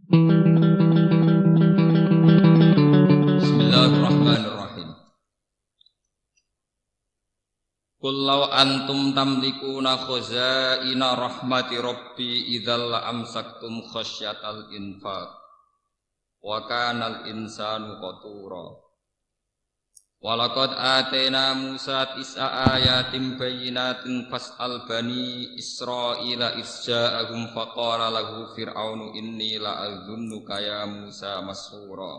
Bismillahirrahmanirrahim. Qul law antum tamlikuna khazaina rahmati rabbi idzal la amsaktum khasyatal infaq wa kanal insanu qatura. Walaqad atayna Musa tis'a ayatin bayyinatin fas'al bani Israila isja'ahum faqala lahu fir'aunu inni la'adhunnuka ya Musa mas'ura.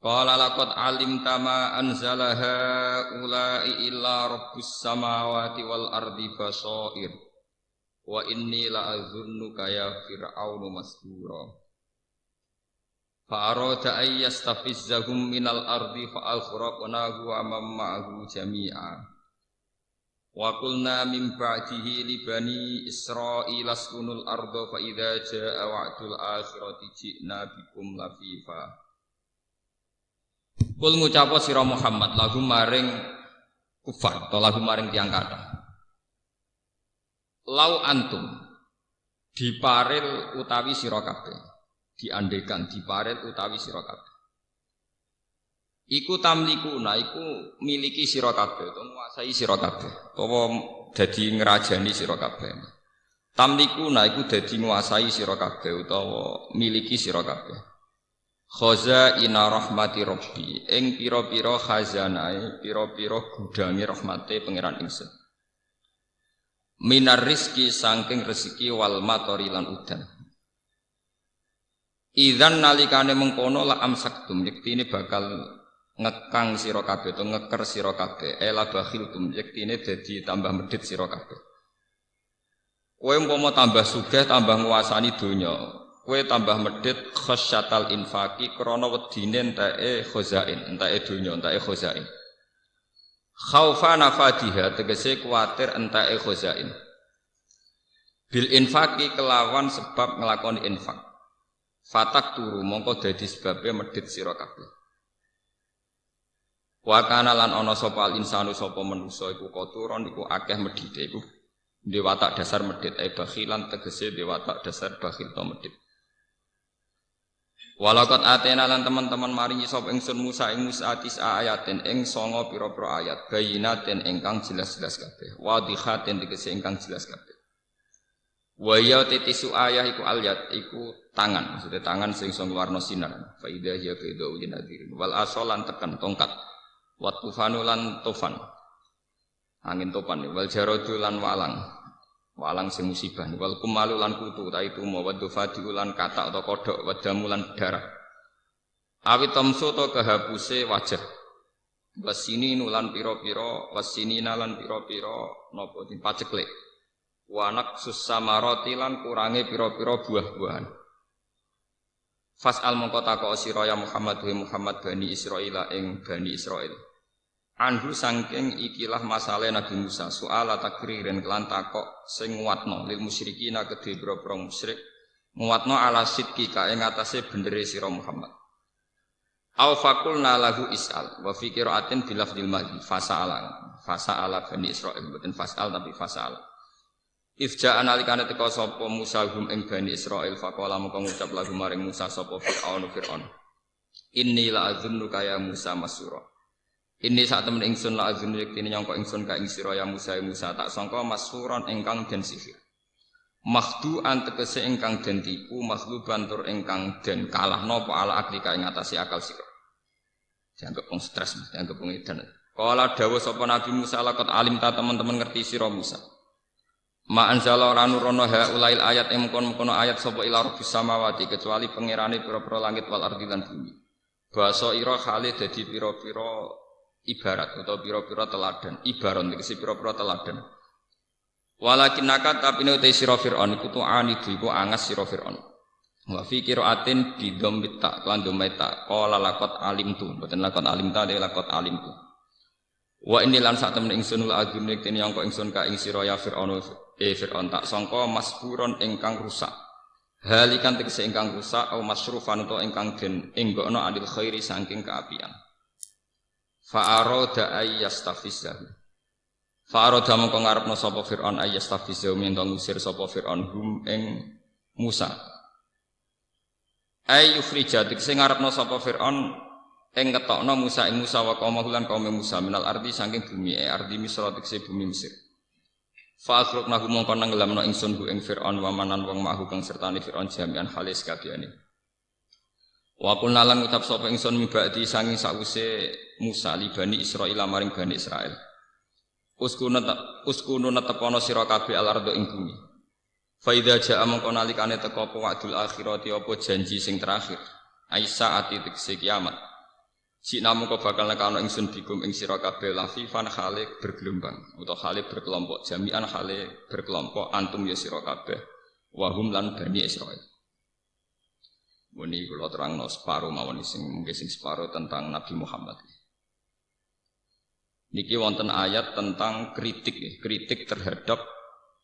Qala laqad alimta ma anzala haula'i illa rabbus samawati wal ardi basair wa inni la'adhunnuka ya fir'aunu mas'ura. Fa'arada ay yastafizzahum minal ardi fa'aghraqnahu wa man ma'ahu jami'a. Wa qulna min ba'dihi li bani Israila askunul arda fa idza jaa'a wa'dul akhirati ji'na bikum lafifa. Qul ngucapa sira Muhammad lagu maring kufar atau lagu maring tiyang kathah. Lau antum diparil utawi sira kabeh. Diandekan diparel utawi sira kabeh iku tamlikuna iku miliki sira kabeh utawa nguasai sira kabeh utawa dadi ngrajani sira kabeh. Tamlikuna iku dadi nguasai sira kabeh utawa miliki sira kabeh khazaina rahmati rabbi ing pira-pira khazanae pira-pira gudange rahmate pangeran ingsun minar rizki saking rezeki wal matori lan udan. Idzan nalikane mengkono la amsaktum yektine bakal ngekang sira kabeh utawa ngeker sira kabeh ela bakhiltum yektine dadi tambah medhit sira kabeh. Kowe umpama tambah sugih tambah nguasani donya, kowe tambah medhit khasyatal infaqi krana wedine enteke khazain, enteke donya, enteke khazain. Khaufa nafadiha tegese kuwatir enteke khazain. Bil infaqi kelawan sebab nglakoni infak. Fatak turu mongko dadi sebabnya medhit sira kabeh. Wa kana lan ana sapa insanu sapa manusa iku koturon iku akeh medhite iku dewatak dasar medhit bakhilan tegese dewatak dasar bakhil to medhit. Walaqad atena lan teman-teman maringi sapa ingsun Musa ing Musa tis'a ayatin ing 9 pira-pira ayat bayinatin ingkang jelas-jelas kabeh wadhihatin tegese ingkang jelas kabeh. Wa ya titisu ayah iku alyat iku tangan maksudnya tangan sing iso warna sinar fa idza hiya qidau yanadir wal asolan tekan tongkat wa tufanu lan tufan angin topan wal jaradu lan walang sing musibah wal kumalu lan kutu ta itu mawadufati lan katak atau kodhok wadamu lan darah awit tamsu to kehapuse wajah wasini nulan pira-pira wasinina lan pira-pira napa dipaceklek wanak susamaroti lan kurange pira-pira buah-buahan. Fas'al mongko takok sira ya Muhammad wa Muhammad bani Israil ing bani Israil. Anhu saking ikilah masalah Nabi Musa soal takriren kelan takok sing nguatno lil musyrikina kedhe pira-pira musyrik nguatno ala sidqi kae ngatasé benere sira Muhammad. Au faqulna lahu is'al wa fi qira'atin bilafdil madhi fasa'ala bani Israil mboten fas'al tapi fasa'ala. Ifja analikane teka sapa Musa hum ing Bani Israil faqala moko ngucap lagu maring Musa sapa Fir'aun inni la azunnuka ya Musa masura inni sak temen ingsun la azunnu yektine nyangka ingsun ka ing sira ya Musa tak sangka masuron ingkang den sihir makhdu antekese ingkang den tipu makhluban tur ingkang den kalahno apa ala aklika ing atase akal sira dianggep wong stres dianggep wong edan kala dawuh sapa Nabi Musa laqad alimta teman-teman ngerti sira Musa ma anzala ora nurono haulail ayat mengkon-mengkon ayat sapa ila rabbis samawati kecuali pangerane pira-pira langit wal ardi lan bumi. Basa ira khale dadi pira-pira ibarat utawa pira-pira teladan, ibaron tegese pira-pira teladan. Walakinaka tapine uta sira Firaun iku tu'ani iku angas sira Firaun. Wa fi qiraatin bi dhammit ta lan dhammita qala laqad alimtu mboten laqad alimta de laqad alimtu. Wa inni lan sak temen ingsun la agune kene nyangka ingsun ka ing sira ya Firaun Fir'aun tak sangka masburon ingkang rusak halikan tegese ingkang rusak au masrufan utawa ingkang den enggokno adil khairi saking kaapian fa arada ayyastafizah fa arada mongko ngarepno sapa Fir'aun ayyastafizah minta ngusir sapa Fir'aun hum ing Musa Ai yukhrijatik sing ngarepno sapa Firaun ing ngetokno Musa ing Musa wa qaum kaum Musa minal ardi saking bumi ardi Misra tekse bumi Mesir. Fa akhrukna mongkon nenggelamno ingsun hu ing Firaun wa manan wong mahu kang sertane Firaun jami'an halis kabehane. Wa qulna lan ngucap sapa ingsun mibadi saking sause Musa li Bani Israil maring Bani Israil. Uskunu netepono sira kabeh al-ardo ing bumi. Fa idza ja'a mongko nalikane teka apa wa'dul akhirati apa janji sing terakhir. Aisa ati tekse kiamat. Sina mongko bakal nekano ingsun bikum ing sira kabeh lafifan khalik bergelombang utawa khalik berkelompok jami'an khalik berkelompok antum ya sira kabeh wa hum lan Bani Israil. Muni kula terangno separo mawon sing mungkin sing separo tentang Nabi Muhammad. Niki wonten ayat tentang kritik terhadap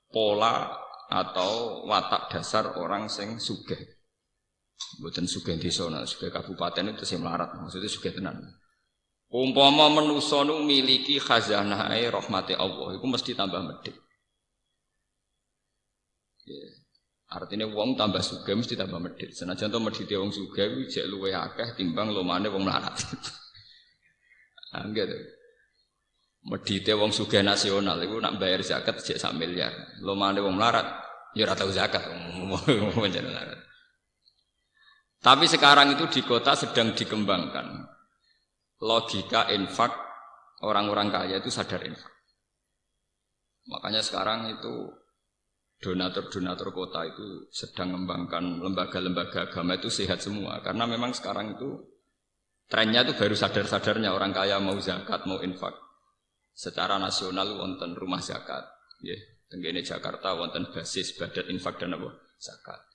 pola atau watak dasar orang sing sugih. Mboten sugih desa, sugih kabupaten itu sing melarat, maksudnya sugih tenan. Umpama manusa nu miliki khazanahe rahmate Allah, iku mesti tambah medhit. Ya. Artinya wong tambah sugih mesti tambah medhit. Senajan to medhite wong sugih kuwi jek luwih akeh timbang lomane wong melarat. Angger. Medhite wong sugih nasional iku nak bayar zakat jek 1 miliar. Lomane wong melarat ya ora tau zakat wong melarat. Tapi sekarang itu di kota sedang dikembangkan logika infak orang-orang kaya itu sadar infak. Makanya sekarang itu donatur-donatur kota itu sedang mengembangkan lembaga-lembaga agama itu sehat semua. Karena memang sekarang itu trennya itu baru sadar-sadarnya orang kaya mau zakat, mau infak. Secara nasional wonten rumah zakat. Ya, tenggene Jakarta wonten basis badat infak dan apa? Zakat.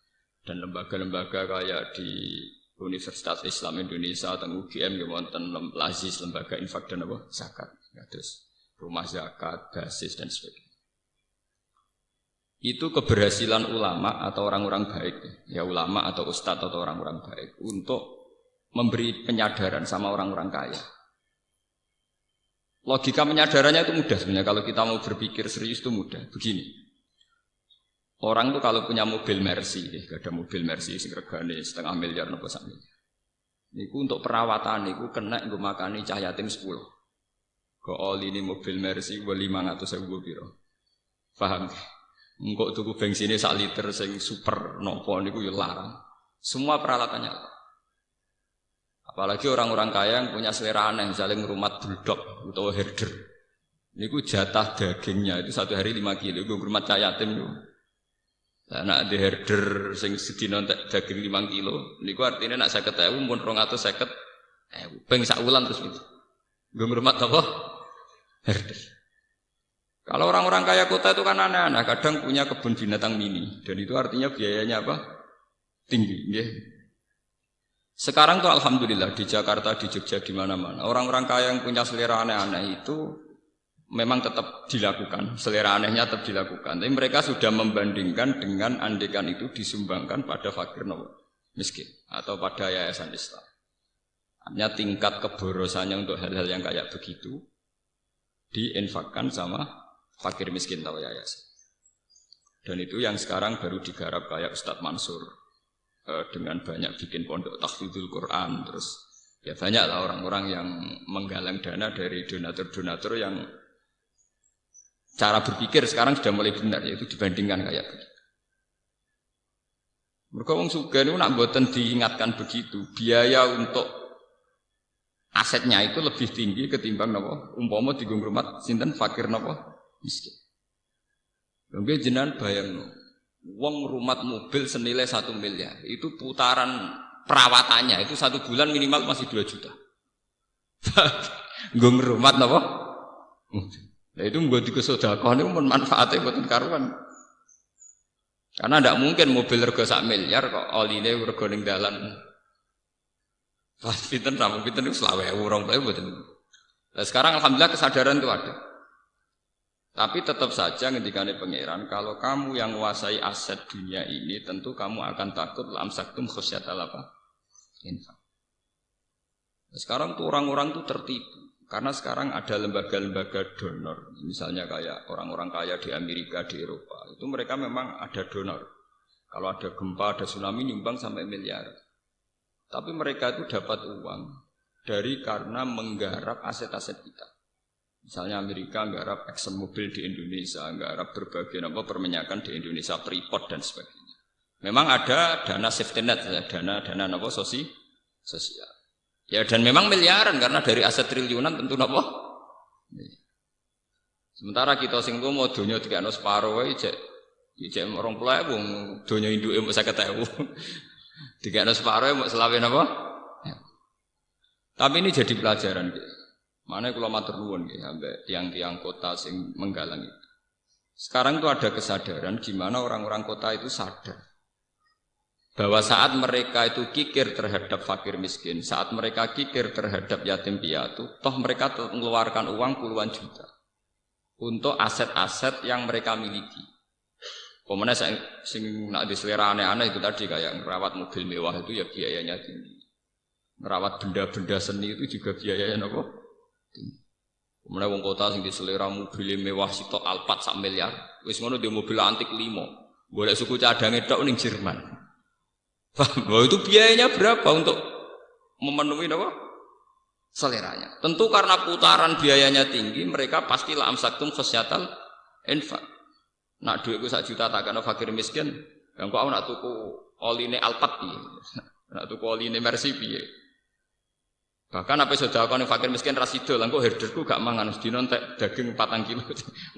Dan lembaga-lembaga kayak di Universitas Islam Indonesia atau UGM ya wonten lazis lembaga infak dan apa zakat. Ya, terus rumah zakat, basis dan sebagainya. Itu keberhasilan ulama atau orang-orang baik, ya ulama atau ustadz atau orang-orang baik untuk memberi penyadaran sama orang-orang kaya. Logika penyadarannya itu mudah sebenarnya kalau kita mau berpikir serius itu mudah. Begini. Orang tuh kalau punya mobil Mercy, ada mobil Mercy sing regane 0,5 miliar napa sak miliar. Niku untuk perawatan niku kena nggo makani cah yatim 10. Kok oli ini mobil Mercy 500.000 piro. Paham? Engko tuku bensinnya 1 liter sing super nopo niku yo larang. Semua peralatannya. Apalagi orang-orang kaya yang punya selera aneh, misalnya ngrumat bulldog atau herder. Niku jatah dagingnya itu 1 hari 5 kilo, nggo ngrumat cah yatim yo. Nak di herder sing sedina daging 5 kilo, niku artinya nak 50.000 pun 250.000. Ping sak wulan terus itu. Nggo ngrumat apa? Herder. Kalau orang-orang kaya kota itu kan aneh-aneh, kadang punya kebun binatang mini dan itu artinya biayanya apa? Tinggi, nggih. Sekarang tuh alhamdulillah di Jakarta, di Jogja, di mana-mana orang-orang kaya yang punya selera aneh-aneh itu memang tetap dilakukan, selera anehnya tetap dilakukan. Tapi mereka sudah membandingkan dengan andekan itu disumbangkan pada fakir miskin atau pada yayasan Islam. Hanya tingkat keborosannya untuk hal-hal yang kayak begitu diinfakkan sama fakir miskin atau yayasan. Dan itu yang sekarang baru digarap kayak Ustadz Mansur dengan banyak bikin pondok tahfidzul Quran, terus ya banyak lah orang-orang yang menggalang dana dari donatur-donatur yang cara berpikir sekarang sudah mulai benar, yaitu dibandingkan kayak begitu. Mereka wong sugih niku nak mboten diingatkan begitu, biaya untuk asetnya itu lebih tinggi ketimbang napa umpama dienggo ngrumat sinten fakir napa miskin. Nggih jenengan bayangno, wong ngrumat mobil senilai 1 miliar, itu putaran perawatannya itu 1 bulan minimal masih 2 juta. Nggo ngrumat napa? Nah itu mbok dikesodakoh niku mun manfaate mboten karuan. Karena tidak mungkin mobil rego 1 miliar kok oline rego ning dalan. Pas pinten rampung pinten niku 20.000 mboten. Nah sekarang alhamdulillah kesadaran itu ada. Tapi tetap saja ngendikane pangeran, kalau kamu yang menguasai aset dunia ini tentu kamu akan takut lamsaktum khosyatal apa? Infak. Nah, sekarang tuh orang-orang tuh tertipu. Karena sekarang ada lembaga-lembaga donor, misalnya kayak orang-orang kaya di Amerika, di Eropa, itu mereka memang ada donor. Kalau ada gempa, ada tsunami nyumbang sampai miliar. Tapi mereka itu dapat uang karena menggarap aset-aset kita. Misalnya Amerika nggarap ExxonMobil di Indonesia, nggarap berbagai perminyakan di Indonesia, Freeport dan sebagainya. Memang ada dana safety net, dana sosial. Ya dan memang miliaran karena dari aset triliunan tentu Sementara kita sing mau donya dikekno separo wae cek 20.000 wong donya induke mbok 50.000. Dikekno separo mbok selawe napa? Ya. Tapi ini jadi pelajaran nggih. Mane kula matur nuwun nggih ambek tiang-tiang kota sing menggalang itu. Sekarang itu ada kesadaran gimana orang-orang kota itu sadar bahwa saat mereka itu kikir terhadap fakir miskin, saat mereka kikir terhadap yatim piatu, toh mereka mengeluarkan uang puluhan juta untuk aset-aset yang mereka miliki. Pemenang sing nak diselera aneh-aneh itu tadi kayak merawat mobil mewah itu ya biayanya tinggi. Merawat benda-benda seni itu juga biayanya tinggi. Pemenang wong kota sing diselera mobil mewah sitok Alphard 1 miliar, wis ngono dia mobil antik 5. Golek suku cadange tok ning Jerman. Bahwa itu biayanya berapa untuk memenuhi seleranya. Tentu karena putaran biayanya tinggi, mereka pastilah amsaktum khasyatal infak. Nak duitku 1 juta tak kena fakir miskin, yang kok nak tuku oline Alphard piye. Nak tuku oline Mercy piye. Bahkan apa sudah kau fakir miskin rasido, langkau herderku gak mangan, sedino entek daging 4 kilo.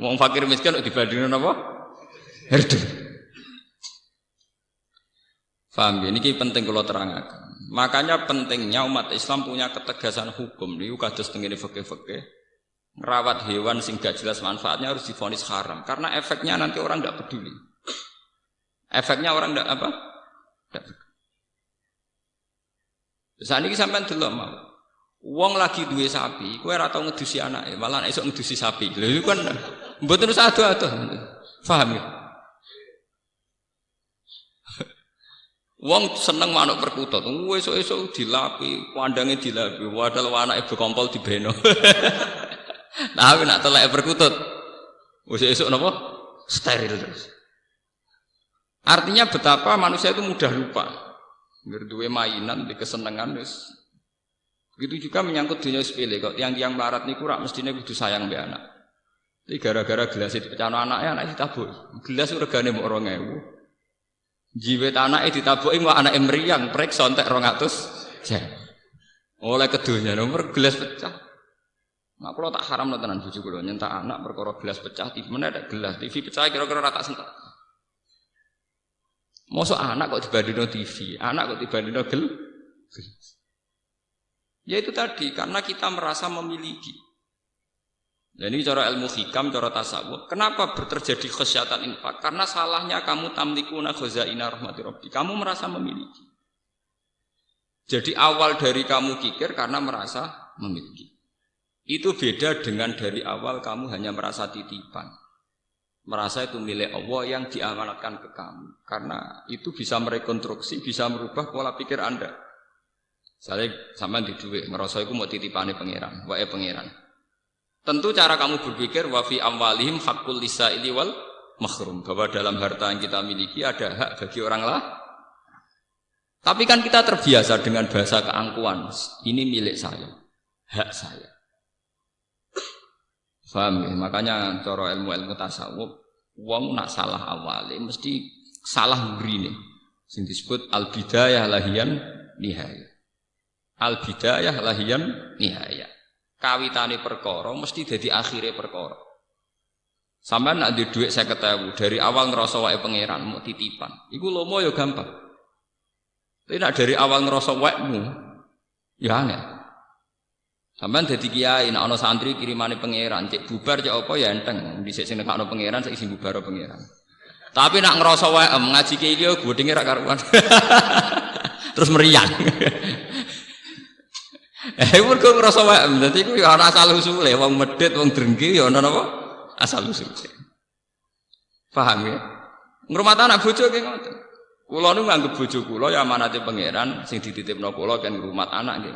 Wong fakir miskin dibandingin apa? Herder. Paham ya? Ini penting kalau terangkan. Makanya pentingnya umat Islam punya ketegasan hukum. Ini kados tengene fikih-fikih. Ngerawat hewan sing gak jelas manfaatnya harus divonis haram. Karena efeknya nanti orang tidak peduli. Efeknya orang tidak apa? Tidak peduli. Saat ini sampai delok mau. Wong lagi duwe sapi, kowe ora tau ngedusi anake, malah esuk ngedusi sapi. Lha iku kan mboten usah ado-ado. Paham ya? Wong seneng manuk perkutut, esuk-esuk dilapi, pandange dilapi, padahal anake bekompol dibeno. Tapi nak telek perkutut, esuk napa? Steril terus. Artinya betapa manusia itu mudah lupa. Ngerduwe mainan, di kesenengan wis. Begitu juga menyangkut dunia sepele kok. Yang melarat niku rak mestine kudu sayang mbek anak. Tapi gara-gara gelas dipecahno anake, anak ditabuki. Gelas regane mok 2.000. Jiwet anake ditabuki mau anake mriyang, prek sontek 200. Oleh kedunya nomor gelas pecah. Mak kula tak haramno tenan bojo kula nyentak anak perkara gelas pecah, TV meneh ada gelas, TV pecah kira-kira ora tak sentak. Mosok anak kok dibandingno TV, anak kok dibandingno gelas. Ya itu tadi, karena kita merasa memiliki. Dan ini cara ilmu hikam, cara tasawuf. Kenapa terjadi khasyatan infak? Karena salahnya kamu tamlikuna khazaina rahmati rabbi. Kamu merasa memiliki. Jadi awal dari kamu kikir karena merasa memiliki. Itu beda dengan dari awal kamu hanya merasa titipan. Merasa itu milik Allah yang diamanatkan ke kamu. Karena itu bisa merekonstruksi, bisa merubah pola pikir Anda. Misalnya sampean di duit, ngerasa iku mau titipane pangeran, wae pangeran. Tentu cara kamu berpikir wa fi amwalihim haqqul lisaili wal mahrum, bahwa dalam harta yang kita miliki ada hak bagi orang lah. Tapi kan kita terbiasa dengan bahasa keangkuhan, ini milik saya, hak saya. Paham ya? Makanya cara ilmu-ilmu tasawuf, wong nak salah awale mesti salah mrine. Sing disebut al-bidayah lahiyan nihayah. Al-bidayah lahiyan nihayah. Kawitane perkara mesti dadi akhire perkara. Sampeyan nak duwe dhuwit 50.000 dari awal ngerasa wae pangeran mau titipan. Iku lomo ya gampang. Tapi nak dari awal ngerasa waekmu ya angel. Sampeyan dadi kiai nak ana santri kirimane pangeran, cek bubar cek apa ya enteng. Dhisik sing nekakno pangeran saiki sing bubar pangeran. Tapi nak ngerasa wae ngaji kiai liya godhinge ra karuan. Terus meriang. Mergo ngrasa wae, dadi iku ya ana asal usule, wong medhit, wong drengki ya ana napa? Asal usule. Paham ya? Ngrumat anak bojo ki ngoten. Kula niku nganggep bojo kula ya amanate pangeran sing dititipno kula kan ngrumat anak nggih.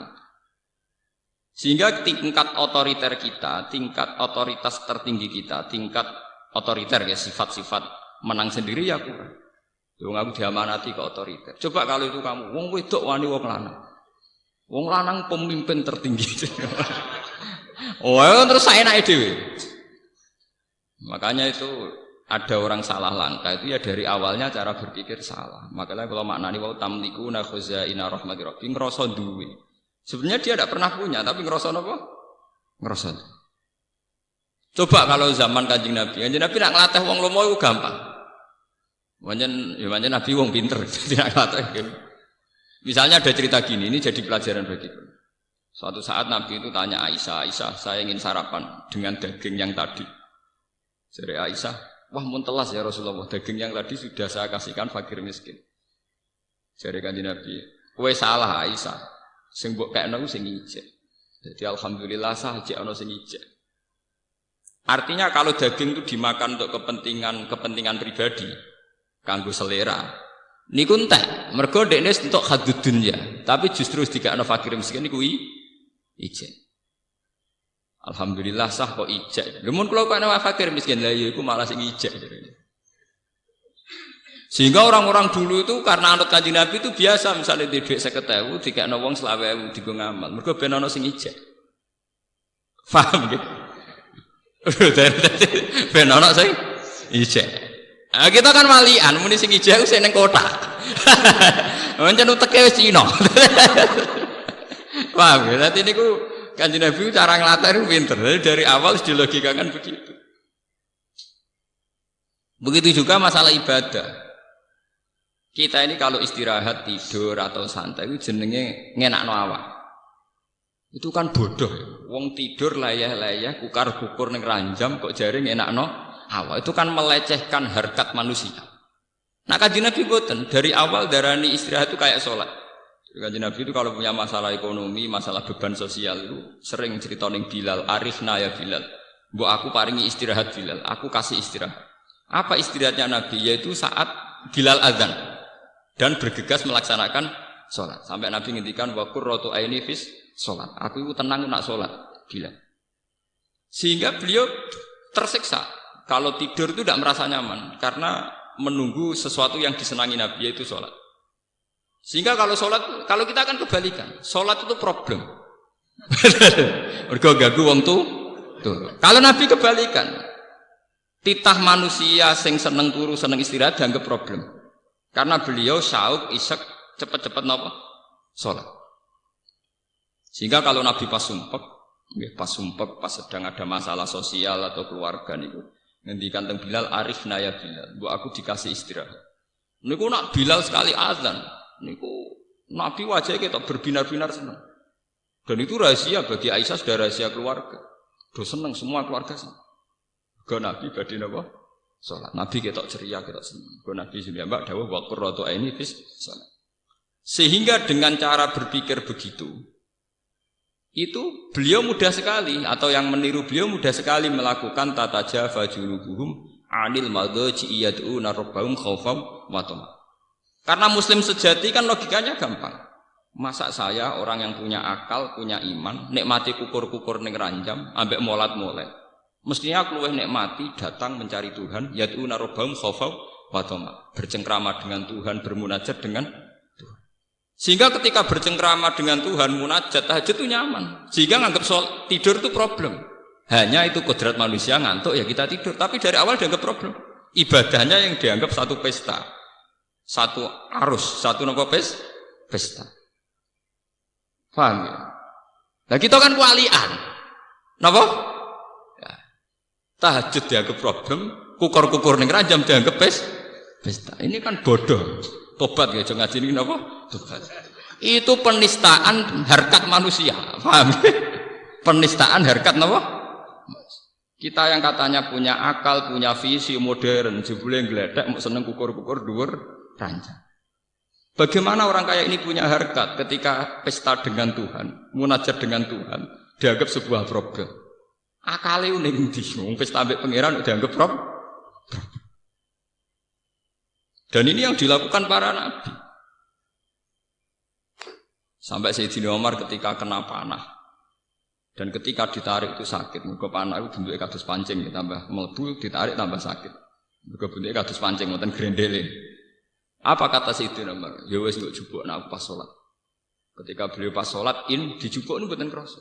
Sehingga tingkat otoriter kita, tingkat otoritas tertinggi kita, tingkat otoriter ya sifat-sifat menang sendiri ya kurang. Wong aku diamanati ke otoriter. Coba kalau itu kamu wong wedok wani wong lanang. Wong lanang pemimpin tertinggi. Oh, terus saya naik dewe. Makanya itu ada orang salah langkah itu ya dari awalnya cara berpikir salah. Makanya kalau maknani wa tamliku na khuzaina rahmati rabbi ngrasa duwe. Sebenarnya dia tidak pernah punya tapi ngrasa apa? Ngrasa. Coba kalau zaman Kanjeng Nabi nak nglatih wong lomo itu gampang. Pancen Nabi wong pinter, tidak nglatih. Misalnya ada cerita gini, ini jadi pelajaran bagiku. Suatu saat Nabi itu tanya Aisyah, saya ingin sarapan dengan daging yang tadi. Jadi Aisyah, wah muntelas ya Rasulullah, daging yang tadi sudah saya kasihkan fakir miskin. Jadi Kanjeng Nabi, kowe salah Aisyah, sing mbok kekno sing ijek. Jadi alhamdulillah sah jek ana sing ijek. Artinya kalau daging itu dimakan untuk kepentingan pribadi, kanggo selera. Niku entek, mergo dekne entuk hadud dunya, tapi justru dikakno fakir miskin niku ijek. Alhamdulillah sah kok ijek. Lha mun kula kok ana fakir miskin lha iku malah sing ijek. Sehingga orang-orang dulu itu karena anut Kanjeng Nabi itu biasa misalnya di dhuwit 50.000 dikakno wong 20.000 digo ngamal. Mergo ben ana sing ijek. Paham nggih? Ben ana sing ijek. Nah, kita kan walian, muni sing ijek sing ning kota. Pancen uteke wis Cina. Paham ya? Dadi niku Kanjeng Nabi cara nglatih pinter. Dari awal dilogikakan begitu. Begitu juga masalah ibadah. Kita ini kalau istirahat, tidur atau santai itu jenenge ngenakno awak. Itu kan bodoh. Wong tidur layah-layah, kukar-kukur ning ranjam kok jare ngenakno awak. Itu kan melecehkan harkat manusia. Nah Kanjeng Nabi boten dari awal darani istirahat itu kayak sholat. Kanjeng Nabi itu kalau punya masalah ekonomi, masalah beban sosial itu sering cerita ning Bilal, arifna ya Bilal. Mbok aku paringi istirahat Bilal, aku kasih istirahat. Apa istirahatnya Nabi? Yaitu saat Bilal azan dan bergegas melaksanakan sholat. Sampai Nabi ngendikan wa qurratu aini fis sholat. Aku itu tenang nak sholat Bilal. Sehingga beliau tersiksa. Kalau tidur itu tidak merasa nyaman karena menunggu sesuatu yang disenangi Nabi yaitu sholat. Sehingga kalau sholat, kalau kita akan kebalikan, sholat itu problem. Mergo ganggu wong tuh. Kalau Nabi kebalikan, titah manusia sing seneng turu seneng istirahat dianggap problem. Karena beliau syauk isak cepat-cepat napa sholat. Sehingga kalau Nabi pas sumpek, pas sedang ada masalah sosial atau keluarga niku ngendikan teng Bilal arifna ya Bilal, mbok aku dikasih istirahat. Niku nak Bilal sekali azan, niku Nabi wajahnya kita berbinar-binar senang. Dan itu rahasia bagi Aisyah, sudah rahasia keluarga. Do senang semua keluarga senang. Go Nabi badhe napa? Salat. Nabi ketok ceria, ketok senang. Go Nabi mbak dawuh wa qurratu aini fis salat. Sehingga dengan cara berpikir begitu, itu beliau mudah sekali atau yang meniru beliau mudah sekali melakukan tata jafa junubuhum anil madhaji yad'una rabbahum khaufan wa tama'an. Karena muslim sejati kan logikanya gampang. Masa saya orang yang punya akal, punya iman, nikmati kukur-kukur ning ranjam ambek molat-molet. Mestinya aku luwih nikmati datang mencari Tuhan, yad'una rabbahum khaufan wa tama'an. Bercengkrama dengan Tuhan, bermunajat dengan Tuhan. Sehingga ketika bercengkrama dengan Tuhan, munajat, tahajud itu nyaman. Sehingga nganggap tidur itu problem. Hanya itu kodrat manusia ngantuk ya kita tidur. Tapi dari awal dianggap problem. Ibadahnya yang dianggap satu pesta. Satu arus, satu nopo pesta. Paham ya? Nah kita kan walian. Napa? Ya. Tahajud dianggap problem, kukur-kukur ning ranjam dianggap pesta. Ini kan bodoh. Tobat ya jangan ngaji ini napa? Tobat. Itu penistaan harkat manusia. Paham? Penistaan harkat napa? Kita yang katanya punya akal, punya visi modern, jebule ngledek mau seneng kukur-kukur dhuwur ranjang. Bagaimana orang kaya ini punya harkat ketika pesta dengan Tuhan, munajat dengan Tuhan, dianggap sebuah problem. Akale ning ndi? Wong pesta ambek pangeran dianggap problem. Dan ini yang dilakukan para nabi. Sampai Sayyidina Umar ketika kena panah. Dan ketika ditarik itu sakit. Mergo panah itu bentuknya kados pancing, tambah mlebu ditarik tambah sakit. Mergo bentuknya kados pancing wonten grendele. Apa kata Sayyidina Umar? Ya wis mbok jupukna aku pas salat. Ketika beliau pas sholat dijupuk ini mboten krasa.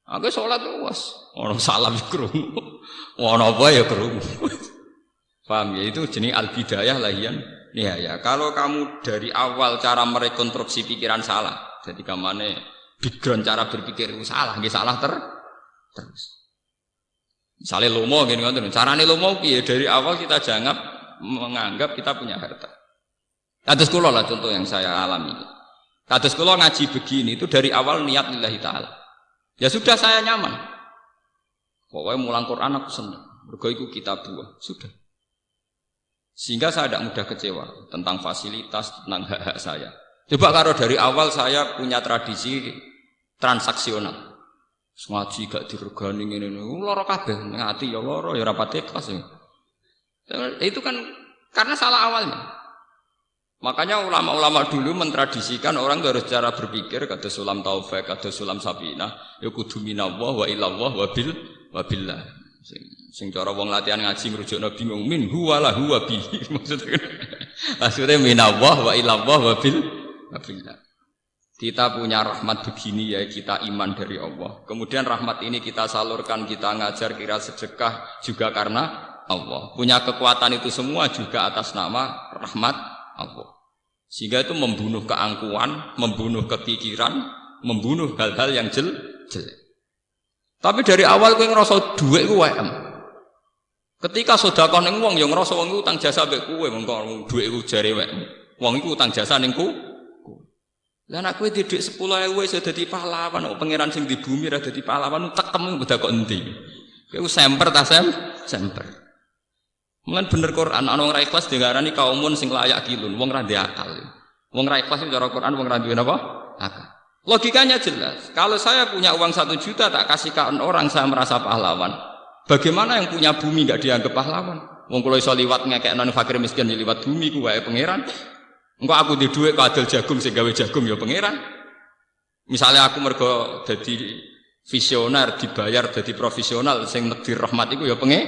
Aku sholat was, ono salam ya krungu, ono apa ya krungu. Paham ya, itu jenis al-bidayah lahian nihaya. Kalau kamu dari awal cara merekonstruksi pikiran salah, jadi kamane background cara berpikir itu salah, nggih salah terus. Misalnya lomo gini kan, carane lomo piye dari awal kita jangan menganggap kita punya harta. Kados kula lah contoh yang saya alami. Kados kula ngaji begini itu dari awal niat lillahi ta'ala. Ya sudah saya nyaman. Pokoknya mulang Quran aku senang. Mergo iku kitab buah. Sudah. Sehingga saya tidak mudah kecewa tentang fasilitas, tentang hak-hak saya. Coba kalau dari awal saya punya tradisi transaksional. Ngaji gak diregani ngene loro kabeh ngati ya loro ya rapat ikhlas ya. Itu kan karena salah awalnya. Makanya ulama-ulama dulu mentradisikan orang harus cara berpikir kata Sulam Taufik, kata Sulam Sabinah, ya kudu minallah wa ilallah wa billah. Sing cara wong latihan ngaji ngrujukno bingung min huwa la huwa bi. Maksudnya minallah wa ilallah wa billah. Kita punya rahmat begini ya, kita iman dari Allah. Kemudian rahmat ini kita salurkan, kita ngajar, kira sedekah juga karena Allah. Punya kekuatan itu semua juga atas nama rahmat Allah. Sehingga itu membunuh keangkuhan, membunuh kepikiran, membunuh hal-hal yang jelek. Tapi dari awal kowe ngrasa dhuwit ku WM. Ketika sedekah ning wong ya ngrasa wong utang jasa mbek kowe, mengko dhuwit ku jare WM. Wong iku utang jasa ning lah nek kowe didik 10.000 wis dadi pahlawan, kok pangeran sing di bumi ra dadi pahlawan tekem beda kok endi. Kowe semper ta semper. Mulan bener Quran ana wong ra ikhlas diarani kaumun sing layak kilun, wong ra ndek akal. Wong ra ikhlas cara Quran wong ra duwe napa? Akal. Logikanya jelas. Kalau saya punya uang 1 juta tak kasihkan orang saya merasa pahlawan. Bagaimana yang punya bumi enggak dianggap pahlawan? Wong kula iso liwat ngekekno fakir miskin liwat bumi ku wae pangeran. Engko aku di dhuwit kadel jagung sing gawe jagung ya pangeran. Misalnya aku mergo dadi visioner dibayar dadi profesional sing nekdir rahmat iku ya pengen.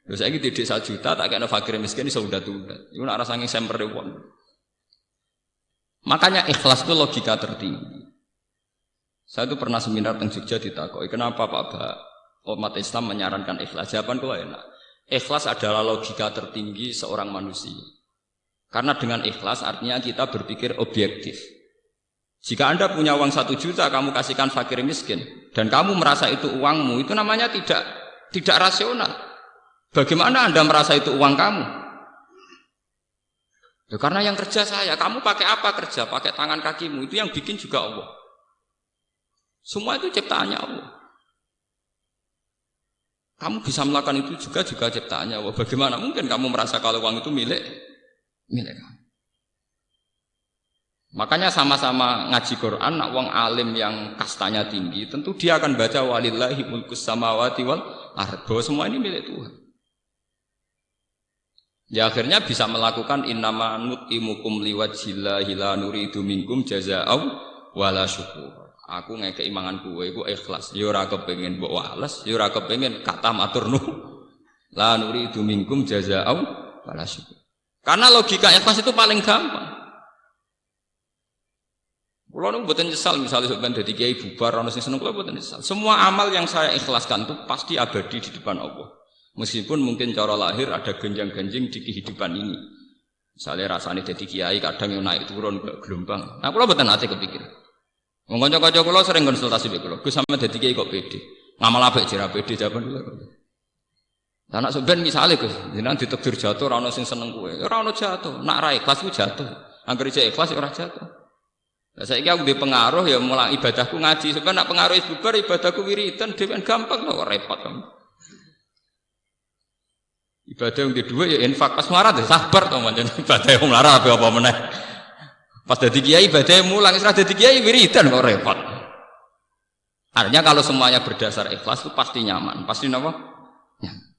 Lha saiki didik 1 juta tak kena fakir miskin iso undat-undat. Iku nek ora saking semper wong. Makanya ikhlas itu logika tertinggi. Saya itu pernah seminar teng Jogja ditakoki, "Kenapa Pak Ba umat Islam menyarankan ikhlas?" Jawaban kula enak. Ikhlas adalah logika tertinggi seorang manusia. Karena dengan ikhlas artinya kita berpikir objektif. Jika Anda punya uang 1 juta, kamu kasihkan fakir miskin, dan kamu merasa itu uangmu, itu namanya tidak rasional. Bagaimana Anda merasa itu uang kamu? Ya, karena yang kerja saya, kamu pakai apa kerja? Pakai tangan kakimu, itu yang bikin juga Allah. Semua itu ciptaannya Allah. Kamu bisa melakukan itu juga ciptaannya Allah. Bagaimana mungkin kamu merasa kalau uang itu milik kamu? Makanya sama-sama ngaji Quran, nak wong alim yang kastanya tinggi, tentu dia akan baca walillahi mulkus samawati wal ardh, bahwa semua ini milik Tuhan. Ya akhirnya bisa melakukan innama nutimukum liwajhillahi la nuridu minkum jazaa'aw wala syukur. Aku ngekeki mangan kowe iku ikhlas, ya ora kepengin mbok wales, ya ora kepengin kata matur nuwun. La nuridu minkum jazaa'aw wala syukur. Karena logika ikhlas itu paling gampang. Kulo niku mboten nyesal misalnya sampeyan dadi kiai bubar ana sing seneng kulo mboten nyesal. Semua amal yang saya ikhlaskan itu pasti abadi di depan Allah. Meskipun mungkin cara lahir ada genjang-genjing di kehidupan ini. Misalnya rasane dadi kiai kadang yang naik turun ke gelombang. Nah kulo mboten ate kepikir. Wong kanca-kanca kulo sering konsultasi mbek kulo. Gus sampeyan dadi kiai kok pede. Ngamal apik jera pede jawaban kulo. Lah nek sampeyan misale Gus, jenengan ditakdir jatuh ora ana sing seneng kowe. Ora ana jatuh, nek ra ikhlas ku jatuh. Angger isih ikhlas ora jatuh. Lah saiki aku ndek pengaruh ya mulai ibadahku ngaji. Sampeyan nek pengaruh wis bubar ibadahku wiridan dhewean gampang kok repot. Ibadah yang kedua ya infak pas melarat ya sabar to pancen ibadah yang melarat apa meneh. Pas dadi kiai ibadah mulang wis ra dadi kiai wiridan kok repot. Artinya kalau semuanya berdasar ikhlas itu pasti nyaman, pasti napa? Nyaman.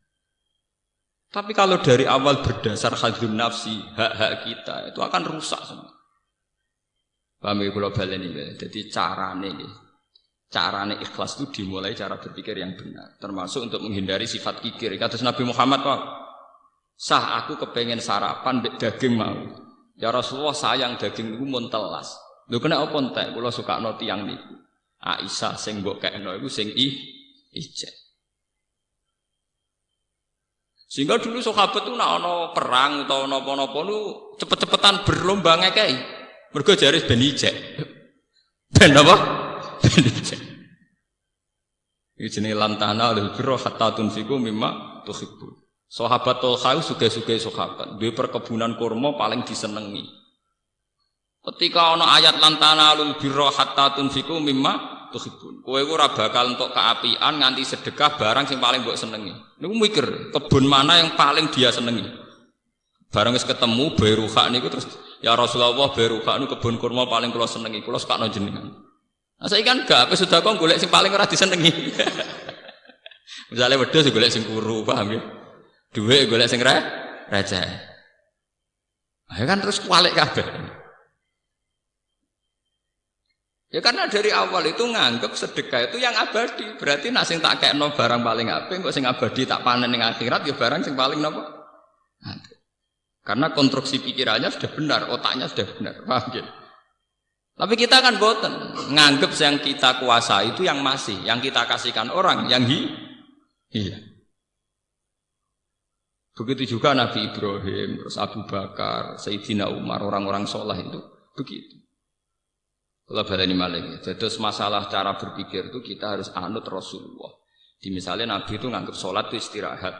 Tapi kalau dari awal berdasar hadzun nafsi, hak-hak kita itu akan rusak semua. Paham ya kula baleni ya. Jadi carane ikhlas itu dimulai cara berpikir yang benar, termasuk untuk menghindari sifat kikir. Kata Nabi Muhammad, "Pak, sah aku kepengen sarapan mbek daging mau. Ya Rasulullah sayang daging niku mun telas. Lho kena apa entek kula sukakno tiyang niku. Aisyah sing mbok kekno iku sing ijek. Sehingga dulu sahabat itu nak ana perang utawa napa-napa nu cepet-cepetan berlomba ngekei. Mergo jare ben ijek. Ben apa? Ben ijek. Iki jenenge lantana lil birra hatta tunfiqu mimma tuhibbun. Sahabat Tolha suge-suge sahabat, duwe perkebunan kurma paling disenengi. Ketika ana ayat lantana lil birra hatta tunfiqu mimma tuhibbun. Kowe ora bakal entuk keapian nganti sedekah barang sing paling mbok senengi. Niku mikir, kebun mana yang paling dia senengi. Barang wis ketemu Bairuha niku terus ya Rasulullah Bairuha niku kebun kurma paling kula senengi, kula sakno jenengan. Nah saiki kan gak apa sudah kok golek sing paling ora disenengi. Misale wedhus golek sing kuru, paham ya? Dhuwit golek sing receh. Ayo kan terus kualik kabeh. Ya karena dari awal itu nganggep sedekah itu yang abadi. Berarti nak sing tak kekno barang paling apik, kok sing abadi tak panen ning akhirat ya barang sing paling napa? Karena konstruksi pikirannya sudah benar, otaknya sudah benar. Paham ya? Tapi kita kan boten nganggep yang kita kuasai itu yang masih, yang kita kasihkan orang yang hilang. Begitu juga Nabi Ibrahim, terus Abu Bakar, Sayyidina Umar, orang-orang soleh itu begitu. Kalau baleni malih, jadi masalah cara berpikir itu kita harus anut Rasulullah. Di misalnya Nabi itu nganggep sholat itu istirahat,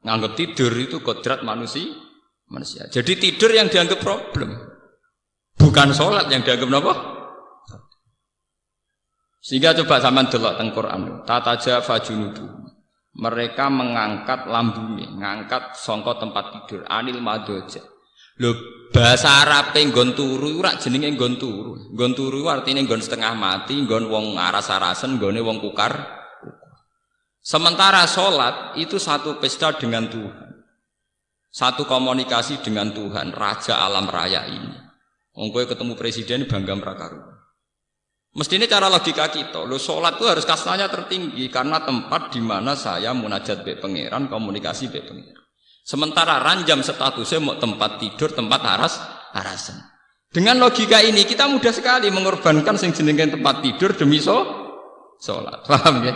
nganggep tidur itu kodrat manusia. Jadi tidur yang dianggap problem, bukan sholat yang dianggap apa? Sehingga coba zaman delok teng Quran, tatajafa junubuhum. Mereka mengangkat lambungnya, ngangkat songko tempat tidur, anil madoja. Lho bahasa Arabe nggon turu ora jenenge nggon turu. Nggon turu artine nggon setengah mati, nggon wong aras-arasen, nggone wong kukar. Sementara sholat itu satu pesta dengan Tuhan. Satu komunikasi dengan Tuhan, Raja alam raya ini. Wong kowe ketemu presiden bangga prakaruan. Mestinya cara logika kita, lo sholat itu harus kastanya tertinggi karena tempat di mana saya munajat be pangeran, komunikasi be pangeran. Sementara ranjam statusnya mau tempat tidur, tempat harasan. Dengan logika ini kita mudah sekali mengorbankan sing jenenge tempat tidur demi sholat. Paham ya?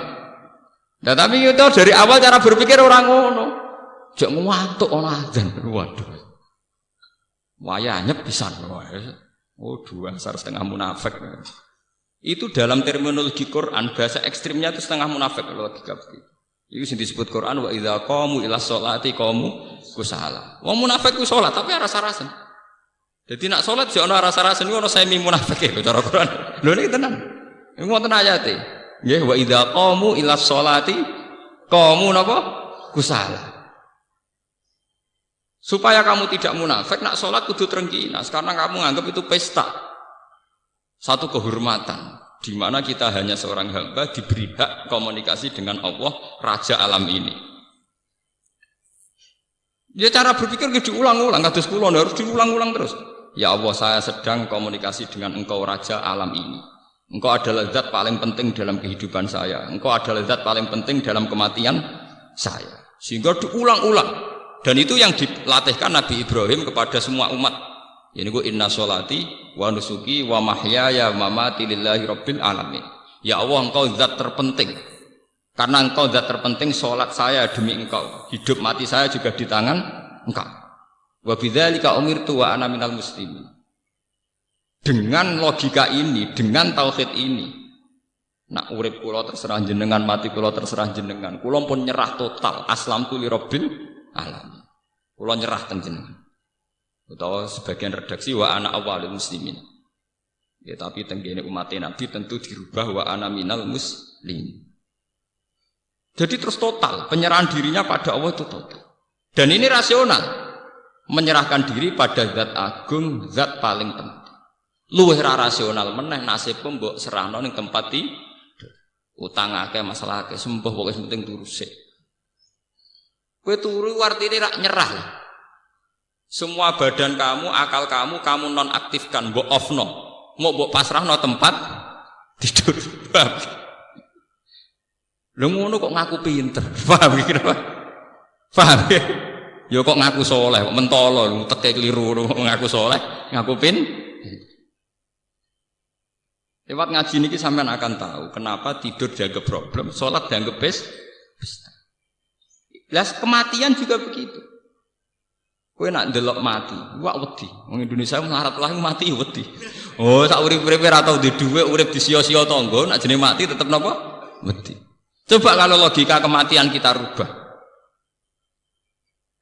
Nah, tapi itu dari awal cara berpikir orang ngono. Jangan ngantuk ana azan. Waduh. Wayahnya pisan. Oh, dua setengah munafik. Itu dalam terminologi Quran bahasa ekstrimnya itu setengah munafik logika begitu. Itu yang disebut Quran wa idza qamu ila sholati qamu kusala. Wong munafik ku salat tapi rasa-rasen. Jadi nak salat yo ana rasa-rasen iku ana semi munafik lho cara Quran. Lho niki tenan. Iku wonten ayate. Nggih wa idza qamu ila sholati qamu napa kusala. Supaya kamu tidak munafik nak salat kudu trengkinas karena kamu anggap itu pesta. Satu kehormatan di mana kita hanya seorang hamba diberi hak komunikasi dengan Allah Raja alam ini. Dia cara berpikir diulang-ulang, kados kula harus diulang-ulang terus. Ya Allah, saya sedang komunikasi dengan Engkau Raja alam ini. Engkau adalah zat paling penting dalam kehidupan saya. Engkau adalah zat paling penting dalam kematian saya. Sehingga diulang-ulang. Dan itu yang dilatihkan Nabi Ibrahim kepada semua umat. Ini ku inna sholati wa nusuki wa mahyaya wa mamati lillahi rabbil alamin. Ya Allah, engkau zat terpenting. Karena engkau zat terpenting, sholat saya demi engkau. Hidup mati saya juga di tangan engkau. Wa bidzalika umirtu wa ana minal muslimin. Dengan logika ini, dengan tauhid ini, nak urip kula terserah jenengan, mati kula terserah jenengan. Kula pun nyerah total, aslamtu li rabbil alamin. Kula nyerah teng jenengan. Atau sebagian redaksi wa ana awalul muslimin. Ya tapi tenggene umat Nabi tentu dirubah wa ana minal muslimin. Jadi terus total penyerahan dirinya pada Allah itu total. Dan ini rasional. Menyerahkan diri pada zat agung, zat paling penting. Luwih ra rasional meneh nasib mbok serahno ning tempat tidur. Utang akeh masalah akeh sembuh pokoke penting turu sik. Kowe turu artine rak nyerah lah. Semua badan kamu, akal kamu nonaktifkan, mbok offno, mau mbok pasrahno tempat tidur. Paham? Lho ngono kok ngaku pinter. Paham iki apa? Paham ya? Ya kok ngaku soleh, kok mentolo, teke keliru ngaku soleh, ngaku Lewat ngaji niki sampean akan tahu kenapa tidur dianggap problem, sholat dianggap pesta. Las kematian juga begitu. Kowe nak ndelok mati, wak wedi. Wong Indonesia melarat lah mati wedi. Oh, sak urip-uripe ora tau di dhuwit, urip disia-sia tangga, nak jenenge mati tetep napa? Wedi. Coba kalau logika kematian kita rubah.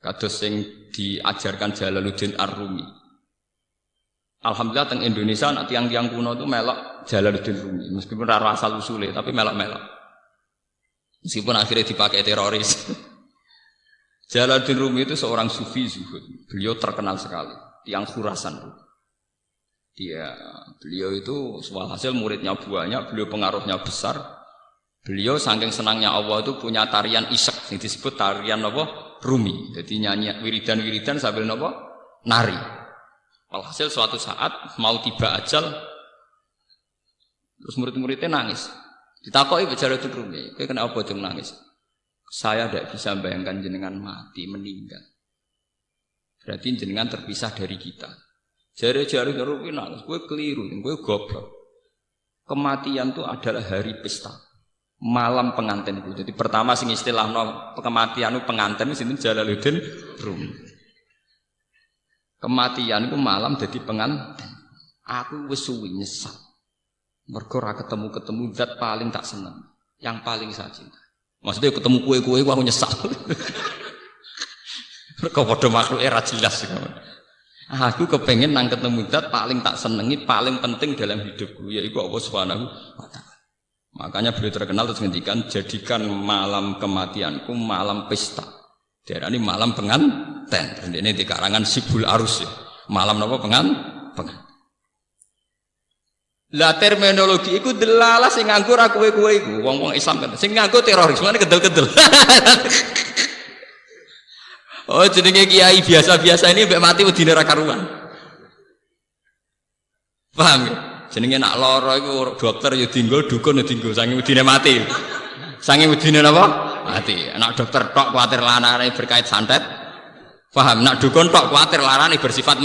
Kados sing diajarkan Jalaluddin Ar-Rumi. Alhamdulillah teng Indonesia nak tiang-tiang kuno itu melok Jalaluddin Rumi. Meskipun ora asal usule tapi melok-melok. Meskipun akhirnya dipakai teroris. Jalaluddin Rumi itu seorang sufi zuhud. Beliau terkenal sekali, tiang Khurasan. Beliau itu walhasil muridnya banyak, beliau pengaruhnya besar. Beliau saking senangnya Allah itu punya tarian isek yang disebut tarian apa? Rumi. Jadi nyanyi wiridan-wiridan sambil apa? Nari. Walhasil suatu saat mau tiba ajal, terus murid-muridnya nangis. Ditakoki Jalaluddin Rumi, "Kowe kenapa dong nangis?" "Saya tidak bisa membayangkan jenengan mati, meninggal. Berarti jenengan terpisah dari kita." Jari-jari Rumi nangis, "Kowe keliru, kowe goblok. Kematian itu adalah hari pesta, malam pengantin itu." Jadi pertama sing istilahno kematian itu pengantin itu Jalaluddin Rumi. Kematian itu malam jadi pengantin. Aku wis suwi nyesal. Mergo ora ketemu zat paling tak seneng, yang paling saya cinta. Maksudnya ketemu kue-kue aku nyesal. Mergo padha makhluk ra jelas. Aku kepengen nang ketemu zat paling tak senengi, paling penting dalam hidupku, yaitu Allah Subhanahu wa taala. Makanya beliau terkenal terus ngendikan, jadikan malam kematianku malam pesta. Diarani malam penganten. Ini di karangan Sibul Arus ya. Malam napa penganten. Lah terminologi iku delalah sing nganggo ra kowe-kowe iku. Wong-wong Islam kan sing nganggo teroris, ngene kedel-kedel. Oh, jenenge kiai biasa-biasa ini mbek mati wedine ra karuan. Paham ya? Jenenge nak lara iku dokter ya dinggo, dukun ya dinggo, saking wedine mati. Saking wedine napa? Mati. Nak dokter tok kuatir larane berkait santet. Paham? Nak dukun tok kuatir larane bersifat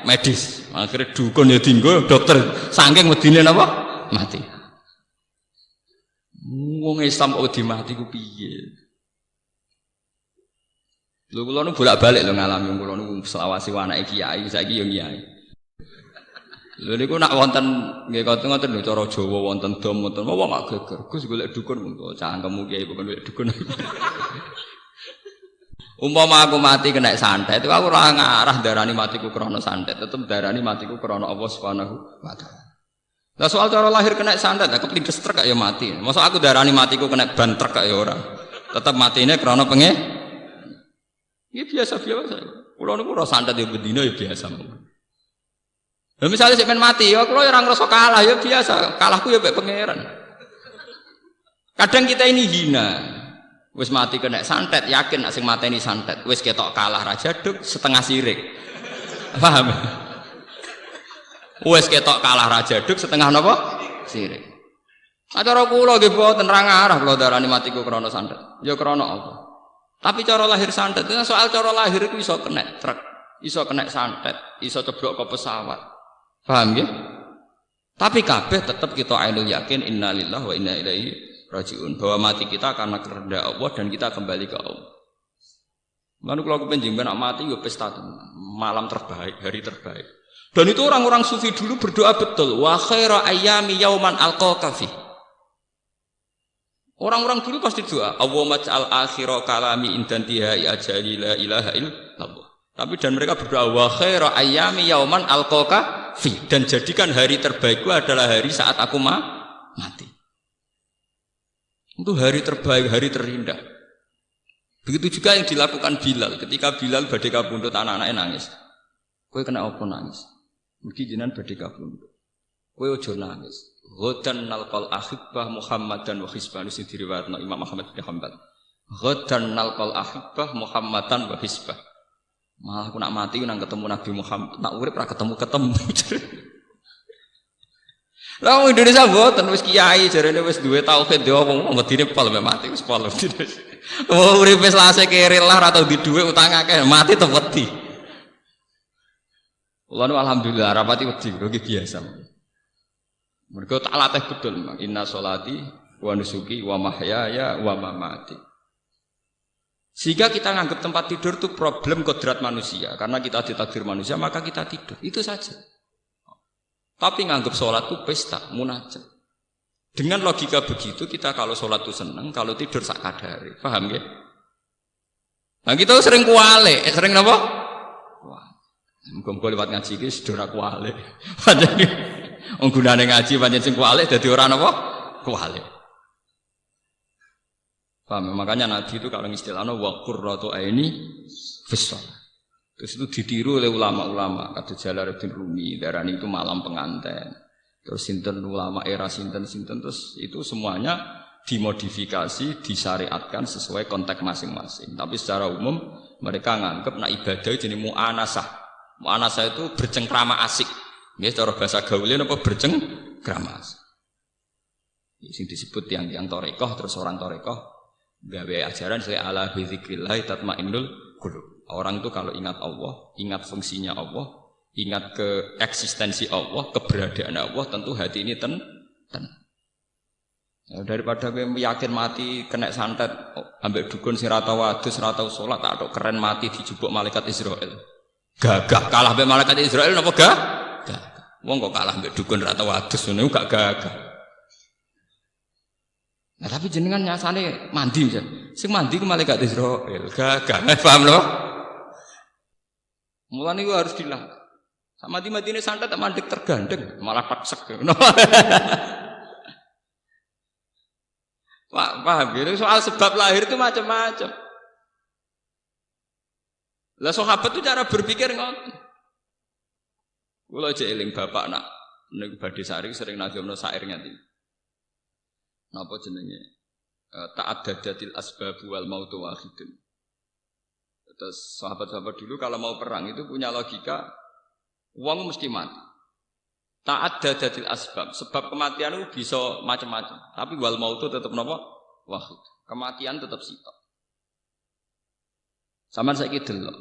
medis. Akhirnya dukun ya dinggo, dokter saking wedine napa? Mati. Wong Islam kok wedi mati ku piye? Lho kula nu bolak-balik lho ngalami kula nu selawasi anake kiai, saiki yo kiai. Lho niku nak wonten nggih ngoten lho cara Jawa wonten dom wonten wong gak geger. Gus golek dukun monggo cangkemmu kiai bukan golek dukun. Umpama aku mati kena santet, itu aku ora ngarah darani matiku krana santet, tetep darani matiku krana Allah Subhanahu wa taala. Lah soal cara lahir kena santet, aku plindes truk ya mati. Masa aku darani matiku kena ban truk ya ora. Tetep matine krana penge. Ya biasa-biasa. Kula niku ora santet ya bendina ya biasa. Lah misalnya sik men mati, ya kula ora ngrasa kalah ya biasa. Kalahku ya mek pangeran. Kadang kita ini hina. Wis mati kena santet, yakin nek sing mateni santet. Wis ketok kalah raja duk setengah sirik. Paham? Wis ketok kalah raja duk setengah napa? Sirik. Acara kula nggih boten ra ngarah kula darani matiku krana santet. Ya krana apa? Tapi cara lahir santet, soal cara lahir itu iso kena truk, iso kena santet, iso ceblok ke pesawat. Paham ya? Tapi kabeh tetap kita ainul yakin innalillahi wa inna ilaihi rajiun, bahwa mati kita karena kehendak Allah dan kita kembali ke Allah. Lalu kalau kepenjing nak mati ya pesta malam terbaik, hari terbaik. Dan itu orang-orang sufi dulu berdoa betul, wa khaira ayyami yauman alqaka fi. Orang-orang dulu pasti doa, Allahumma ja'al akhira kalami indantihai ajali la ilaha illallah. Tapi dan mereka berdoa wa khaira ayyami yauman alqaka fi, dan jadikan hari terbaikku adalah hari saat aku mati. Itu hari terbaik, hari terindah. Begitu juga yang dilakukan Bilal. Ketika Bilal badhe kabundut anak-anaknya nangis. Kowe kena apa nangis? Mugi jenengan badhe kabundut. Kowe aja nangis. Ghadan nalqal ahibbah Muhammadan wa hisbah sing diriwayatno Imam Ahmad bin Hanbal. Ghadan nalqal ahibbah Muhammadan wa hisbah. Malah aku nak mati nang ketemu Nabi Muhammad, nak urip ora ketemu-ketemu. Lah wong Indonesia mboten wis kiai jarene wis duwe tauhid yo wong medine pol mek mati wis pol. Oh urip wis lase kere lah ora tau di dhuwit utang akeh mati tetep wedi. Kula nu alhamdulillah rapati wedi kok biasa. Mergo tak latih betul memang. Inna sholati wa nusuki wa mahyaya wa mamati. Sehingga kita nganggap tempat tidur itu problem kodrat manusia. Karena kita ditakdir manusia, maka kita tidur. Itu saja. Tapi nganggap sholat itu pesta, munajat. Dengan logika begitu, kita kalau sholat itu senang, kalau tidur sak kadari. Paham ya? Nah kita sering kuale. Sering apa? Muga-muga lewat ngaji iki sedora kuale. Panjenengan wong gunane ngaji pancen sing kuale dadi ora napa? Kuale. Paham? Makanya Nabi itu kalau istilahnya wa qurratu aini fis shalah. Terus itu ditiru oleh ulama-ulama, kata Jalaluddin Rumi, darani itu malam pengantin. Terus sinten ulama era sinten-sinten, terus itu semuanya dimodifikasi, disyariatkan sesuai konteks masing-masing. Tapi secara umum mereka nganggep nak ibadah jadi mu'anasah. Mu'anasah itu bercengkrama asik. Ya, secara bahasa gaulnya apa bercengkrama asik. Ini disebut yang torekoh, terus orang torekoh gawe ajaran saya ala bizikrillah tatmainnul qulub. Orang itu kalau ingat Allah, ingat fungsinya Allah, ingat ke eksistensi Allah, keberadaan Allah, tentu hati ini tenang. Ya, daripada yakin mati kena santet, ambek dukun sing ra tau wadus, ra tau salat, tak keren mati dijubuk malaikat Israel. Gagah kalah ambek malaikat Israel napa gagah? Wong kok kalah ambek dukun ra tau wadus ngono gak gagah. Nah tapi jenengan nyasane mandi jan. Sing mandi ku malaikat Israel. Gagah. Paham lho? Mulane iku harus dilah. Sama mati-matine santet tak mandek tergandeng, malah paksek. Paham gitu? Soal sebab lahir itu macam-macam. Lah sahabat itu cara berpikir ngoten. Kula aja eling bapak nak ning badhe sari sering nazamno syair ngati. Napa jenenge? Ta'addadatil asbab wal mautu wahidun. Terus sahabat-sahabat dulu kalau mau perang itu punya logika wong mesti mati. Ta'addadatil asbab, sebab kematian itu bisa macam-macam. Tapi wal mautu tetap napa? Wahid. Kematian tetap sitok. Sampeyan saiki delok.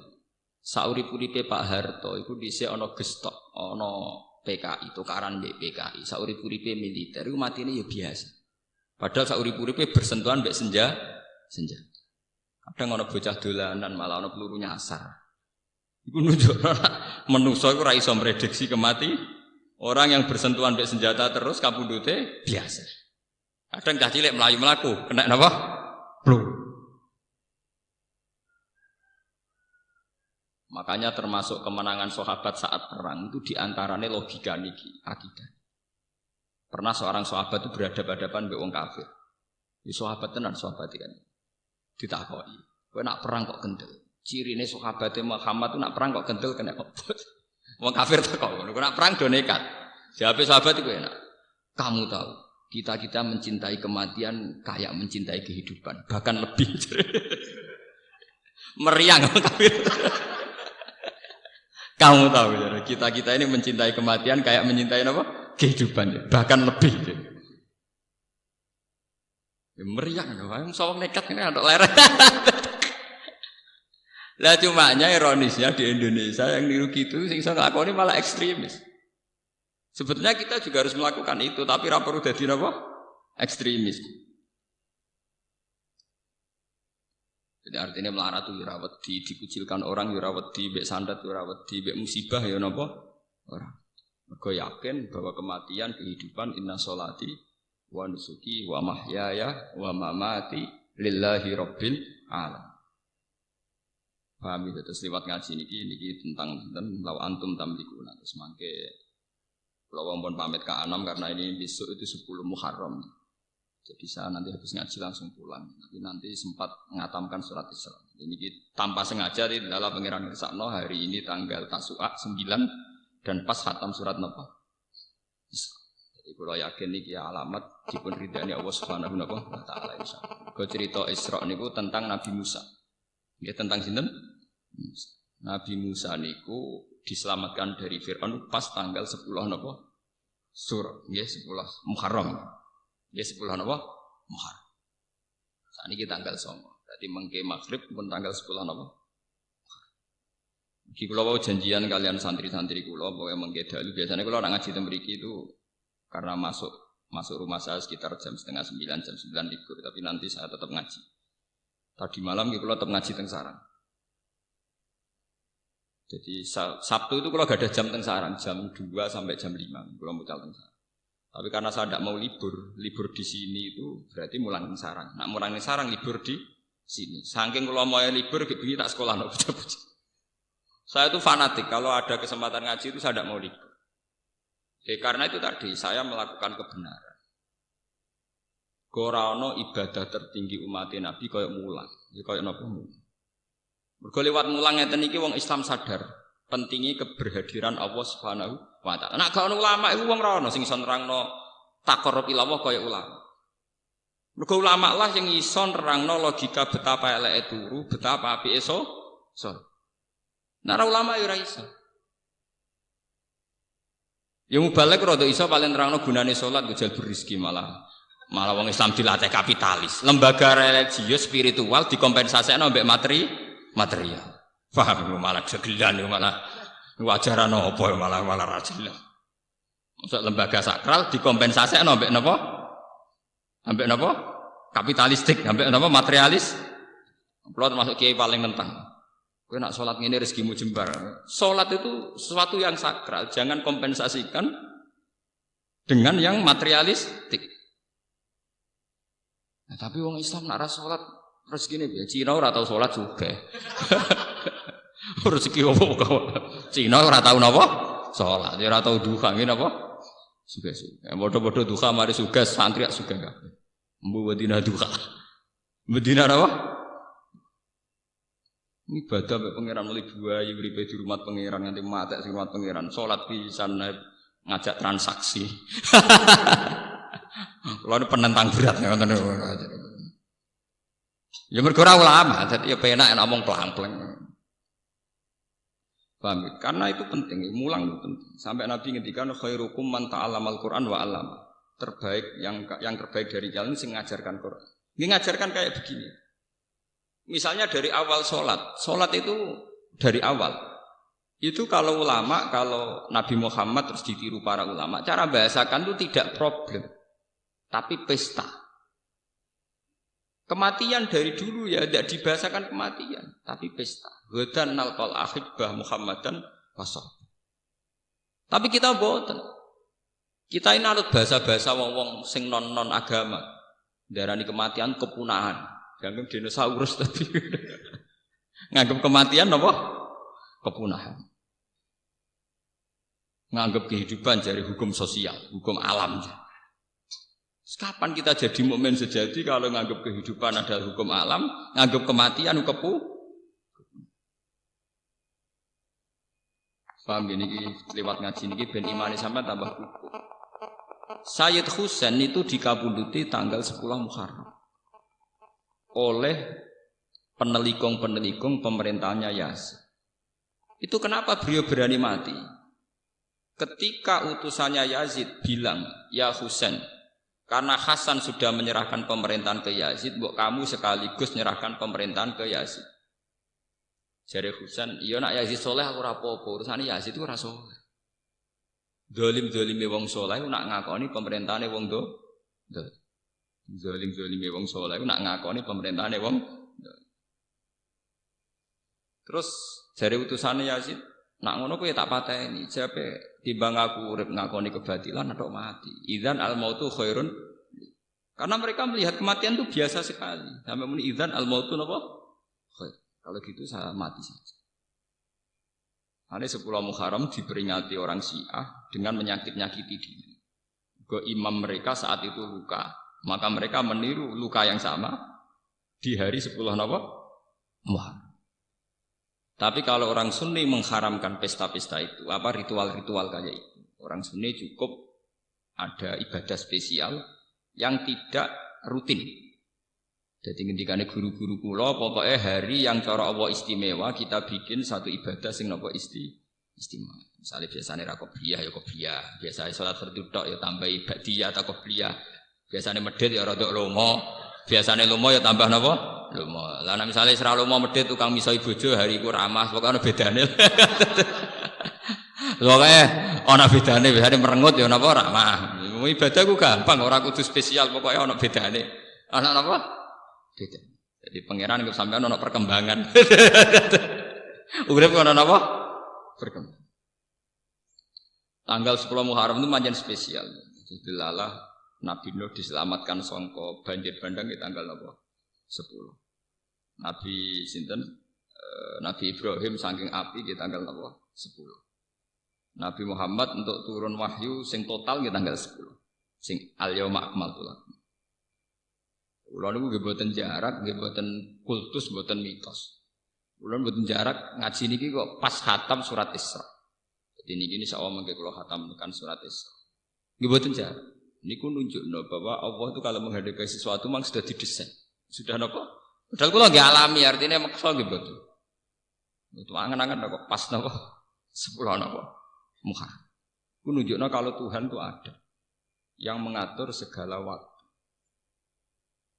Saurip-uripe Pak Harto iku dhisik ana gestok, ana PKI, tukaran mbek PKI. Saurip-uripe militer iku matine ya biasa. Padahal saurip-uripe bersentuhan mbek senjata. Kadang ana bocah dolanan malah ana peluru nyasar. Iku nunjukno menungso iku ora iso mrediksi kematian. Orang yang bersentuhan mbek senjata terus kapundhute biasa. Kadang cah cilik melayu melaku, kena napa? Peluru. Makanya termasuk kemenangan sahabat saat perang itu diantaranya logika niki akidah. Pernah seorang sahabat itu berhadapan-hadapan mbek wong kafir. Di sahabat tenan sahabat kan. Ditakoki, kowe nak perang kok kendel? Cirine sahabate Muhammad itu nak perang kok kendel kena apa? Wong kafir takok ngono, nak perang do nekat. Jawab sahabat itu enak. Kamu tahu, kita mencintai kematian kayak mencintai kehidupan, bahkan lebih. Meriang wong kafir. Kamu tahu ya, kita ini mencintai kematian kayak mencintai apa? Kehidupan, bahkan lebih. Ya, meriang, wong sawang nekat ini ada lereng. Lah cumanya ironisnya di Indonesia yang niru gitu sing iso nglakoni malah ekstremis. Sebetulnya kita juga harus melakukan itu, tapi ra perlu dadi napa? Ekstremis. Jadi artinya melarat itu ya wedi, dikucilkan orang ya wedi, mbek santet ya wedi, mbek musibah ya napa? Ora. Mergo yakin bahwa kematian kehidupan inna sholati wa nusuki wa mahyaya wa mamati lillahi rabbil alamin. Paham itu terus lewat ngaji niki tentang law antum tamlikuna terus mangke kalau pun pamit ke Anam karena ini besok itu 10 Muharram. Jadi saya nanti habis ngaji langsung pulang. Nanti sempat mengatamkan surat Isra. Ini tanpa sengaja di dalam pengiran Irsakno hari ini tanggal Tasu'a 9 dan pas khatam surat napa? Isra. Jadi kalau yakin niki alamat dipun ridani Allah Subhanahu wa taala insyaallah. Kau cerita Isra niku tentang Nabi Musa. Ya tentang sinten? Nabi Musa niku diselamatkan dari Fir'aun pas tanggal 10 napa? Sur, nggih 10 Muharram. Nggih 10 napa? Muharram. Saniki tanggal 9. Berarti mengke maghrib pun tanggal 10 napa? Iki kula wau janjian kalian santri-santri kula pokoke mengke dalu biasanya kula nak ngaji teng mriki itu karena masuk rumah saya sekitar jam 8:30, jam 9 libur, tapi nanti saya tetap ngaji. Tadi malam kalau tetap ngaji teng sarang. Jadi Sabtu itu kalau gak ada jam teng sarang, jam 2 sampai jam 5 kalau mucal teng sarang. Tapi karena saya tidak mau libur di sini itu berarti mulang teng sarang. Nak mulang teng sarang libur di sini. Saking kalau mau libur begini tak sekolah no. Saya itu fanatik, kalau ada kesempatan ngaji itu saya tidak mau libur. Karena itu tadi saya melakukan kebenaran. Korano ibadah tertinggi umat Nabi koyok mulang, koyok nopo mulang. Mergo lewat mulang ngeten iki wong Islam sadar pentingnya keberhadiran Allah Subhanahu wa taala. Nek gak ono ulama iku wong ra ono sing iso nerangno taqarrub ila Allah koyok ulama. Mergo ulama lah sing iso nerangno logika betapa eleke turu, betapa apike so. Nek ulama ya ora iso. Ya mubalek rada iso paling nerangno gunane salat go jalbur rezeki malah wong Islam dilatih kapitalis. Lembaga religius spiritual dikompensasekno mbek material. Paham malah segelan malah wajaran apa malah ra jelas. Masuk lembaga sakral dikompensasekno mbek napa? Ambek napa? Kapitalistik, ambek napa materialis. Kulo termasuk kiai paling nentang. Kowe nak salat ngene rezekimu jembar. Salat itu sesuatu yang sakral, jangan kompensasikan dengan yang materialistik. Nah, tapi wong Islam nak ra salat rezekine piye? Cina ora tau salat juga. Rezeki opo kok? Cina ora tau napa? Salat, ora tau duha ngene apa? Suga-suga. Bodoh-bodoh duha mari suga santri suga kabeh. Mbu wedina duha. Medina apa? Ini ibadah mbek pangeran mulai buaya uripe di rumah pangeran nganti mati sing rumah pangeran. Salat pisan ngajak transaksi. Kalau penentang berat ngoten. Ya mergo ora ulama, dadi ya penak nek omong pelang-pelang. Paham? Karena itu penting, mulang itu penting. Sampai Nabi ngendikan khairukum man ta'allamal Qur'an wa 'allama. Terbaik yang terbaik dari kalian sing ngajarkan Quran. Ini ngajarkan kayak begini. Misalnya dari awal sholat itu dari awal. Itu kalau ulama, kalau Nabi Muhammad terus ditiru para ulama, cara bahasakan itu tidak problem. Tapi pesta. Kematian dari dulu ya tidak dibahasakan kematian, tapi pesta. Ghadan nalqal ahibbah Muhammadan wasol. Tapi kita boten. Kita ini anut bahasa-bahasa wong-wong sing non agama. Darani kematian kepunahan. Nganggep dinosaurus tadi. Nganggep kematian apa? Kepunahan. Nganggep kehidupan dari hukum sosial, hukum alam. Kapan kita jadi mukmin sejati kalau nganggep kehidupan adalah hukum alam, nganggep kematian Paham ini lewat ngaji ini ben imani sampai tambah kukuh. Sayyid Husain itu dikabuluti tanggal 10 Muharram oleh penelikung pemerintahnya Yazid. Itu kenapa beliau berani mati? Ketika utusannya Yazid bilang, "Ya Husain, karena Hasan sudah menyerahkan pemerintahan ke Yazid, mbok kamu sekaligus menyerahkan pemerintahan ke Yazid." Jare Husain, "Iya nak Yazid soleh aku ora apa-apa, urusane Yazid itu ora soleh." Dolim-dolime wong soleh nak ngakoni pemerintahane wong do. Zalim-zalime wong saleh nak ngakoni pemerintahane wong. Terus jare utusane Yazid, nak ngono kowe tak pateni, jape timbang aku urip ngakoni kebatilan atau mati. Idzan al mautu khairun. Karena mereka melihat kematian itu biasa sekali. Sampai muni idzan al mautu napa? Khair. Kalau gitu saya mati saja. Ane 10 Muharram diperingati orang Syiah dengan menyakiti diri. Ke imam mereka saat itu luka. Maka mereka meniru luka yang sama di hari 10 Muharram. Tapi kalau orang Sunni mengharamkan pesta-pesta itu, apa ritual-ritual kayak itu, orang Sunni cukup ada ibadah spesial yang tidak rutin. Jadi ngendikane guru-guru kula, pokoknya hari yang cara Allah istimewa kita bikin satu ibadah sing napa istimewa. Misalnya biasanya qobliyah ya qobliyah, biasanya salat fardhu tok ya tambahi ba'diyah atau qobliyah. Biasanya medhit ya rada lomo, biasanya lomo ya tambah napa? Lomo. Lah nek misale sira lomo medhit tukang misoi bojo hari iku ramah, pokoke ana bedane. Pokoke ana bedane, biasane merengut ya napa ramah. Mau ibadah ku gampang, ora kudu spesial pokoknya ana bedane. Ana apa? Beda. Jadi pangeran kok sampean ana perkembangan. Urip ana apa? Perkembangan. Tanggal 10 Muharram itu manjen spesial. Dilalah Nabi Nuh diselamatkan sangka banjir bandang di tanggal apa? 10. Nabi sinten? Nabi Ibrahim saking api di tanggal apa? 10. Nabi Muhammad untuk turun wahyu sing total di tanggal 10. Sing al-yauma akmaltu lakum. Kula niku nggih boten jarak, nggih boten kultus, boten mitos. Kula boten jarak ngaji niki kok pas khatam surat Isra. Jadi niki insyaallah mengke kula khatamkan surat Isra. Nggih boten jarak. Niku nunjukno bahwa Allah itu kalau menghadapi sesuatu memang sudah didesain. Sudah napa? Padahal kula nggih alami, artinya maksa nggih boten. Itu angan-angan kok pas napa? 10 napa? Muharram. Ku nunjukno kalau Tuhan itu ada yang mengatur segala waktu.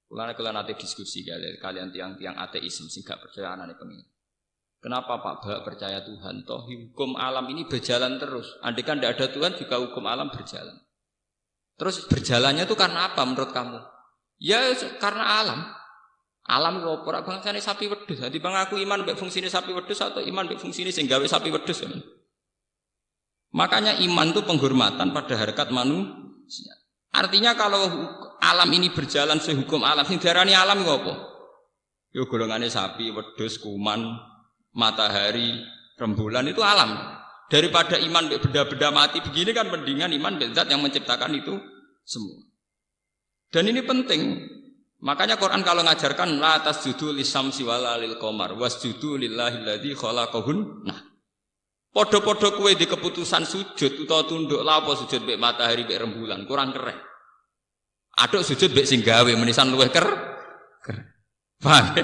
Kula nanti diskusi kalian tiang-tiang ateisme sing gak percaya anane pengen. Kenapa Pak Bak percaya Tuhan? Toh hukum alam ini berjalan terus. Andai kan tidak ada Tuhan juga hukum alam berjalan. Terus berjalannya itu karena apa menurut kamu? Ya karena alam. Alam kok ora bangsane sapi wedhus. Dadi bang aku iman mbek fungsine sapi wedhus atau iman mbek fungsine sing gawe sapi wedhus. Makanya iman itu penghormatan pada harkat manusia. Artinya kalau alam ini berjalan sehukum alam, sing diarani alam iku apa? Yo golongane sapi, wedhus, kuman, matahari, rembulan itu alam. Daripada iman benda-benda mati begini kan mendingan iman zat yang menciptakan itu semua. Dan ini penting. Makanya Quran kalau ngajarkan la tasjudu lisamsi wala lil qamar wasjudu lillahi alladzi khalaqahun. Nah, podo-podo kowe di keputusan sujud utawa tunduk la apa sujud mbek matahari mbek rembulan kurang keren. Aduk sujud mbek sing gawe menisan luwih keren. Paham?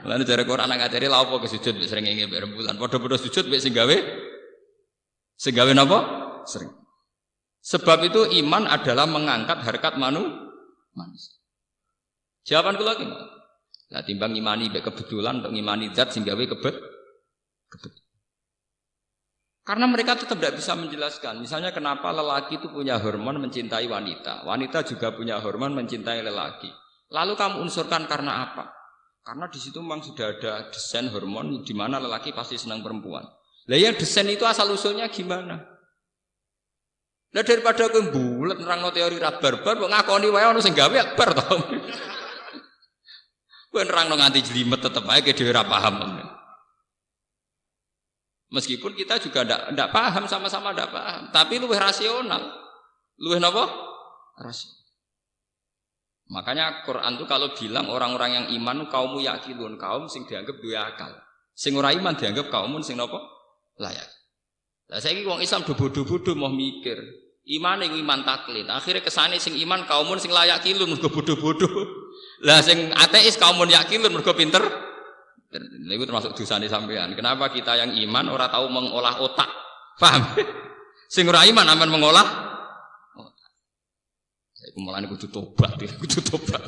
Lan cara Quran ngajari la apa ke sujud mbek srengenge mbek rembulan. Podo-podo sujud mbek sing gawe napa? Sering. Sebab itu iman adalah mengangkat harkat manusia. Jawaban kula ki. Lah timbang imani mbek kebetulan untuk imani zat sing gawe kebetulan. Karena mereka tetap tidak bisa menjelaskan. Misalnya kenapa lelaki itu punya hormon mencintai wanita. Wanita juga punya hormon mencintai lelaki. Lalu kamu unsurkan karena apa? Karena di situ memang sudah ada desain hormon di mana lelaki pasti senang perempuan. Lah yang desain itu asal usulnya gimana? Lah daripada kowe bulet nerangno teori ra barbar kok ngakoni wae ono sing gawe akbar to. Kowe nerangno nganti jelimet tetep ae dhewe ora paham. Meskipun kita juga tidak paham, sama-sama tidak paham, tapi luwih rasional, luwih napa? Rasional. Makanya Quran itu kalau bilang orang-orang yang iman kaum yakilun, kaum sing dianggap duwe akal. Sing ora iman dianggap kaum sing napa? Layak. Lah saiki wong Islam do bodho-bodho mau mikir, iman iku iman taklid. Akhire kesane sing iman kaum sing layak kilun mergo bodho-bodho. Lah sing ateis kaum yakilun mergo pinter. Itu termasuk dosane sampean. Kenapa kita yang iman ora tahu mengolah otak? Paham? Sing ora iman aman mengolah otak. Saya mulane kudu tobat, kudu tobat.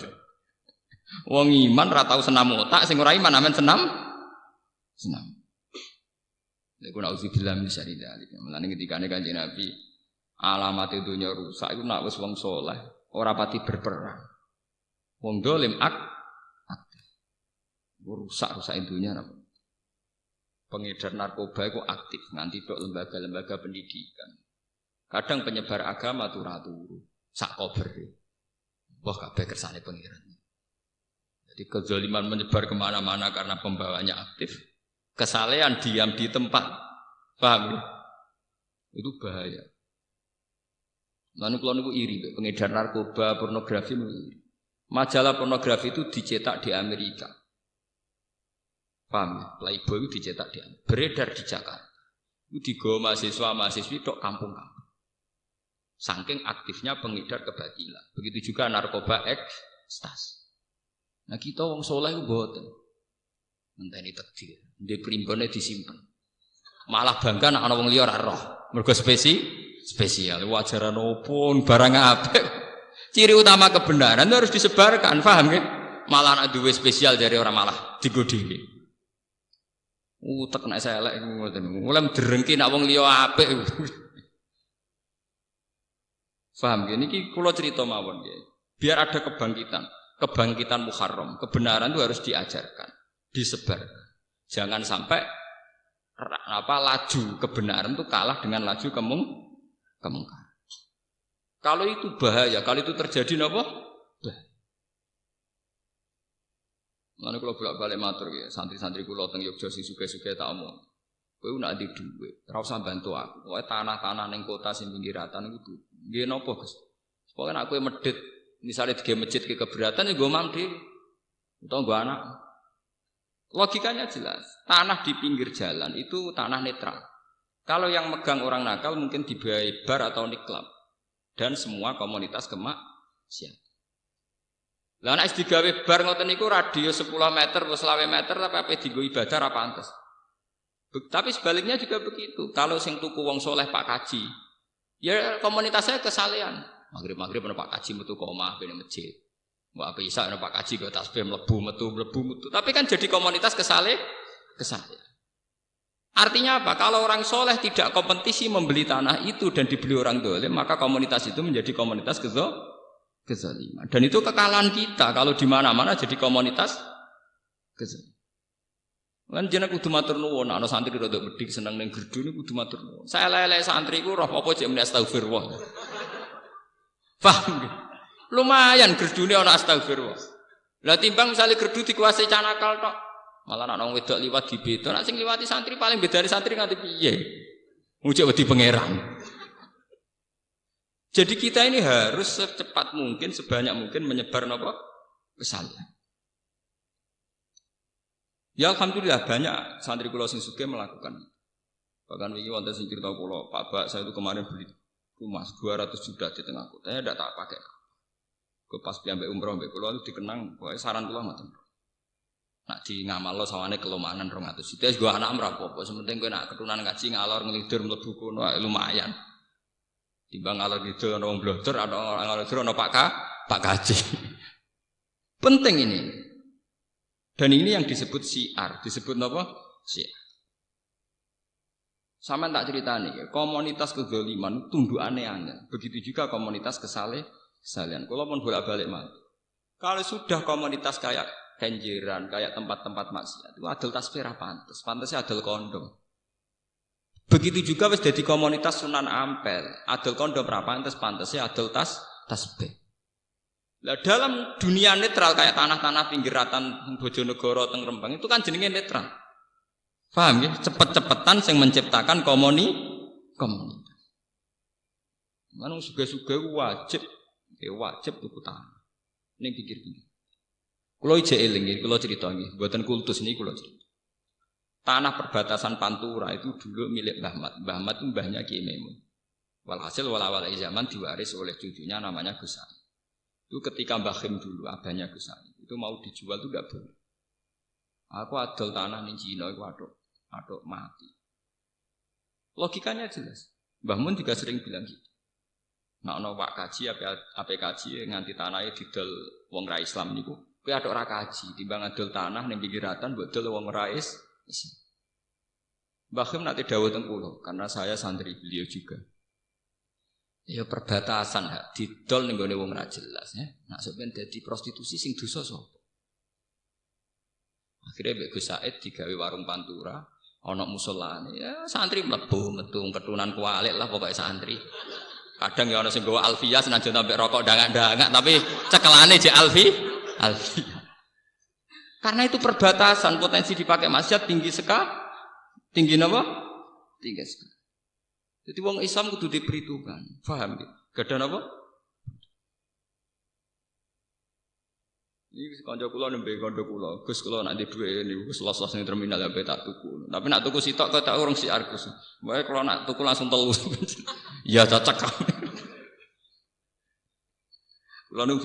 Wong iman ora tahu senam otak, sing ora iman aman senam. Lha ku nauzubillah min syarri dzalik. Mulane ketikane Kanjeng Nabi alamat dunya rusak iku nek wis wong saleh ora pati berperang. Wong dolim rusak dunia apa? Pengedar narkoba itu aktif nganti tok lembaga-lembaga pendidikan. Kadang penyebar agama turu sak kober. Wah kabeh kersane pengiran. Jadi kezaliman menyebar kemana-mana karena pembawanya aktif. Kesalehan diam di tempat. Paham ya? Itu bahaya. Lalu kalau niku iri pengedar narkoba, pornografi iri. Majalah pornografi itu dicetak di Amerika. Paham ya? Playboy itu dicetak di beredar di Jakarta. Itu digawa mahasiswa-mahasiswi tok kampung-kampung. Saking aktifnya pengedar kebatilan. Begitu juga narkoba ekstasi. Nah kita wong soleh itu boten. Ngenteni takdir. Ndek primbone disimpen. Malah bangga nek ana wong liya ora roh. Mergo spesial. Wajaran opo barang apik. Ciri utama kebenaran itu harus disebarkan, paham ya? Malah nek duwe spesial dari orang malah digodhi. Utek nek saya elek ngoten. Mulai derengki nek wong liya apik. Paham ya? Niki kula cerita mawon ya. Biar ada kebangkitan Muharram. Kebenaran itu harus diajarkan, disebarkan. Jangan sampai laju kebenaran itu kalah dengan laju kemungkaran. Kalau itu bahaya, kalau itu terjadi napa? Bahaya. Lalu kalau bolak-balik matur ya, santri-santri kula teng Yogya sing sugih-sugih tak omong. Kowe nak di dhuwit, ora usah bantu aku. Pokoke tanah-tanah ning kota sing pinggiratan iku nggih napa, Gus? Pokoke nek kowe medhit, misale dige masjid ke keberatan ya nggo mam dhewe. Utawa nggo anak. Logikanya jelas. Tanah di pinggir jalan itu tanah netral. Kalau yang megang orang nakal mungkin dibayar bar atau niklab. Dan semua komunitas kemaksiatan. Lah nek digawe bar ngoten niku radius 10 meter atau 20 meter tapi ape dienggo ibadah ra pantes. Tapi sebaliknya juga begitu. Kalau sing tuku wong soleh Pak Kaji, ya komunitasnya kesalehan. Maghrib ana Pak Kaji metu omah ben masjid. Mbok apa isa ana Pak Kaji kok tasbih mlebu metu. Tapi kan jadi komunitas kesalehan. Artinya apa? Kalau orang soleh tidak kompetisi membeli tanah itu dan dibeli orang dolim, maka komunitas itu menjadi komunitas kezaliman. Dan itu kekalahan kita kalau di mana-mana jadi komunitas kezaliman. Lan jeneng kudu matur nuwun, ana santri rada bedik seneng ning gerdu niku kudu matur nuwun. Saya lele santri ku roh apa jek muni astagfirullah. Paham nggih? Lumayan gerdune ana astagfirullah. Lah timbang misale gerdu dikuasai canakal tok, malah ana wong wedok liwat dibeda, nek sing liwati santri paling bedane santri nganti piye? Mujek wedi pangeran. Jadi kita ini harus secepat mungkin, sebanyak mungkin menyebar napa? Kesalahan. Ya alhamdulillah banyak santri kula sing sugih melakukan. Bahkan iki wonten sing cerita kula, Pak Bak saya itu kemarin beli rumah 200 juta di tengah kota, saya tidak tak pakai. Gue pas piambek umroh mbek kula itu dikenang, pokoke saran kula ngoten. Nak di ngamalno sawane kelemahan 200 juta, gue anak ora apa-apa, sementing kowe nak keturunan ngaji ngalor ngelidur mlebu kono lumayan. Timbang ngalor ngidul ana wong blodor, ana ngalor ngidul ana Pak Kaji. Penting ini. Dan ini yang disebut syiar, disebut apa? Syiar. Sama tak ceritani, komunitas kezaliman tunduk aneh-aneh. Begitu juga komunitas kesalehan. Kalau pun bolak-balik mati. Kalau sudah komunitas kayak kenjeran, kayak tempat-tempat maksiat, itu adol tasbih ra pantes, pantesnya adol kondom. Begitu juga wis dadi komunitas Sunan Ampel, adol kondom ra pantes, pantesnya adol tasbih. Lah dalam dunia netral kayak tanah-tanah pinggiratan Bojonegoro teng Rembang itu kan jenenge netral. Paham ya? Cepet-cepetan yang menciptakan komunitas. Manung suga-suga wajib tuku tanah. Ning pinggir-pinggir. Kula ijek eling nggih, kula crita nggih, mboten kultus niki kula crita. Tanah perbatasan Pantura itu dulu milik Mbah Mat. Mbah Mat itu mbahnya Ki Memun. Walhasil awal zaman diwaris oleh cucunya namanya Gus Ali. Itu ketika Mbah Khim dulu, abahnya Gus Ali, itu mau dijual itu enggak boleh. Aku adol tanah ning Cina iku aduk mati. Logikanya jelas. Mbah Mun juga sering bilang gitu. Nek ana Pak Kaji apa kaji nganti tanahe didol wong ra Islam niku, kowe aduk ra kaji, timbang adol tanah ning pinggiratan mbok dol wong ra Islam. Mbah Khim nanti dawuh teng kula karena saya santri beliau juga. Ya perbatasan didol ning gone wong ra jelas ya. Nak sampeyan dadi prostitusi sing dosa sapa? Akhirnya Mbak Gus Said digawe warung Pantura, ana musolane. Ya santri mlebu metu ketunan kualik lah pokoknya santri. Kadang ya ana sing gawa Alfiyah senajan sampai rokok dangak-dangak tapi cekelane jek Alfiyah. Karena itu perbatasan potensi dipakai maksiat tinggi sekali. Tinggi napa? Tinggi sekali. Jadi wong Islam kudu diperhitungkan, paham ya? Gadah napa? Iki kanca kula nembe kanca kula, Gus kula nek ndek dhuwit niku Gus los-los ning terminal sampe tak tuku. Tapi nek tuku sitok kok tak urung siar Gus. Wae kula nek tuku langsung telu. Ya cocok. Kula nu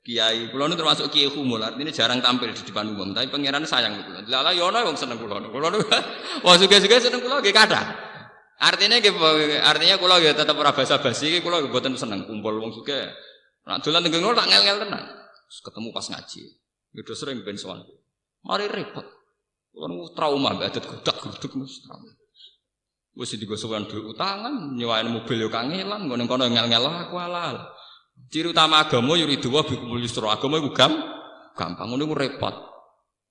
kiai, kula nu termasuk kiai humul, artinya jarang tampil di depan umum, tapi pangeran sayang kula. Lala yo ana wong seneng kula. Kula nu wong sugih-sugih seneng kula nggih kathah. Artinya kula ya tetep ora basa-basi iki kula mboten seneng kumpul wong sugih. Nek dolan teng ngono tak ngel-ngel tenan. Ketemu pas ngaji. Ya udah sering ben sowan. Mari repot. Kula nu trauma mbek adat grudak-gruduk mesti trauma. Wis digosokan duit utangan, nyewain mobil yo kangelan, ngene kono ngel-ngel aku halal. Ciri utama agama yuridu wa bikumul yusra. Agama iku gampang ngono iku repot.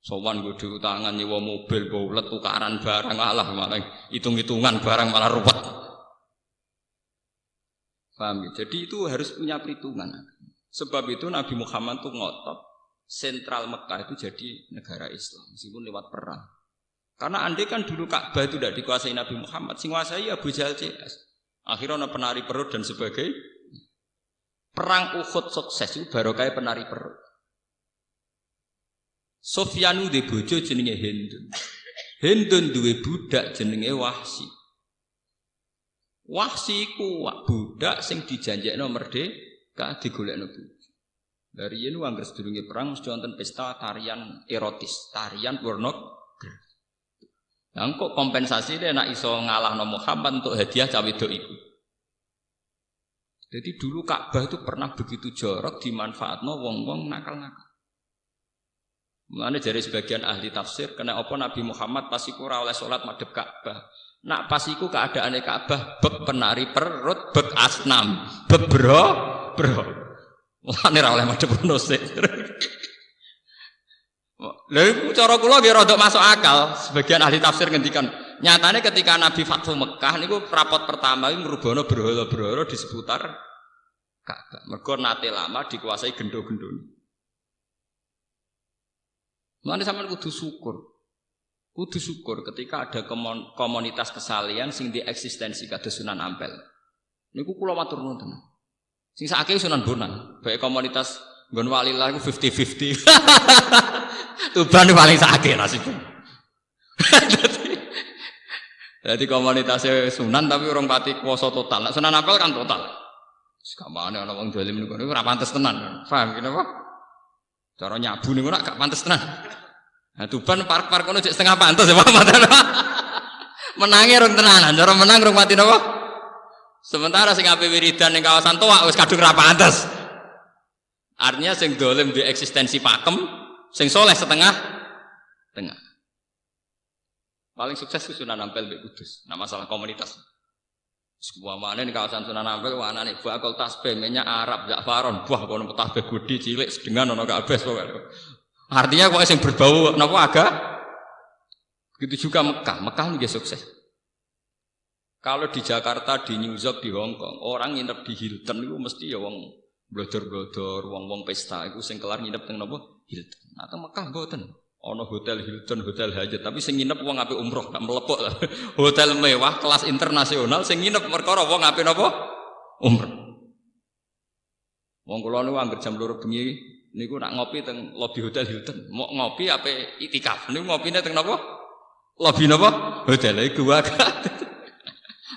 Sowan nggo duit utangan nyewa mobil baulet tukaran barang alah malah hitung-hitungan barang malah ruwet. Paham ya? Jadi itu harus punya perhitungan. Sebab itu Nabi Muhammad tuh ngotot sentral Mekah itu jadi negara Islam meskipun lewat perang. Karena andai kan dulu Ka'bah itu tidak dikuasai Nabi Muhammad, sing kuasai Abu Jahal CS. Akhirnya ada penari perut dan sebagainya. Perang Uhud sukses itu barokah penari perut. Sofyanu de bojo jenenge Hindun. Hindun duwe budak jenenge Wahsy. Wahsy iku budak sing dijanjekno merdeka digolekno bojo. Dari yen anggere sedurunge perang mesti wonten pesta tarian erotis, tarian pornografi. Nah, kok kompensasi dia nak iso ngalahno Muhammad untuk hadiah cawe wedok iku. Jadi dulu Ka'bah itu pernah begitu jorok dimanfaatno wong-wong nakal-nakal. Mulane jare sebagian ahli tafsir kena apa Nabi Muhammad pas iku ora oleh salat madhep Ka'bah. Nak pas iku keadaane Ka'bah bek penari perut, bek asnam, bek bro. Mulane ora oleh madhep ngono sik. Lha iku cara kula nggih rada masuk akal. Sebagian ahli tafsir ngendikan, nyatane ketika Nabi Fathu Mekah niku rapot pertama iku ngrubono berhala-berhala di seputar Ka'bah. Mergo nate lama dikuasai gendho-gendhone. Mulane sampean kudu syukur. Kudu syukur ketika ada komunitas kesalian sing di eksistensi kados Sunan Ampel. Niku kula matur nuwun tenan. Sing sakake Sunan Bonang, bae komunitas nggon walilah iku 50-50. Tuban paling sakit nasibnya. Jadi komunitasnya Sunan tapi orang pati kuasa total. Nah, Sunan Ampel kan total. Sekamane ana wong dolim niku ora pantes tenan. Paham kene apa? Cara nyabu niku ora gak pantes tenan. Nah, Tuban park-park kono cek setengah pantes ya Pak. Menangi rong tenanan, cara menang rong mati napa? Sementara sing ape wiridan ning kawasan Toak wis kadung ra pantes. Artinya sing dolim di eksistensi pakem, sing soleh setengah tengah. Paling sukses itu Sunan Ampel mbek Kudus. Nah masalah komunitas. Semuanya di kawasan Sunan Ampel anane bakal tasbih minyak Arab Za'faron, buah kono tasbih gede cilik sedengan ono kabeh pokoke. Artinya kok sing berbau napa agak begitu juga Mekah. Mekah nggih sukses. Kalau di Jakarta, di New York, di Hong Kong, orang nginep di Hilton itu mesti ya wong blodor-blodor, wong-wong pesta itu sing kelar nginep teng napa? Hilton. Atau Mekah mboten. Ana hotel Hilton, hotel Hyatt, tapi sing nginep wong ape umroh, gak melepok lah. Hotel mewah kelas internasional sing nginep perkara wong ape napa? Umroh. Wong kula niku anggere jam 2 bengi niku nak ngopi teng lobi hotel Hilton. Mau ngopi ape itikaf. Niku ngopine teng napa? Lobi napa? Hotel iku wae.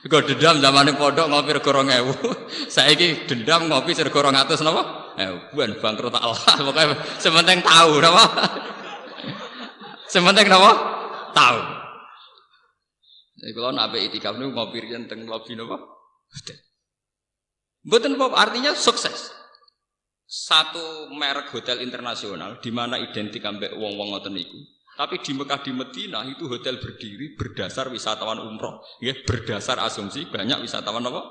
Kok dendam zamane pondok ngopi rego 2000. Saiki dendam ngopi rego 200 napa? Buan bangkrut Allah. Pokoke sementing tahu napa? Sementing napa? Tahu. Jadi kalau nak itikaf niku ngopi riyen teng lobi napa? Mboten apa artinya sukses. Satu merek hotel internasional di mana identik ambek wong-wong ngoten niku. Tapi di Mekah di Medina itu hotel berdiri berdasar wisatawan umroh, ya berdasar asumsi banyak wisatawan apa?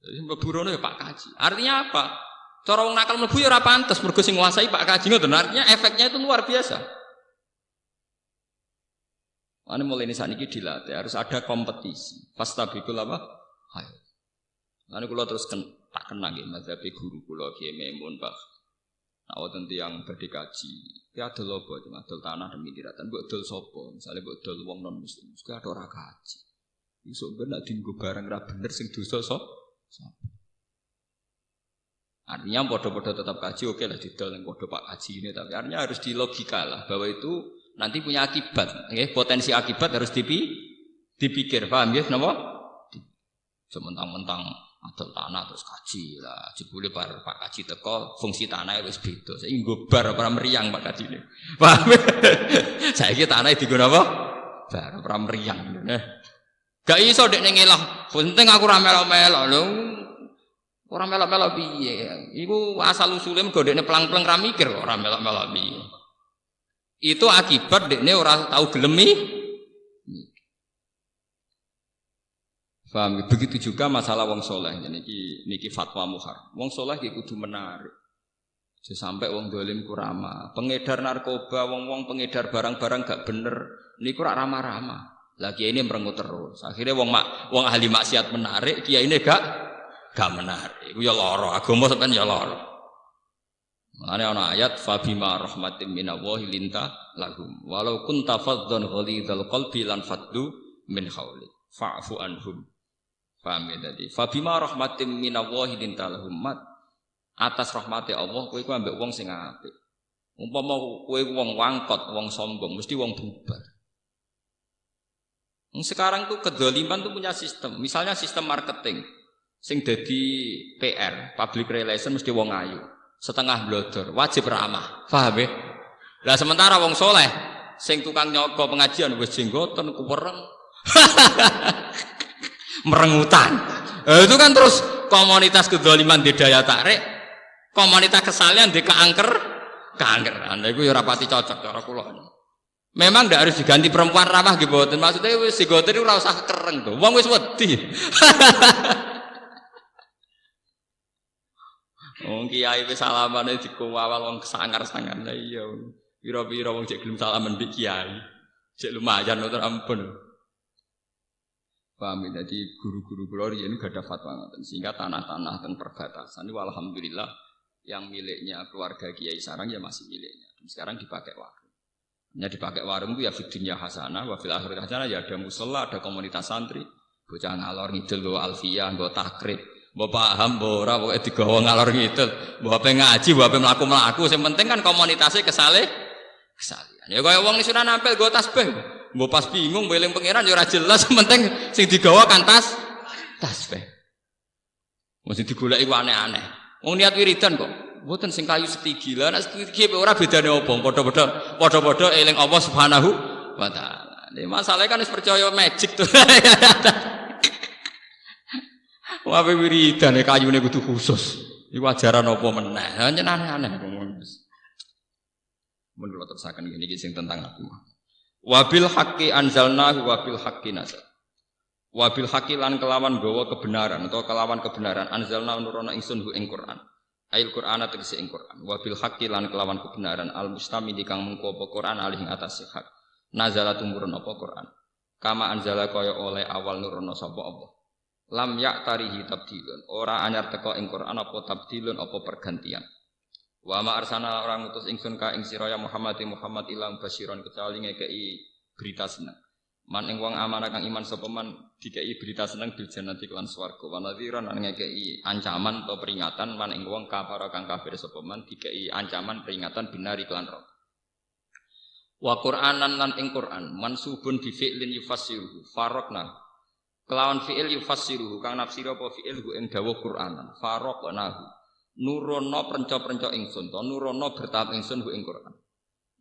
Jadi mlebu ya Pak Kaji. Artinya apa? Cara wong nakal mlebu ya ora pantes mergo sing nguasai Pak Kaji ngoten. Artinya efeknya itu luar biasa. Ane mulai ini saat ini dilatih harus ada kompetisi. Fastabikul apa? Hayo. Ane kula terus tak kenang nggih mazhab guru kula Kiai Maimun Pak. Awak tentu yang berdikaji, ya ada lobo, cuma ada tanah demi tiratan, buat dol sopo, misalnya buat dol wong non muslim, juga ada orang kaji. Isu benar tinggu barang rap bener sing dosa so. Artinya podo-podo tetap kaji, oke lah didol yang podo pak kaji ini, tapi artinya harus dilogika lah bahwa itu nanti punya akibat, potensi akibat harus dipikir, paham ya? Kenapa? Sementang-mentang adol tanah terus kaji lah, jebule Pak Kaji teko fungsi tanah wis beda. Saiki nggo bar ora meriang Pak Kaji ini. Paham? Saiki tanah diguna apa? Bar ora meriang. Gak iso dekne ngelah. Penting aku ora melok-melok lho. Ora melok-melok piye? Iku asal usule mergo dekne pelang-pelang ra mikir kok ora melok-melok piye. Itu akibat dekne ora tahu gelemi. Paham? Begitu juga masalah wong soleh. Niki fatwa muhar. Wong soleh iki kudu menarik. Aja sampai wong dolim ku ramah. Pengedar narkoba, wong pengedar barang-barang gak bener. Niku rak ramah-ramah. Lah kiai ini merengut terus. Akhirnya wong ahli maksiat menarik, kiai ini gak menarik. Iku ya lara, agama sampean ya lara. Mane ana ayat fabima rahmatin minallahi linta lahum. Walau kunta faddan ghalidhal qalbi lan faddu min hauli. Fa'fu anhum. Paham ya tadi. Fabima rahmatin minallahi linta lahum. Atas rahmati Allah kowe iku ambek wong sing apik. Umpama kowe wong wangkot, wong sombong, mesti wong bubar. Sekarang tuh kedzaliman tuh punya sistem. Misalnya sistem marketing. Sing dadi PR, public relation mesti wong ayu. Setengah blodor, wajib ramah. Paham ya? Lah sementara wong soleh, sing tukang nyoko pengajian wis jenggoten kuwereng. Merengutan. Itu kan terus komunitas kedzaliman di daya tarik, komunitas kesalahan di keangkeran. Iku ya rapati cocok cara kula. Memang ndak harus diganti perempuan ramah gitu. Maksudnya wis digoten ora usah kereng to. Wong wis wedi. Wong kiai wis salamane dikowal wong sangar-sangar. Lah iya. Pira-pira wong cek gelem salaman mbek kiai. Cek lumayan to ampun. Paham ya? Jadi guru-guru kula riyen gak ada fatwa ngoten. Sehingga tanah-tanah teng perbatasan ini alhamdulillah yang miliknya keluarga Kiai Sarang ya masih miliknya. Dan sekarang dipakai warung. Ya dipakai warung itu ya fidunya hasanah, wa fil akhirati hasanah ya ada musala, ada komunitas santri, bocah ngalor ngidul bawa alfiyah, bawa takrib, bawa paham, bawa ora, bawa digawa ngalor ngidul, bawa apa ngaji, bawa apa melaku. Yang penting kan komunitasnya kesalian. Ya kaya wong disuruh nampil bawa tasbih, bawa pas bingung, beling pangeran ya ora jelas. Yang penting sing digawa kan tasbih. Mesti digoleki aneh-aneh. Wong niat wiridan kok. Mboten sing kayu setigi lah, nek setigi ora bedane apa, padha-padha eling Allah Subhanahu wa taala. Nek masalahe kan wis percaya magic to. Wae wiridan kayune kudu khusus. Iku ajaran apa meneh? Anjen aneh-aneh ngomong. Mun kula terusaken ngene iki sing tentang Nabi Muhammad. Wabil haqqi anzalnahu wabil haqqi nazal. Wabil haqqi lan kelawan gawa kebenaran atau kelawan kebenaran anzalna nurono ingsun hu ing Quran. Ail Quran tegese ing Quran. Wabil haqqi lan kelawan kebenaran al mustamil kang mengko apa Quran alih atas hak. Nazala tumurun apa Quran. Kama anzala kaya oleh awal nurono sapa apa. Lam ya'tarihi tabdilun. Ora anyar teko ing Quran apa tabdilun apa pergantian. Wa ma arsana orang utus ingsun ka ing sira Muhammad ilang basyiron kecuali ngekeki berita seneng. Man ing wong amanah kang iman sapa man dikeki berita seneng bil jannati lan swarga. Wa nadhiran lan ngekeki ancaman atau peringatan man ing wong kafir kang kafir sapa man dikeki ancaman peringatan binari lan neraka. Wa Qur'anan lan ing Qur'an mansubun bi fi'lin yufassiruhu faraqna. Kelawan fi'il yufassiruhu kang nafsira apa fi'il ing dawuh Qur'anan faraqnahu. Nurono prenca-prenca ingsun to nurono bertahap ingsun ing Qur'an.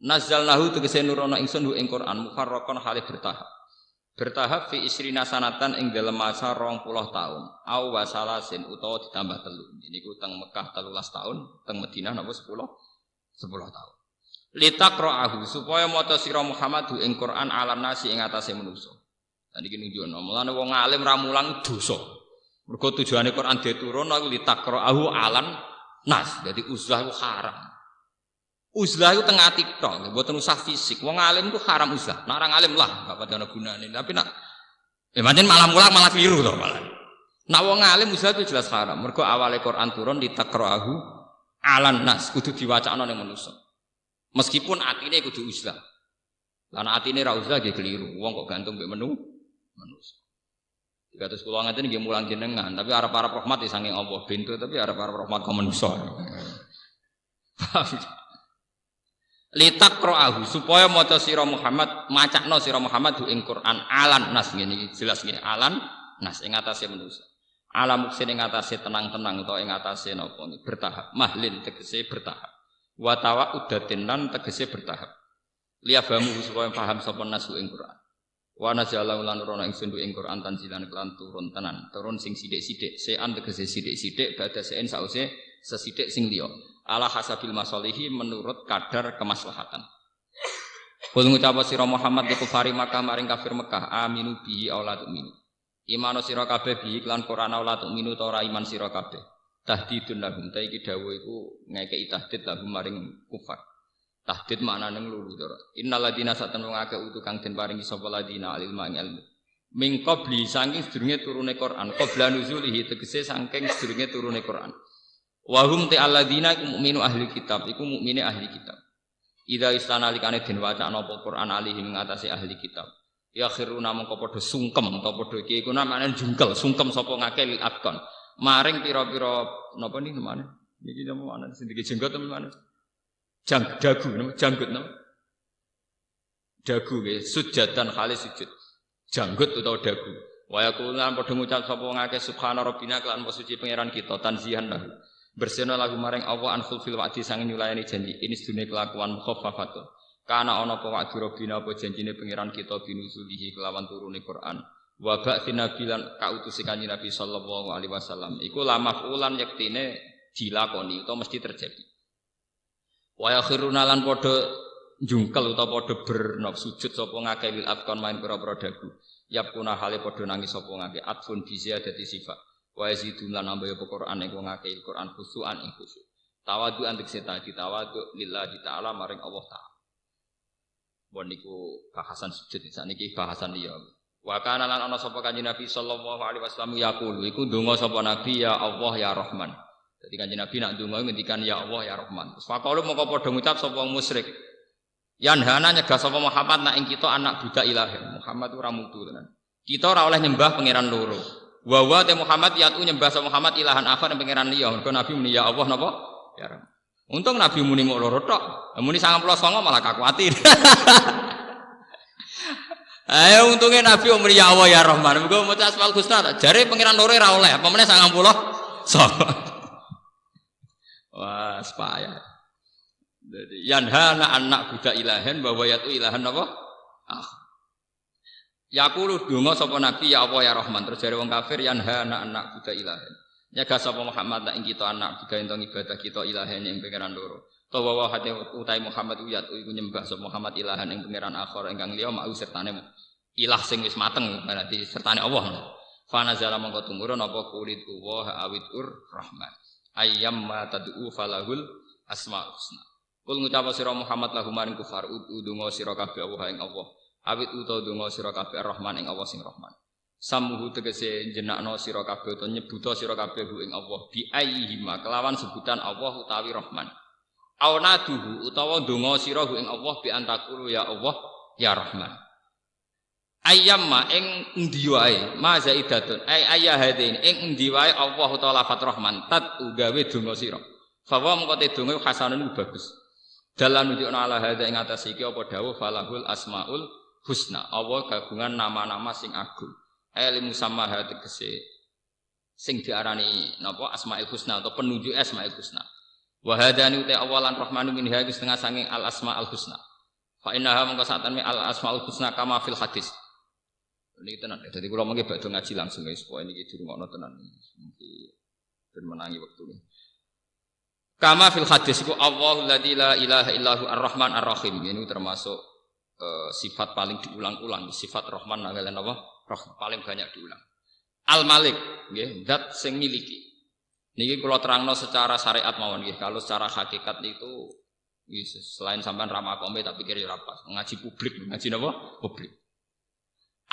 Nazzalnahu tegese nurono ingsun ing Qur'an mufarraqan hale bertahap fi isrina sanatan ing dalem masa 20 tahun au wasalasin utawa ditambah 3 niku teng Mekah 13 tahun teng Madinah napa 10 tahun litaqra'ahu supaya maca sira Muhammad ing Quran alam nasi ing atase manusa dan iki nunjukno mulane wong alim ra mulang dosa mergo tujuane Quran diturun aku litaqra'ahu alam nas dadi uzlah itu haram uzlah itu tengah ati tok, mboten usah fisik. Wong alim itu haram uzlah. Nek orang alim lah, gak pada ana gunane. Tapi nak pancen malah mulang malah keliru to malah. Nek wong alim uzlah itu jelas haram. Mergo awale Quran turun ditaqra'ahu alan nas, kudu diwacana ning manusa. Meskipun atine kudu uzlah. Lah nek atine ra uzlah nggih keliru. Wong kok gantung mbek manusa. Dikados kula ngaten nggih mulang jenengan, tapi arep-arep rahmat saking Allah bento, tapi arep-arep rahmat ka manusa. Litaqra'ahu supaya maca sira Muhammad macakno sira Muhammad ing Quran alan nas ngene iki jelas ngene alan nas ing atase manusa alam muksin ing atase tenang-tenang utawa ing atase napa bertahap mahlin tegese bertahap wa tawaudatin lan tegese bertahap liyafamu supaya paham sapa nasu ing Quran wa nazalahu lan rono ingsun ing Quran tanzilan kelan turun tenan turun sing sithik-sithik sean tegese sithik-sithik badha sein sause sesithik sing liya ala hasabil masalihi menurut kadar kemaslahatan. Kul ngucap sira Muhammad di kufari Makkah maring kafir Mekah aminu bihi aulatu min. Imano sira kabeh bi iklan Quran la tu'minu ta ora iman sira kabeh. Tahdidun lahum ta iki dawuh iku ngekeki tahdid lahum maring kufar. Tahdid maknane nglulu to. Innal ladina satanu ngake utu kang den paringi sapa ladina ilmu ing ilmu. Min qabli saking sedurunge turune Quran, qabla nuzulihi tegese saking sedurunge turune Quran. Wa hum ta alladina iku mukminu ahli kitab, iku mukmine ahli kitab. Idza istanalikane den wacana apa Quran alihim ngatasi ahli kitab. Ya khiruna mongko padha sungkem utawa padha iki iku namane jungkel sungkem sapa ngake lil afkon maring pira-pira napa niki namane niki namane sing dike jenggot namane dagu namane janggut namane dagu nggih sujadan khalis sujud janggut utawa dagu wa yaqulan padha ngucap sapa ngake subhana rabbina kelan suci pangeran kita tanzihan lahu bersihna lagu maring Allah an khulfil wa'di sang nyulayani janji ini sedune kelakuan mukhaffafatun. Kana ana apa wa'du rabbina apa janjine pangeran kita binuzulihi kelawan turune Quran. Wa ba'ti nabilan kautusi kanjeng Nabi sallallahu alaihi wasallam. Iku la mafulan yektine dilakoni utawa mesti terjadi. Wa yakhiruna lan padha njungkel utawa padha sujud sapa ngake lil afkon main pira-pira dagu. Yapkuna hale padha nangis sapa ngake atfun bi ziyadati sifat. Wa yazidun lan nambah apa Quran iku ngake Quran khusuan ing khusu. Tawadu antik seta ditawadu lillahi ta'ala maring Allah ta'ala. Bon niku bahasan sujud sakniki bahasan liya. Wa kana lan ana sapa kanjeng Nabi sallallahu alaihi wasallam yaqulu iku ndonga sapa Nabi ya Allah ya Rahman. Dadi kanjeng Nabi nak ndonga ngendikan ya Allah ya Rahman. Terus faqalu moko padha ngucap sapa musyrik. Yanhana nyegah sapa Muhammad nak ing kita anak budak ilahi. Muhammad ora mutu tenan. Kita ora oleh nyembah pangeran loro. Wa te Muhammad yatu nyembah sapa Muhammad ilahan akhar pangeran liya. Mergo Nabi muni ya Allah napa? Ya Rahman. Untung Nabi muni mok loro tok. Muni 99 malah kakuatir. Ayo untungnya Nabi muni ya Allah ya Rahman. Muga maca Asmaul Husna. Jare pangeran loro ora oleh. Apa meneh 90. Wah, sepaya. Jadi yanhana anak budak ilahen bahwa yatu ilahan apa? Yaqulu donga sapa Nabi ya Allah ya Rahman. Terus jare wong kafir yanhana anak budak ilahen. Nyaga sapa Muhammad ing kita anak digawe ento ibadah kita ilahen ing pangeran loro. Tawa wa hate utai Muhammad uyat iku nyembah sapa Muhammad ilahan ing pangeran akhir ingkang liya mau sertane ilah sing wis mateng berarti sertane Allah. Fa nazala mongko tumurun apa kulit wa awidur rahman. Ayyam ma tad'u falahul asmaul husna. Kul ngucap sira Muhammad lahum maring kufar udungo sira kabeh Allah ing Allah. Awit utawa donga sira kabeh Rahman ing Allah sing Rahman. Samuhu tegese jenakno sira kabeh utawa nyebuta sira kabeh ing Allah bi ayyihima kelawan sebutan Allah utawi Rahman. Aunaduhu utawa donga sira ing Allah bi antakulu ya Allah ya Rahman. Ayyamma ing endi wae ma zaidatun ayya hadain ing endi wae Allah utawa lafat Rahman tat ugawe donga sira. Fawa mengko te donga hasanun bagus. Dalan nunjukna ala hadza ing atas iki apa dawuh falahul asmaul husna. Allah gabungan nama-nama sing agung. Ilmu sama tegese sing diarani napa asmaul husna atau penunjuk asmaul husna. Wa hadani uta awalan rahmanu min hadis setengah sanging al asmaul husna. Fa innaha mengko satane al asmaul husna kama fil hadis. Niki tenan. Dadi kula mengke badhe ngaji langsung guys. Pokoke niki dirungokno tenan. Mungkin ben menangi wektune. Kama fil hadis iku Allahul ladzi la ilaha illahu ar-rahman ar-rahim. Ini termasuk sifat paling diulang-ulang. Sifat Rahman kalian apa? Paling banyak diulang. Al-Malik, nggih, zat sing miliki. Niki kula terangno secara syariat mawon nggih. Kalau secara hakikat itu selain sampean ramah kome tak pikir ya pas. Ngaji publik, ngaji napa? Publik.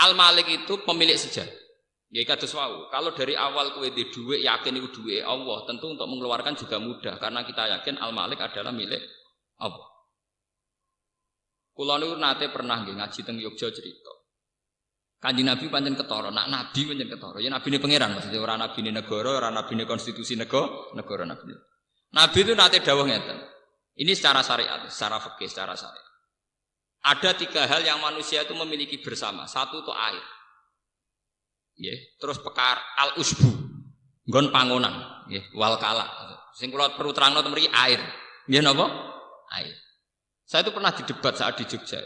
Al-Malik itu pemilik sejarah. Ya kados wau. Kalau dari awal kowe di dhuwit yakin iku dhuwit Allah, tentu untuk mengeluarkan juga mudah karena kita yakin Al-Malik adalah milik Allah. Kula niku nate pernah nggih ngaji teng Yogya cerita. Kanjeng Nabi pancen ketara, nak nabi pancen ketara. Ya nabine pangeran maksudnya ora nabine negara, ora nabine konstitusi negara nabine. Nabi itu nate dawuh ngeten. Ini secara syariat, secara fikih, secara syariat. Ada 3 hal yang manusia itu memiliki bersama. Satu itu air. Nggih, terus pekar al-usbu. Nggon pangonan, nggih, wal kala. Sing kula perlu terangno temen iki air. Nggih napa? Air. Saya itu pernah didebat saat di Jogja.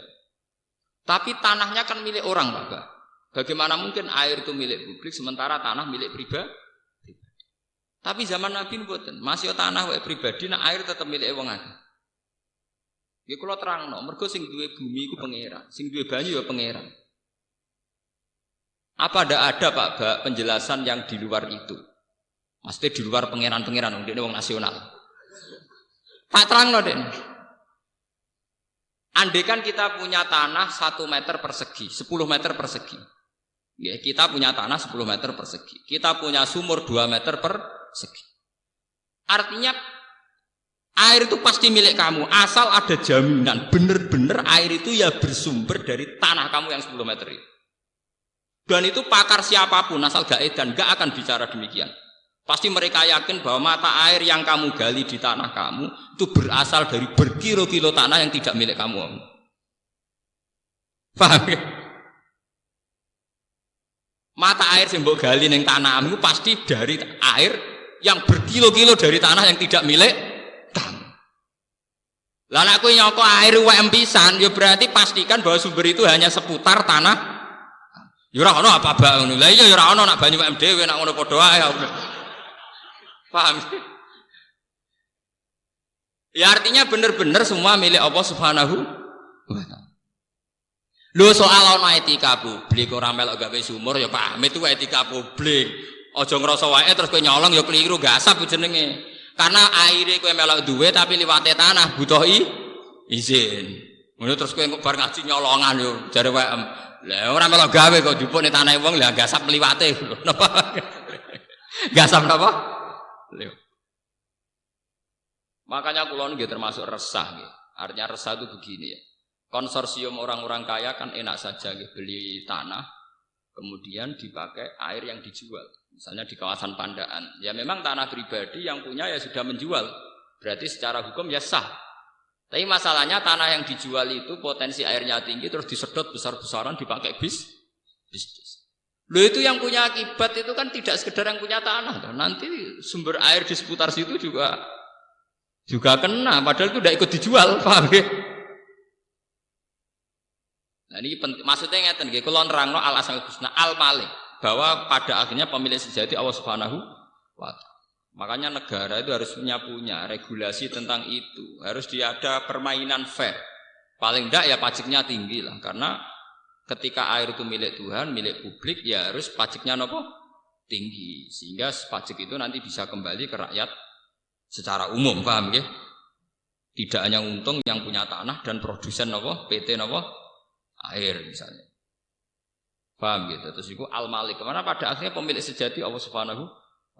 Tapi tanahnya kan milik orang, Pak. Bagaimana mungkin air itu milik publik sementara tanah milik pribadi? Tapi zaman Nabi mboten, masih tanah wae pribadi, nah air tetap milik wong akeh. Nggih kula terangno, mergo sing duwe bumi iku pangeran, sing duwe banyu ya pangeran. Apa ada Pak penjelasan yang di luar itu? Maksudnya di luar pangeran-pangeran, ini wong nasional. Tak terang loh Den. Andaikan kita punya tanah 1 meter persegi, 10 meter persegi. Ya, kita punya tanah 10 meter persegi. Kita punya sumur 2 meter persegi. Artinya air itu pasti milik kamu, asal ada jaminan benar-benar air itu ya bersumber dari tanah kamu yang 10 meter itu. Dan itu pakar siapapun asal gak edan gak akan bicara demikian. Pasti mereka yakin bahwa mata air yang kamu gali di tanah kamu itu berasal dari berkilo-kilo tanah yang tidak milik kamu. Paham ya? Mata air yang mbok gali ning tanahmu pasti dari air yang berkilo-kilo dari tanah yang tidak milik kamu. Lah nek kowe nyoko air UM pisan ya berarti pastikan bahwa sumber itu hanya seputar tanah. Ya ora ono apa-apa ngono. Lah iya ya ora ono nak banyu UM dhewe nak ngono padha ae. Paham? Ya artinya benar-benar semua milik Allah Subhanahu wa taala. Lho soal ana etika publik ora melok gawe sumur ya pamit itu etika publik. Aja ngrasa wae terus kowe nyolong ya keliru gasap jenenge. Karena aire kowe melok duwe tapi liwate tanah butuh izin. Ngono terus kowe bar ngaji nyolongan yo jare wae. Lah ora melok gawe kok jupuk ning tanahe wong lah gasap liwate. Napa? Gasap napa? Makanya kula nggih termasuk resah nggih. Artinya resah itu begini ya. Konsorsium orang-orang kaya kan enak saja nggih beli tanah kemudian dipakai air yang dijual. Misalnya di kawasan Pandaan. Ya memang tanah pribadi yang punya ya sudah menjual. Berarti secara hukum ya sah. Tapi masalahnya tanah yang dijual itu potensi airnya tinggi terus disedot besar-besaran dipakai bisnis. Loh itu yang punya akibat itu kan tidak sekedar yang punya tanah. Nanti sumber air di seputar situ juga kena. Padahal itu tidak ikut dijual, paham ya? Nah ini penting. Maksudnya ngeten nggih, kula nerangno al-asmaul husna al-malik bahwa pada akhirnya pemilik sejati Allah Subhanahu wa taala. Makanya negara itu harus punya regulasi tentang itu. Harus ada permainan fair. Paling tidak ya pajaknya tinggi lah karena ketika air itu milik Tuhan, milik publik, ya harus pajaknya nopo tinggi sehingga pajak itu nanti bisa kembali ke rakyat secara umum, paham ya? Tidak hanya untung yang punya tanah dan produsen nopo PT nopo air misalnya, paham gitu. Terus itu al-malik kemana pada akhirnya pemilik sejati Allah Subhanahu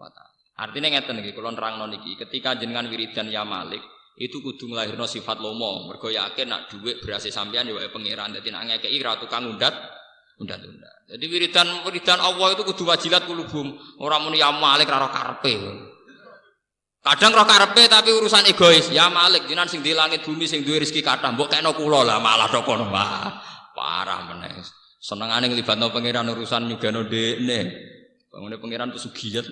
wa taala. Artinya ngeten niki, kula nerangno niki, ketika jenengan wiridan ya Malik itu kudu nglahirno sifat lomo, mergo yakin nak dhuwit berase sampean ya wae pangeran. Dadi nak ngekeki ra tukang undat. Jadi wiridan Allah itu kudu wajilat kulubum, ora muni ya Malik ra karepe. Kadang ra karepe tapi urusan egois. Ya Malik jenengan sing di langit bumi sing duwe rezeki kathah, mbok kekno kula lah malah tok kono. Parah meneh. Senengane nglibatno pangeran urusan nyugano dekne. Bangune pangeran pesugihat.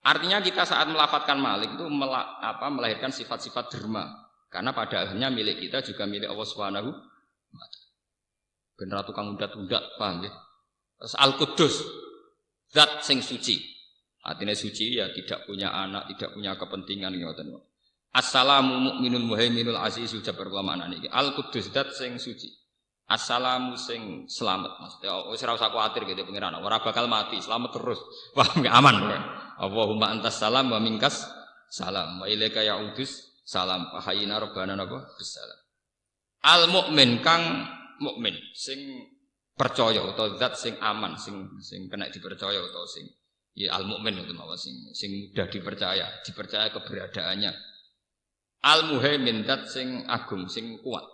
Artinya kita saat melafatkan Malik itu melahirkan sifat-sifat derma. Karena pada akhirnya milik kita juga milik Allah Subhanahu wa taala. Bener tukang undat-undat, paham ya? Terus Al-Quddus, zat sing suci. Artinya suci ya tidak punya anak, tidak punya kepentingan ngoten. Assalamu mu'minul muhaiminul azizul jabbar ulama niki. Al-Quddus zat sing suci. Assalamu sing selamat. Maksudnya wis ora usah kuwatir gitu pengiran. Ora bakal mati, selamat terus. Paham ya? Aman. Allahumma antas salam wa minkas salam wa ilaika ya'udus salam ahayina rabbana napa bisalam. Al mukmin kang mukmin sing percaya utawa zat sing aman sing kena dipercaya utawa sing ya al mukmin itu mawon sing mudah dipercaya keberadaannya. Al muhaimin zat sing agung sing kuat.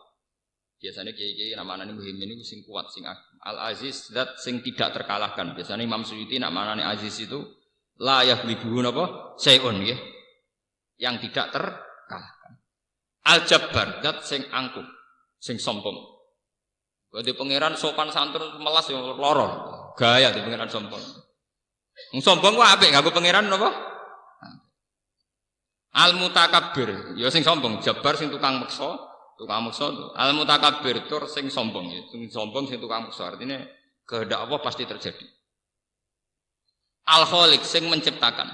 Biasanya kiai-kiai namanya muhaimin itu sing kuat sing agung. Al aziz zat sing tidak terkalahkan. Biasanya Imam Suyuti namanya aziz itu la yaghlibuhu napa sayun nggih yang tidak terkalahkan. Al-Jabbar zat sing angkuh, sing sombong. Dadi pangeran sopan santun melas yo lara. Gaya di pangeran sombong. Wong sombong ku apik nganggo pangeran napa? Al-Mutakabbir, ya sing sombong, Jabbar sing tukang meksa. Al-Mutakabbir tur sing sombong, sing sombong sing tukang meksa. Artinya kehendak Allah pasti terjadi. Al-Khaliq sing menciptakan.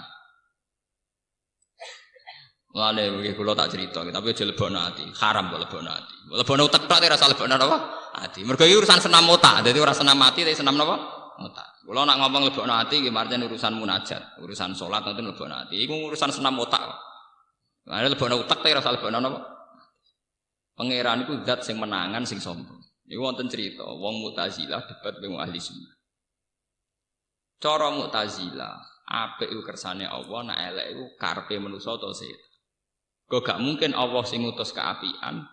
Mulane nggih kula tak cerita, tapi aja lebokno ati. Haram kok lebokno ati. Lebokno utek tok ora salah lebokno apa? Ati. Mergo iki urusan senam otak, dadi ora senam ati tapi senam napa? Otak. Kula nak ngomong lebokno ati iki marjen urusan munajat, urusan salat nanti lebokno ati. Iku urusan senam otak. Ana lebokno utek tapi ora salah lebokno napa? Pangeran iku zat sing menangan sing sombong. Iku wonten cerita, wong Mu'tazilah debat wong ahli sunnah. Cara Mu'tazilah, apik iku kersane Allah, nek elek iku karepe manusa ta setan. Kok gak mungkin Allah sing ngutus keapian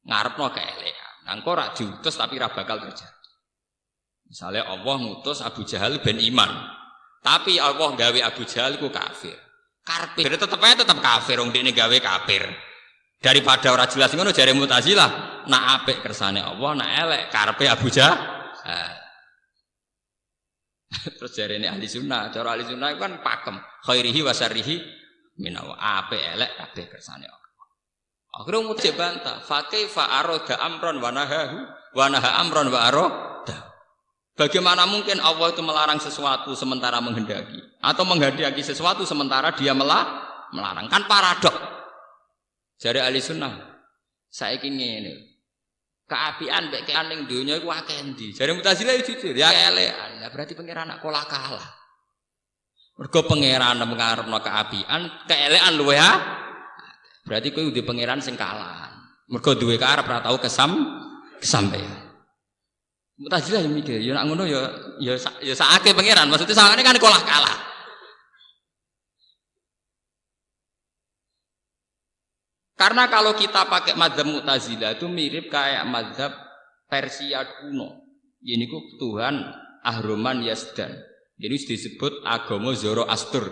ngarepno keelekan. Nang kok ora diutus tapi ora bakal terjadi. Misalnya Allah ngutus Abu Jahal ben iman. Tapi Allah gawe Abu Jahal ku kafir. Karepe tetep kafir wong dekne gawe kafir. Daripada ora jelas ngono jare Mu'tazilah, nak apik kersane Allah, nak elek karepe Abu Jahal. Terus jarene ahli sunnah, cara ahli sunnah kan pakem khairihi wa syarrihi minawa ape elek kabeh kersane Allah. Akhire mujib bantah, fa kaifa arada amron wa naha amron wa arada. Bagaimana mungkin Allah itu melarang sesuatu sementara menghendaki atau menghendaki sesuatu sementara dia melarang? Kan paradok. Jare ahli sunnah, saiki ngene. Keapian mek kean ning donya iku akeh endi? Jare Mu'tazilah jujur, ya elekan. Ya berarti pangeran nak kalah. Mergo pangeran ngarepno keapian, keelekan luwe ha. Berarti kowe duwe pangeran sing kalah. Mergo duwe karep ora tau kesampaian. Mu'tazilah yang mikir, ya nak ngono ya sakake pangeran. Maksudnya sakane kan kalah. Karena kalau kita pakai mazhab Mu'tazilah itu mirip kayak mazhab Persia kuno. Ini ku Tuhan Ahroman Yazdan. Ini disebut agama Zoroaster.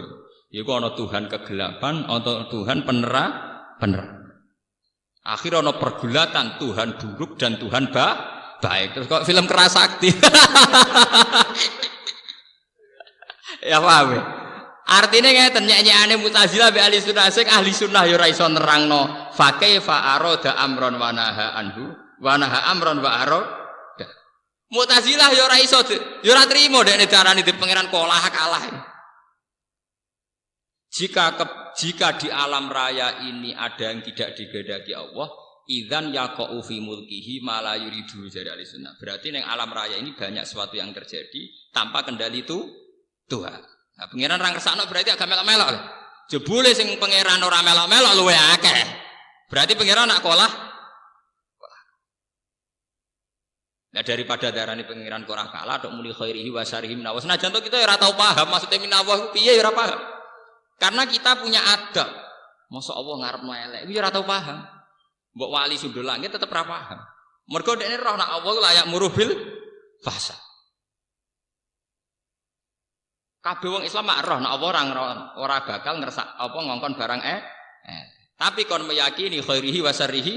Iku ana Tuhan kegelapan, ana Tuhan penerang. Akhir ana pergulatan Tuhan buruk dan Tuhan baik. Terus kok film keras sakti. Ya paham. Artinya ngeten nyanyiane Mu'tazilah be ahli sunnah sing ahli sunnah ya ora iso nerangno fa kaifa arada amron wa naha anhu wa naha amron wa arada. Mu'tazilah ya ora iso ya ora trimo dekne darani di pangeran kalah. Jika di alam raya ini ada yang tidak digedaki Allah, idzan yaqa'u fi mulkihi ma la yuridu jari ahli sunnah. Berarti ning alam raya ini banyak sesuatu yang terjadi tanpa kendali itu Tuhan. Nah, pangeran orang kersakno berarti agak melok-melok. Jebule sing pangeran ora melok-melok luwe akeh. Berarti pangeran nak kalah. Nah daripada darani pangeran kok ora kalah tok muni khairihi wa syarrihi minawas. Nah jantung kita ora tau paham maksudnya minawah piye ya ora paham. Karena kita punya adab. Masa Allah ngarepno elek iku ya ora tau paham. Mbok wali sundul langit tetep ora paham. Mergo dekne roh nak Allah layak murubil fasa. Kabeh wong Islam mak roh nek apa ora bakal ngersak apa ngongkon barang Tapi kon meyakini khairihi wa syarrihi.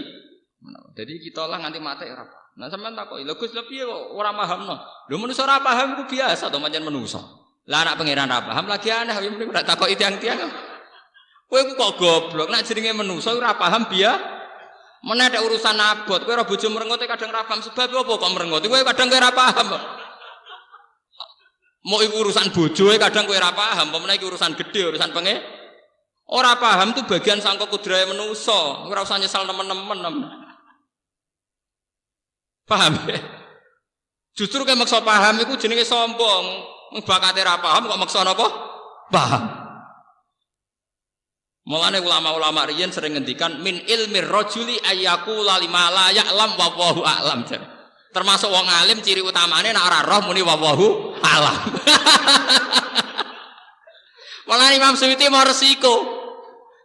Jadi kita lah nganti mati ora paham. Nah sampean takoki, lho Gus lha piye kok ora pahamno? Lho manusa ora paham iku biasa to pancen manusa. Lah nek pangeran ora paham lagi aneh ya mending ora takoki tiang-tiang. Kowe ku kok goblok nek jenenge manusa ora paham meneh nek urusan abot kowe ora bojo merengote kadang ora paham sebab apa kok merengote kowe kadang kowe ora paham. Mau iku urusan bojo kadang kowe ora paham, pemene iki urusan gede, urusan ora paham tuh bagian sangka kudrahe manusa, ora usah nyesal nemen-nemen. Paham ya? Justru kowe maksa paham iku jenenge sombong. Bakate ora paham kok maksa napa? Paham. Mulane ulama-ulama riyen sering ngendikan min ilmir rajuli ayyaqula lima la ya'lam wa wallahu a'lam. Termasuk wong alim ciri utamane nek ora roh muni wallahu alam. Malah Imam Suyuti mau resiko.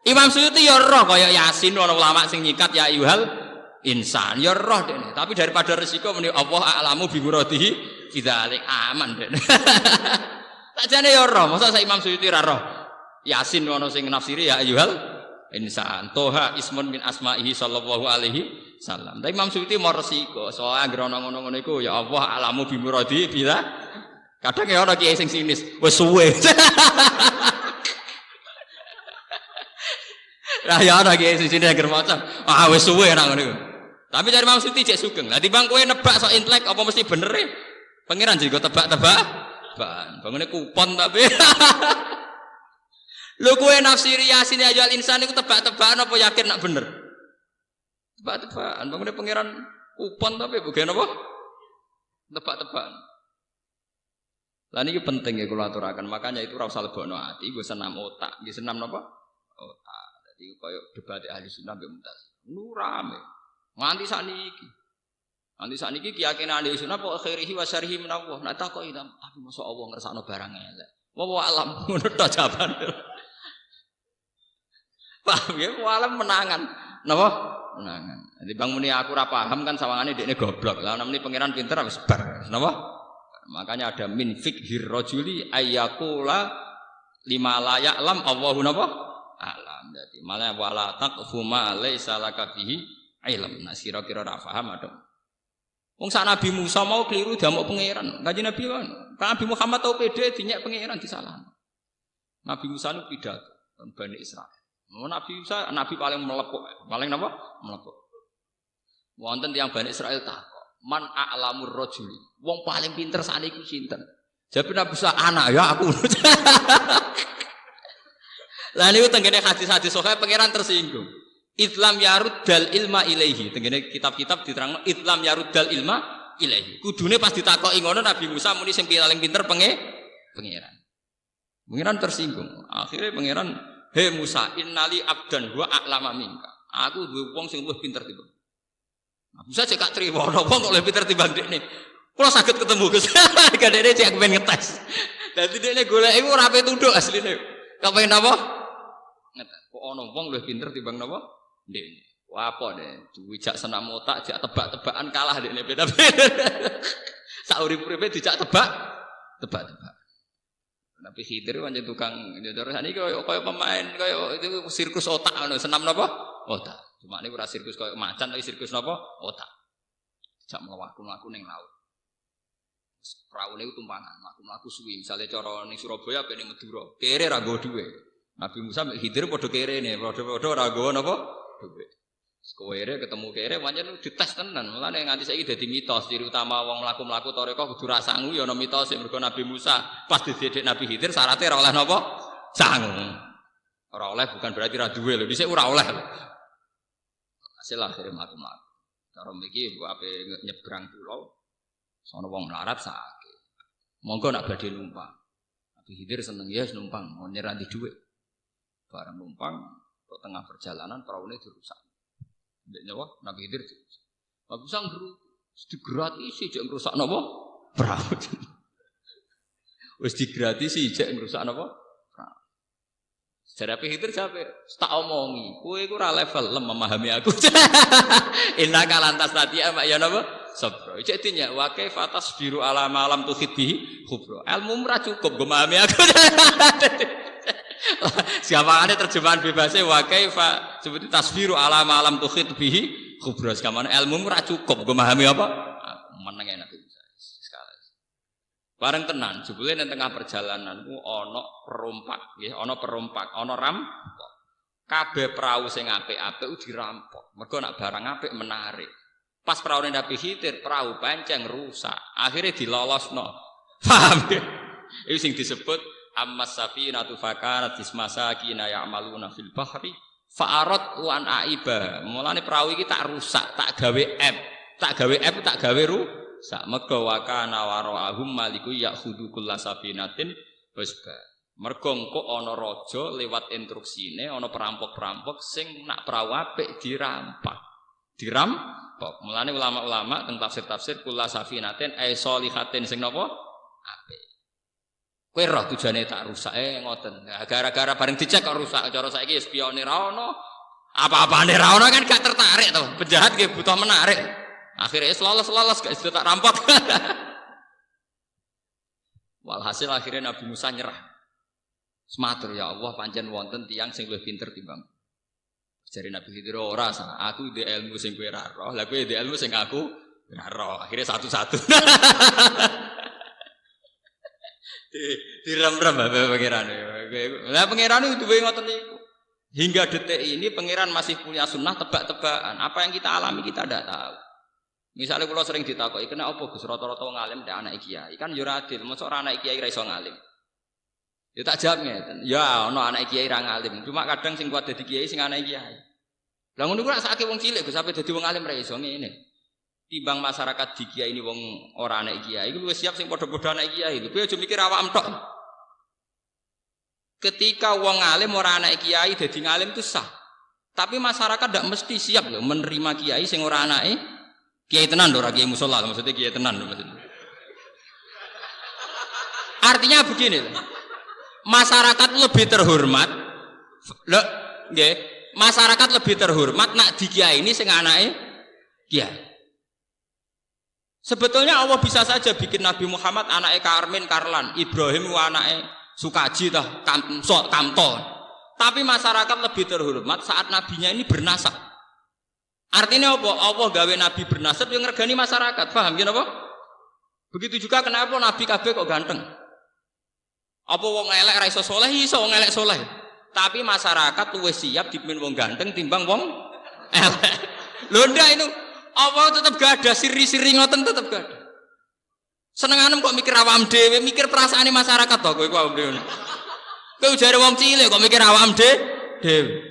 Imam Suyuti ya roh kaya Yasin ana ulama sing nyikat ya ayyuhal insan ya roh dene. Tapi daripada resiko muni Allah a'lamu bi muradihi bidzalik aman dene. Sakjane ya roh, masa sak Imam Suyuti ra roh. Yasin ana sing nafsiri ya ayyuhal insan. Toha ismun min asma'ihi sallallahu alaihi salam. Tapi Imam Suyuti mau resiko, soalnya anggere ngono-ngono iku ya Allah alamu bi muradi bila. Kadang ya ana kiai sing sinis, wis suwe. Lah ya ana kiai sing sinis anggere maca, wis suwe nang ngono iku. Tapi dari Imam Suyuti cek sugeng. Lah timbang kowe nebak sok intelek apa mesti bener e? Pangeran juga tebak-tebak. Bangune kupon tapi. Lho kowe nafsiri Yasin ya ayyuhal insan iku tebak-tebakan apa yakin nak bener? Tebak-tebakan. Pamane pangeran kupon tapi bukan apa? Tebak-tebakan. Lah niki penting ya kula aturaken. Makanya itu ora usah lebokno ati, nggo senam otak. Nggih senam napa? Otak. Dadi koyo debat ahli sunnah mbek mutas. Nu rame. Nganti sakniki. Nanti sakniki keyakinan ahli sunnah pokok khairihi wa syarrihi min Allah. Nek takoki tapi mosok Allah ngersakno barang elek. Wa alam ngono tok jawaban. Paham ya? Wa alam menangan. Napa? Menangan. Jadi Bang Muni aku ora paham kan sawangane dekne goblok. Lah namine pangeran pinter wis bar. Napa? Makanya ada min fikhir rajuli ayyakula lima la ya'lam Allahu napa? Alam. Jadi malah wala taqfu ma laisa laka bihi ilm. Nah kira-kira ora paham ada. Wong sak Nabi Musa mau keliru damuk pangeran. Kanjeng Nabi kan Nabi Muhammad tau pede dinyek pangeran disalahno. Nabi Musa nu pidato teng Bani Israil. Nabi Musa nabi paling melepuk, paling napa? Melepuk. Wonten tiyang Bani Israil takok, "Man a'lamur rajuli?" Wong paling pinter sakniki sinten? Jawab Nabi Musa, "Anak ya aku." Lah niku tengene hadis-hadis sahih pangeran tersinggung. Islam yaruddal ilma ilaihi. Tengene kitab-kitab diterangno Islam yaruddal ilma ilaihi. Kudune pas ditakoki ngono Nabi Musa muni sing paling pinter pangeran. Pangeran tersinggung. Akhirnya pangeran, "Hei Musa, innali abdan wa a'lama minka." Aku duwe wong sing luwih pinter timbang. Musa cek gak trimo ono wong kok luwih pinter timbang dekne. Kula saged ketemu Gus. Gadene cek pengen ngetes. Dadi dekne golek iku ora ape tunduk asline. Kok pengen apa? Ngetes. Kok ono wong luwih pinter timbang napa? Dekne. Wah apa deh, dijak senam otak, jak tebak-tebakan kalah dekne beda-beda. Sak urip-uripe dijak tebak-tebakan. Tapi Khidir pancen tukang terus saniki koyo pemain koyo itu sirkus otak ngono, senam napa? Otak. Cuma ini ora sirkus koyo macan tapi sirkus napa? Otak. Jak mlaku-mlaku ning laut. Praune iku tumpangan, mlaku-mlaku suwi. Misale cara ning Surabaya ben ning Madura, kere ra nggo dhuwit. Nabi Musa mek Khidir padha kerene, padha ora nggo napa? Dhuwit. Sekowere ketemu kere pancen dites tenan. Mulane nganti saiki dadi mitos ciri utama wong mlaku-mlaku toreko kudu ra sangu ya ana mitos mergo Nabi Musa pas dididik Nabi Khidir syaratnya ora oleh napa? Sangu. Ora oleh bukan berarti ra duwe lho, dhisik ora oleh lho. Hasil akhire mlaku-mlaku. Cara mriki ape nyebrang pulau sono wong melarat sakit. Monggo nak badhe numpang. Nabi Khidir seneng ya numpang, mau nyerah di dhuwit. Bareng numpang kok tengah perjalanan praune dirusak. Ndek nyawa Nabi Khidir. Nabi Musa ngru digratisi jek ngrusak napa? Perahu. Wis digratisi jek ngrusak napa? Perahu. Jare Nabi Khidir sampe tak omongi, kowe iku ora level memahami aku. Inna kalantas tadi ama ya napa? Sabra. Cek dinya wa kaifa tasbiru ala ma lam tuhid bihi khubra. Ilmu ora cukup memahami aku. Siapane terjemahan bebasnya wa kaifa seperti tasbiru ala ma lam tuhid bihi khubra. Siapane ilmu ora cukup memahami apa? Meneng enak bisa. Sekali. Bareng tenan, jebule nang tengah perjalanan ku ana perompak, nggih, ana perompak, ana rampok. Kabeh perahu sing apik-apik dirampok. Mergo nak barang apik menarik. Pas perahu Nabi Khidir, perahu panceng rusak. Akhirnya dilolosno. Paham ya? Itu sing disebut ammas safinatu fakanat ismasakina ya'maluna fil bahri fa'arat wa an aiba. Mulane perahu iki tak rusak, tak gawe app. Tak gawe app, tak gawe rusak. Mergo wa kana wara'ahum maliku ya'khudhu kullasafinatin husba. Mergo engko ana raja lewat instruksine ana perampok-perampok sing nak perahu apik dirampak. Dirampok. Mulane ulama-ulama teng tafsir-tafsir kullasafinatin ay solihatin sing napa? Apik. Kowe roh tujuane tak rusak ngoten. Nah, gara-gara bareng dicek kok rusak. Cara saiki spione ra ono. Apa-apane ra ono kan gak tertarik to. Penjahat nggih butuh menarik. Akhirnya lolos gak sudah tak rampok. Walhasil akhirnya Nabi Musa nyerah. Sematur ya Allah pancen wonten tiyang sing luwih pinter timbang. Jari Nabi Khidir ora sah. Aku di ilmu sing kowe ra roh. Lah kowe di ilmu sing aku ra roh. Akhirnya satu-satu. Diram-ram bae pangeran. Lah pangeran itu duwe ngoten niku. Hingga detik ini pangeran masih punya sunnah tebak-tebakan. Apa yang kita alami kita tidak tahu. Misalnya kalau sering ditakoki, "Kena apa Gus rata-rata wong alim ndak anak kiai?" Kan yo ora adil, mosok ora anak kiai ra iso ngalim. Ya tak jawab ngeten. Ya ana anak kiai ra ngalim. Cuma kadang sing kuat dadi kiai sing anak kiai. Lah ngono ku nek sakake wong cilik Gus sampe dadi wong alim ra iso ngene. Timbang masyarakat di kiai ini wong ora anak kiai iku wis siap sing padha-padha anak kiai. Kowe aja mikir awakmu tok. Ketika wong alim ora anak kiai dadi ngalim itu sah. Tapi masyarakat ndak mesti siap loh menerima kiai sing ora anake kiai tenan lho, ora kiai musala maksudnya kiai tenan lho maksudnya. Artinya begini loh. Masyarakat lebih terhormat. Lho, nggih. Masyarakat lebih terhormat nak di kiai ini sing anake kiai. Sebetulnya Allah bisa saja bikin Nabi Muhammad anake Karmin Karlan, Ibrahim anake Sukaji tah Kamto. Tapi masyarakat lebih terhormat saat nabinya ini bernasab. Artinya apa? Allah gawe nabi bernasab yang ngergani masyarakat. Paham ya apa? Begitu juga kenapa nabi kabeh kok ganteng? Apa wong elek ra iso saleh, iso wong elek saleh. Tapi masyarakat luwih siap dipimpin wong ganteng timbang wong elek. Lho ndak itu apa tetap gak ada siri-siri ngoten tetap gak ada. Senenganem kok mikir awam dhewe, mikir perasaane masyarakat to kowe kok awam dhewe. Kowe jare wong cilik kok mikir awam dhewe.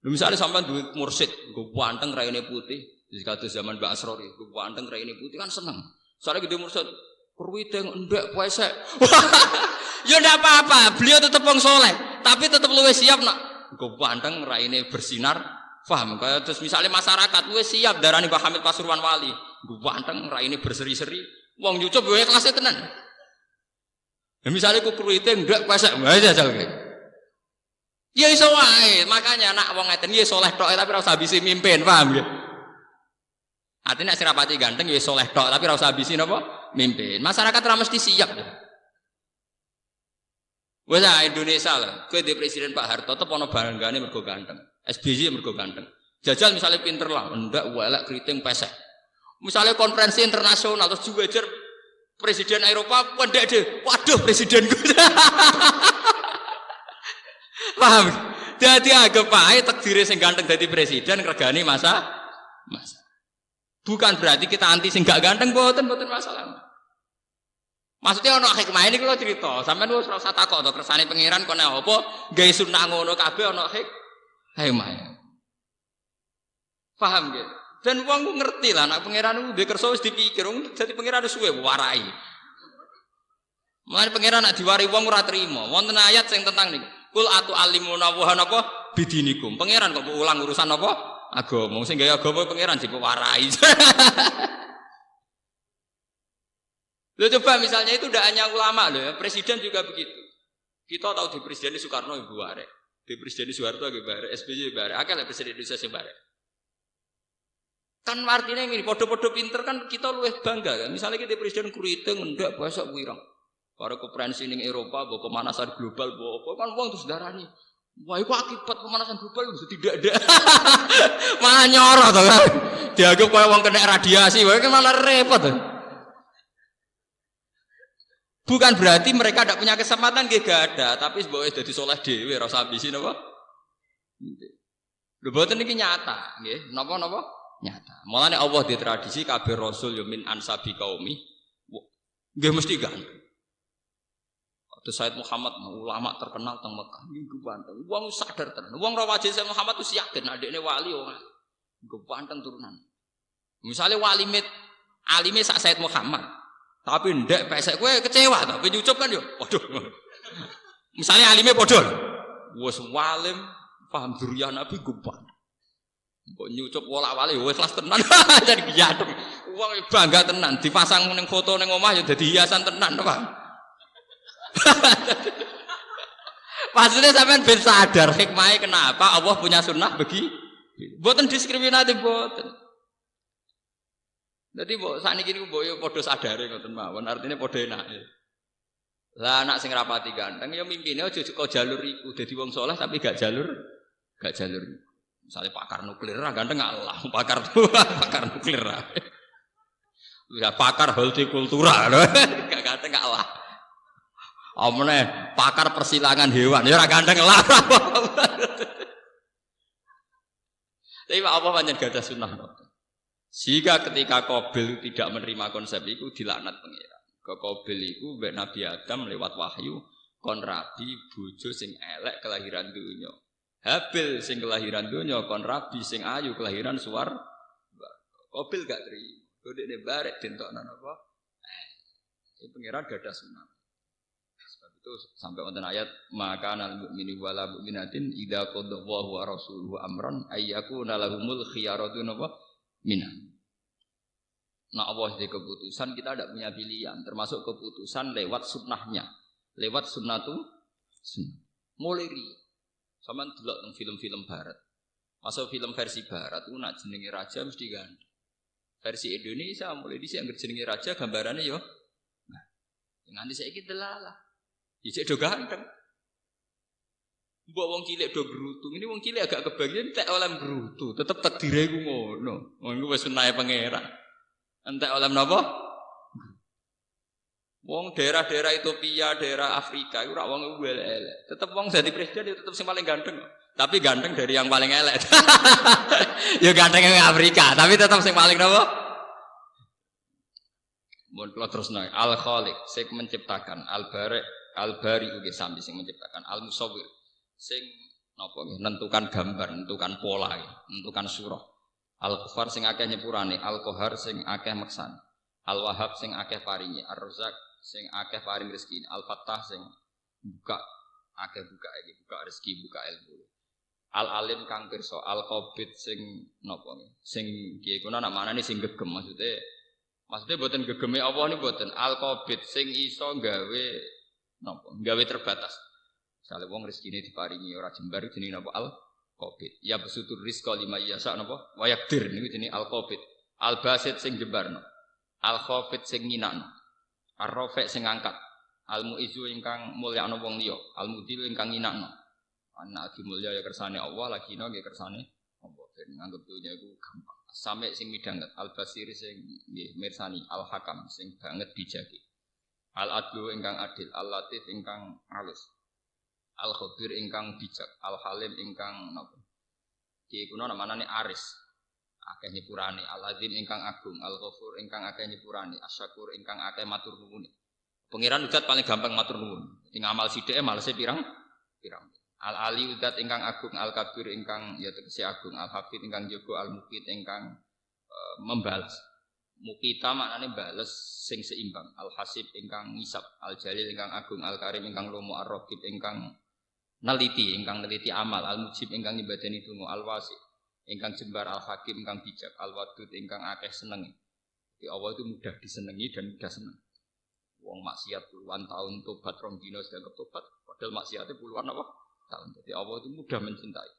Lho misale sampean duwe mursyid, nggo panteng raine putih, wis kados zaman Mbak Asrori, nggo panteng raine putih kan seneng. Soale gede mursyid perwiteng ndek pesek. Ya ndak apa-apa, beliau tetap wong saleh, tapi tetap luwih siap nak nggo panteng raine bersinar. Paham? Kaya terus misalnya masyarakat wis siap darani Pak Hamid Pasuruan Wali, ganteng raine berseri-seri, wong nyucup wae kelasé tenan. Ya misale ku kruwite ndak pesek wae jajal kowe. Ya iso wae, makanya nak wong ngeten ya saleh tok tapi ora usah ambisi mimpin, paham ya? Artinya nek sing rapati ganteng ya saleh tok tapi ora usah ambisi napa? Mimpin. Masyarakat ora mesti siap. Wes Indonesia lah, kowe di presiden Pak Harto tetep ana banggane mergo ganteng. SBY mergo ganteng. Jajal misalnya pinter lah, ndak welek keriting pesek. Misalnya konferensi internasional terus juwejer presiden Eropa pendek deh. Waduh presiden gue. Paham? Dadi anggap ae takdire sing ganteng dadi presiden regane masa. Bukan berarti kita anti sing gak ganteng mboten masalah. Maksudnya ana hikmah ini kalau cerita, sampean wis ora usah takok to kersane pangeran kene apa, gawe sunah ngono kabeh ana hikmah. Paham nggih? Dan wong ku ngerti lah nek pangeran ku duwe kersa wis dipikir, wong dadi pangeran suwe warai. Mulane pangeran nek diwari wong ora trima. Wonten ayat sing tentang niku. Kul atu alimuna wa napa bidinikum. Pangeran kok ulang urusan apa? Agama. Sing gawe agama pangeran dipewarai. Loh coba misalnya itu tidak hanya ulama loh ya, presiden juga begitu. Kita tahu di presiden Soekarno Ibu Barek, di presiden Soeharto Ibu Barek, SBY Ibu Barek, akal presiden Indonesia Ibu Barek. Kan artinya ini, podo-podo pinter kan kita luwih bangga kan. Misalnya kita presiden kuriting ndak bahasa wirang. Para konferensi ning Eropa, bawa pemanasan global, bawa apa kan uang terus darani. Wah itu akibat pemanasan global itu tidak ada. Malah nyorot tuh kan. Dianggap kayak uang kena radiasi, wah kan malah repot tuh. Bukan berarti mereka tidak punya kesempatan, gak ada. Tapi sebabnya jadi soleh dewe, rasa abisin apa? Lho ini nyata, nggih. Napa? Nyata. Mulane Allah di tradisi kabeh rasul yo min ansabi qaumi. Nggih mesti ganteng. Terus Said Muhammad ulama terkenal teng Mekah, niku ganteng. Wong sadar tenan. Wong ra wajib Said Muhammad itu yakin adekne wali wong. Niku ganteng turunan. Misale wali alime sak Said Muhammad. Tapi ndek pesek kowe kecewa to, nyucup kan yo. Waduh. Misalnya alime padha. Wis walim paham duriyah Nabi gupan. Kok nyucup wolak-walik wis kelas tenan. Jadi giyathuk. Wong bangga tenan dipasang ning foto ning omah yo dadi hiasan tenan, Pak. Maksudnya sampean ben sadar hikmahnya kenapa Allah punya sunnah begi. Mboten diskriminatif mboten. Jadi saat ini mbok yo padha sadare ngoten mawon, artinya padha enake. Lah anak sing rapati ganteng ya mimpine aja kok jalur iku dadi wong saleh tapi gak jalur. Misalnya pakar nuklir ra ganteng Allah, pakar nuklir ra. Ya pakar hortikultura lho, gak ganteng Allah. Omne pakar persilangan hewan ya ora ganteng lah. Tapi apa pancen gak ada sunnah. Sehingga ketika Qabil tidak menerima konsep itu dilaknat pengiran. Ke Qabil iku mbek Nabi Adam lewat wahyu kon rabi bojo sing elek kelahiran donya. Habil sing kelahiran donya kon rabi sing ayu kelahiran suwar. Qabil gak terima. Kodene barek dentokno napa? Iki pangeran gadah sunah. Sebab itu sampai wonten ayat maka nal mukmini wala mukminatin idza qadallahu wa rasuluhu amran ayyakuna lahumul khiyaratu napa minan. Nah Allah di keputusan kita tidak punya pilihan, termasuk keputusan lewat sunnahnya, lewat sunnatu sunnah. Mulai sama delok teng film-film barat. Masa film versi barat itu nak jenenge raja mesti ganteng. Versi Indonesia mulai dhisik anggere jenenge raja gambarannya yo. Nah, nganti saiki delalah. Dhisik do ganteng. Mbok wong cilik do brutu. Ini wong cilik agak kebagian tek oleh brutu, tetep takdire ku ngono. Wong iku wis sunahe pangeran. Entek oleh napa? Wong daerah-daerah Ethiopia, daerah Afrika iku ora wong elek-elek. Tetep wong dadi presiden tetep sing paling ganteng. Tapi ganteng dari yang paling elek. Ya ganteng yang Afrika, tapi tetap sing paling napa? Mun kula terusno. Al-Khaliq sing menciptakan, Al-Bari, Al-Bari ugi sami sing menciptakan, Al-Musawwir sing napa nggih nentukan gambar, nentukan pola, nentukan surah. Al-Ghaffar sing akeh nyepurane, Al-Qahar sing akeh meksane. Al-Wahhab sing akeh paringi, Ar-Razzaq sing akeh paring rezeki, Al-Fattah sing buka akeh buka iki, buka rezeki, buka ilmu. Al-Alim kang pirsa, Al-Qabid sing napa sing kiye kuna nak manane sing gegem maksudnya mboten gegeme Allah niku mboten Al-Qabid sing iso gawe napa gawe terbatas. Misale wong rezekine diparingi ora jembar jenenge napa Al-Qabid. Ya besutur rizqa lima yasa napa wa yaqdir niku jenenge Al-Qabid. Al-Basit sing jembarno. Al-Khafid sing nginakno. Ar-Rafi' sing ngangkat. Al-Mu'izzu ingkang mulyakno wong liya, Al-Mudhil ingkang nginakno. Anak lagi mulia ya kersane Allah, lagi nggih kersane Allah. Ben nganggep dunya iku gampang. Sampai sing midhanget Al-Basir sing nggih mirsani, Al-Hakam sing banget bijake. Al-Adlu ingkang adil, Al-Latif ingkang alus. Al-Khabir ingkang bijak, Al-Halim ingkang napa? Ki kuna namane Aris. Akeh nyepurane, Al-Azim ingkang agung, Al-Ghafur ingkang akeh nyepurane, Asy-Syakur ingkang akeh matur nuwun. Pangeran udat paling gampang matur nuwun. Sing amal sithike malese pirang. Al-Ali udat ingkang agung, Al-Kabir ingkang ya tegese agung, Al-Hafid ingkang jaga, Al-Muqit ingkang membalas. Muqita maknane bales sing seimbang. Al-Hasib ingkang ngisap, Al-Jalil ingkang agung, Al-Karim ingkang lomo, Ar-Raqib ingkang neliti amal, Al-Mujib ingkang nyebadani donga, Al-Wasi ingkang jembar, Al-Hakim ingkang bijak, Al-Wadud ingkang akeh seneng. Jadi Allah itu mudah disenengi dan mudah seneng. Wong maksiat puluhan tahun tobat rong dina dianggap tobat, padahal maksiatnya puluhan apa? Tahun. Jadi Allah itu mudah mencintai.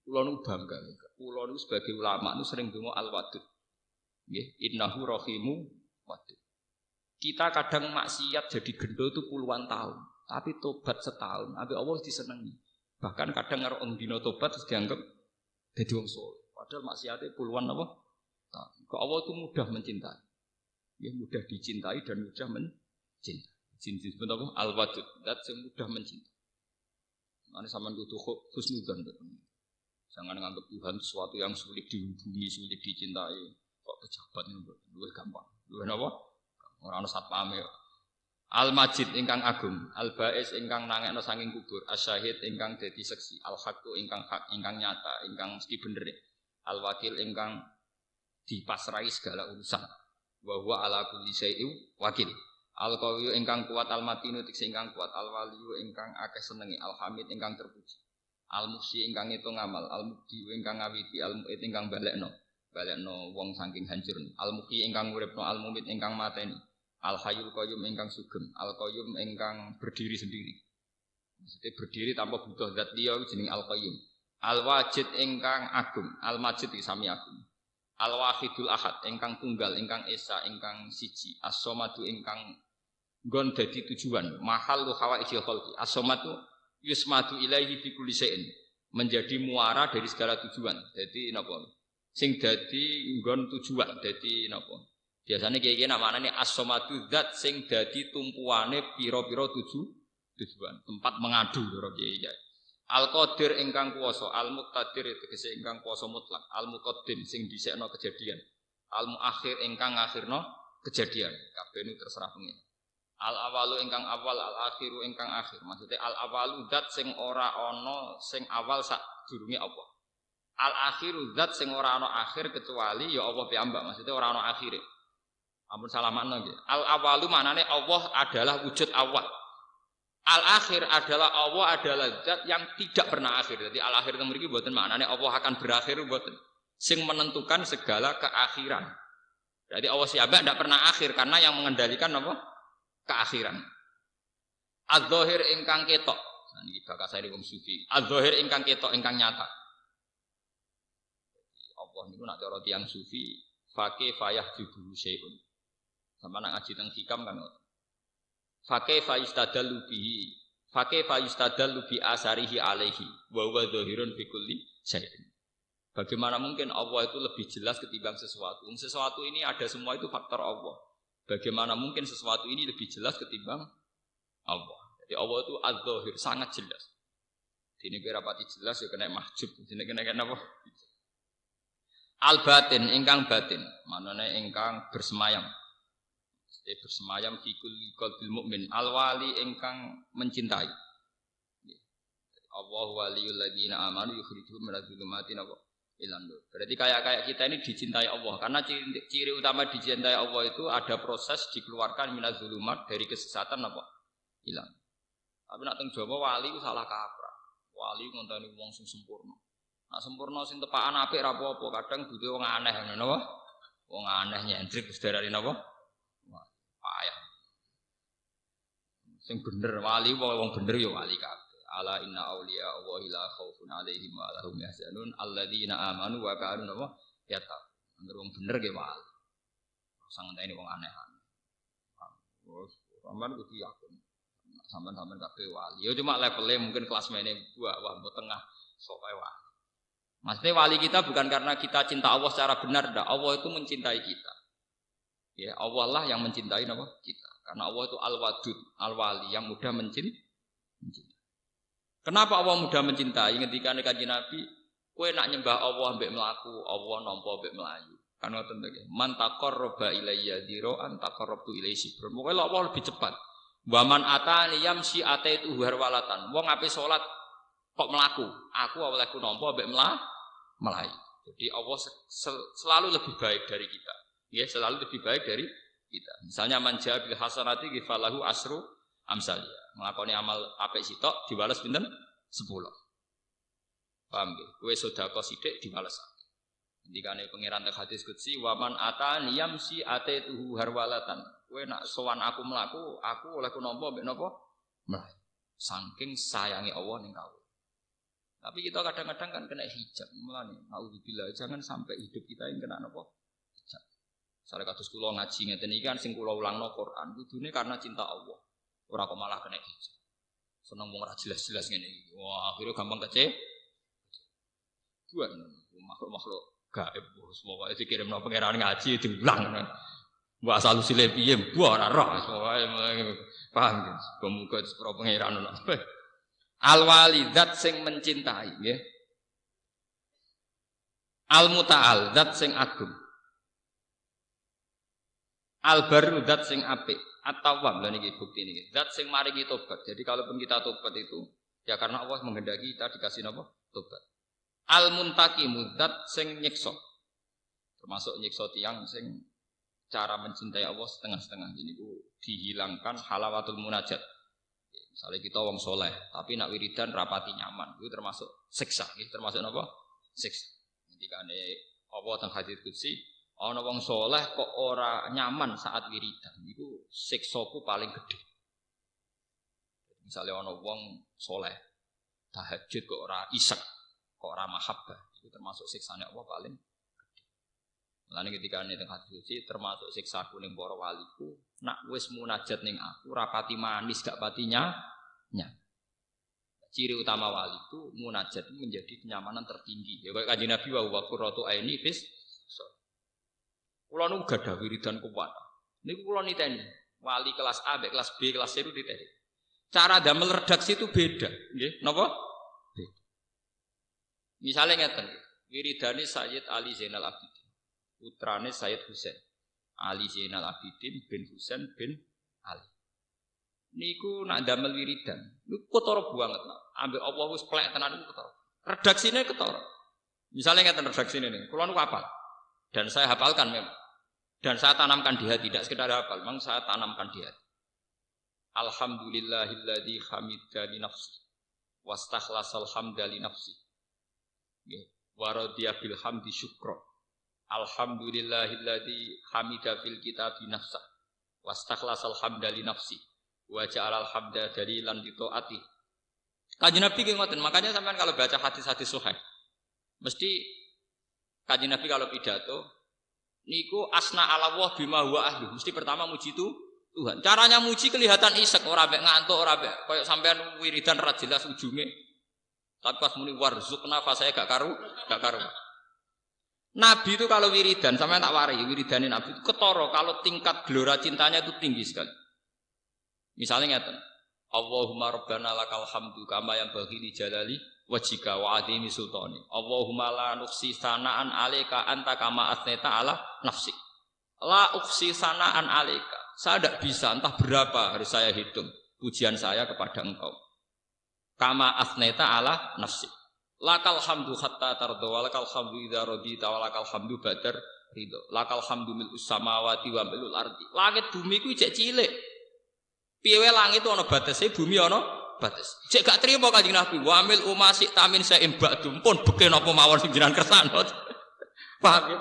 Kulo nu bangga. Kulo nu sebagai ulama nu sering donga Al-Wadud. Nggih, innahu rahimu wadud. Kita kadang maksiat jadi gendho itu puluhan tahun, tapi tobat setahun, tapi Allah disenengi. Bahkan kadang karo dina tobat dianggap dadi wong saleh. Padahal maksiatnya puluhan apa? Tahun. Kok Allah itu mudah mencintai. Ya mudah dicintai dan mudah mencintai. Jinjin disebut apa? Al-Wadud. Dat sing mudah mencintai. Ane sampean kudu husnudzon. Jangan nganggap Tuhan sesuatu yang sulit dihubungi, sulit dicintai. Kok pejabat niku luwih gampang. Luwih napa? Ora ana satpame. Al-Majid ingkang agung, Al-Ba'is ingkang nangekno saking kubur, Asy-Syahid ingkang dadi seksi, Al-Haqqu ingkang hak, ingkang nyata, ingkang mesti bener. Al-Wakil ingkang dipasrahi segala urusan. Wa huwa ala kulli syai'in wakil. Al-Qawiyyu ingkang kuat, Al-Matinu tekse ingkang kuat, Al-Waliyyu ingkang akeh senengi, Al-Hamid ingkang terpuji. Al-Muhsi ingkang ngitung amal, Al-Mubdi ingkang ngawiti, Al-Mu'id ingkang balekno wong saking hancur. Al-Muhyi ingkang uripno, Al-Mumit ingkang mateni. Al-Hayyul Qayyum ingkang sugeng, Al-Qayyum ingkang berdiri sendiri. Maksudnya berdiri tanpa butuh zat liya jeneng Al-Qayyum. Al-Wajid ingkang agung, Al-Majid iki sami agung. Al-Wahidul Ahad ingkang tunggal, ingkang esa, ingkang siji. As-Somadu ingkang nggon dadi tujuan, mahallu hawaijil khalqi. As-Somadu yusmadu ilaihi fi kulli syai'in, menjadi muara dari segala tujuan. Jadi napa? Sing dadi nggon tujuan, dadi napa? Biasane kiye-kiye namane as-somadu zat sing dadi tumpuane pira-pira tujuan, tempat mengadu karo kiye-kiye. Al-Qadir ingkang kuwasa, Al-Muqtadir tegese ingkang kuwasa mutlak, Al-Muqaddim sing dhisikno kejadian, Al-Muakhir ingkang ngakhirno Kejadian. Kabeh niku terserah pengen. Al awalu ingkang awal, al akhiru ingkang akhir. Maksudnya al awalu zat sing ora ana sing awal sak durunge Allah. Al akhiru zat sing ora ana akhir kecuali ya Allah piyambak. Maksudnya ora ana akhire. Ampun salah makna nggih. Al awalu maknane Allah adalah wujud awal. Al akhir adalah Allah adalah zat yang tidak pernah akhir. Jadi al akhir itu mriki mboten maknane Allah akan berakhir mboten. Sing menentukan segala keakhiran. Jadi Allah siapa tidak pernah akhir karena yang mengendalikan apa? Keakhiran. Az-zahir ingkang ketok. Nah niki bakasane wong sufi. Az-zahir ingkang ketok ingkang nyata. Allah niku nak cara tiyang sufi faqih fayah jubu syai'un. Sama nak ngaji teng hikam kan. Faqih faistadallu bihi. Faqih faistadallu bi asarihi alaihi wa huwa zahirun fi kulli syai'in. Bagaimana mungkin Allah itu lebih jelas ketimbang sesuatu? Sesuatu ini ada semua itu faktor Allah. Bagaimana mungkin sesuatu ini lebih jelas ketimbang Allah? Jadi Allah itu az-zahir, sangat jelas. Ini berapati jelas ya kena mahjub. Ini kena apa? Al-batin, ingkang batin. Manane ingkang bersemayam. Jadi bersemayam fi kulli qalbil mukmin. Al-wali ingkang mencintai. Allah waliyul ladzina amanu yukhrijuhum minadz dzulumati ilan. Berarti kayak kita ini dicintai Allah karena ciri utama dicintai Allah itu ada proses dikeluarkan minaz zulumat dari kesesatan apa? Hilang. Tapi nak teng Jawa wali itu salah kaprah. Wali ngonteni wong sing sempurna. Nak sempurna sing tepakan apik ra apa-apa, kadang butuh wong aneh ngono apa? Wong aneh nyentrik wis darani napa? Wah, payah. Sing bener wali wong bener ya wali kabeh. Ala inna awliya Allahi la khaufun alaihim wa lahum yahzanun alladzina amanu wa kanu yattaqun. Angger wong bener ge wali. Sang ngenteni wong aneh-aneh. Wes sampean kudu yakin. Sampean kabeh wali. Ya cuma levelnya mungkin kelas mene wah mbok tengah sok ae wali. Maksudnya wali kita bukan karena kita cinta Allah secara benar dah. Allah itu mencintai kita. Ya, Allah lah yang mencintai apa? Kita. Karena Allah itu al-wadud, al-wali yang mudah mencintai. Kenapa Allah mudah mencintai? Ketika Kanjeng Nabi, kowe nak nyembah Allah mbek mlaku, Allah nampa mbek melayu. Kan ngoten to nggih. Man taqarraba ilayya dzira'an taqarrabtu ilaihi shibran. Pokoke Allah lebih cepat. Wa man atani yamsi ataitu harwalatan. Wong ape salat kok mlaku, aku olehku nampa mbek melayu. Jadi Allah selalu lebih baik dari kita. Ya, selalu lebih baik dari kita. Misalnya man jaa bil hasanati falahu asru amsaliyah. Nglakoni amal apik sitok dibales pinten? 10. Paham nggih? Kowe sedekah sithik dibales. Ndikane pangeran teng hadis qudsi wa man atani yamsi ataituhu harwalatan. Kowe nak sowan aku mlaku, aku olehku nampa mbek napa? Mlayu. Saking sayangi Allah ning kawula. Tapi kita kadang-kadang kan kena hijab. Mulane naudzubillah jangan sampai hidup kita ini kena napa? Hijab. Sare kados kula ngaji ngeten iki kan sing kula ulangno Quran kudune karena cinta Allah. Ora kok malah kena hijab. Seneng wong ora jelas-jelas ngene iki. Wah, akhirnya gampang kece. Tuan makhluk-makhluk gaib bos pokoke dikirimno pangeran ngaji diulang. Mbok asal usile piye mbok ora roh pokoke paham nggih. Muga sepuro pangeran ono. Al-walidat sing mencintai nggih. Al-muta'al zat sing agung. Al-barru zat sing apik. At-tawwab lha niki bukti niki. Zat sing maringi tobat. Jadi kalaupun kita tobat itu ya karena Allah menghendaki kita dikasih napa? Tobat. Al-muntaqimu zat sing nyiksa. Termasuk nyiksa tiyang sing cara mencintai Allah setengah-setengah. Ini ku dihilangkan halawatul munajat. Misalnya kita wong soleh, tapi nak wiridan rapati nyaman. Itu termasuk siksa. Termasuk napa? Siksa. Ketika Allah teng hadits qudsi ana wong soleh kok ora nyaman saat wiridan, iku siksaku paling gede. Misalnya ana wong soleh tahajud kok ora isek, kok ora mahabbah, itu termasuk siksane Allah paling gede. Mulane ketika teng hadits termasuk siksaku ning para waliku, nak wis munajat ning aku rapati manis gak patinya. Ciri utama wali itu munajat itu menjadi kenyamanan tertinggi. Ya kayak Kanjeng Nabi wa qurratu aini fis. Kula nu gadah wiridan kuwat. Niku kula niteni, wali kelas A, kelas B, kelas C itu diteni. Cara damel redaksi itu beda, nggih. Napa? Beda. Misale ngeten, wiridane Sayyid Ali Zainal Abidin, putrane Sayyid Husain. Ali Zainal Abidin bin Husain bin Ali. Niku nak damel wiridan. Niku ketara banget. Ambek Allah wis plek tenan niku ketara. Redaksine ketara. Misalnya ngeten redaksine nih, kula niku hafal. Dan saya hafalkan memang. Dan saya tanamkan di hati, tidak sekedar hafal, memang saya tanamkan di hati. Alhamdulillahilladzi hamida li nafsi wastakhlasal hamda li nafsi. Nggih, wa radiya bil hamdi syukra. Alhamdulillahilladzi hamida fil kitabi nafsa wastakhlasal hamda li nafsi wa ja'alal hamda dalilan li taati. Kanjeng Nabi nggih ngoten, makanya sampean kalau baca hadis-hadis sahih mesti Kanjeng Nabi kalau pidato niku asna ala Allah bima huwa ahli. Mesti pertama muji itu Tuhan. Caranya muji kelihatan isek, ora mek ngantuk, ora mek koyo sampean wiridan ra jelas ujunge. Tapi pas muni warzuqna fa saya gak karu. Nabi itu kalau wiridan, sampean tak warai wiridane Nabi itu ketara kalau tingkat gelora cintanya itu tinggi sekali. Misalnya ngeten. Allahumma rabbana lakal hamdu kama yang baghi li jalali wajhika wa azimi sultani. Allahumma la nuqsi sanaan alaika anta kama asneta ala nafsi. La uqsi sanaan alaika. Saya tidak bisa, entah berapa harus saya hitung pujian saya kepada engkau. Kama asneta ala nafsi. Lakal hamdu hatta tardo walakal hamdu idza radita walakal hamdu badar ridho. Lakal hamdu mil'us samawati wa mil'ul ardi. Langit bumi ku jek cilik. Piye wae langit ana batese, bumi ana batas. Jek gak trimo Kanjeng Nabi, wa mil umasik tamin saim ba'dum pun beke napa mawon sing jenengan kersane. Paham ya?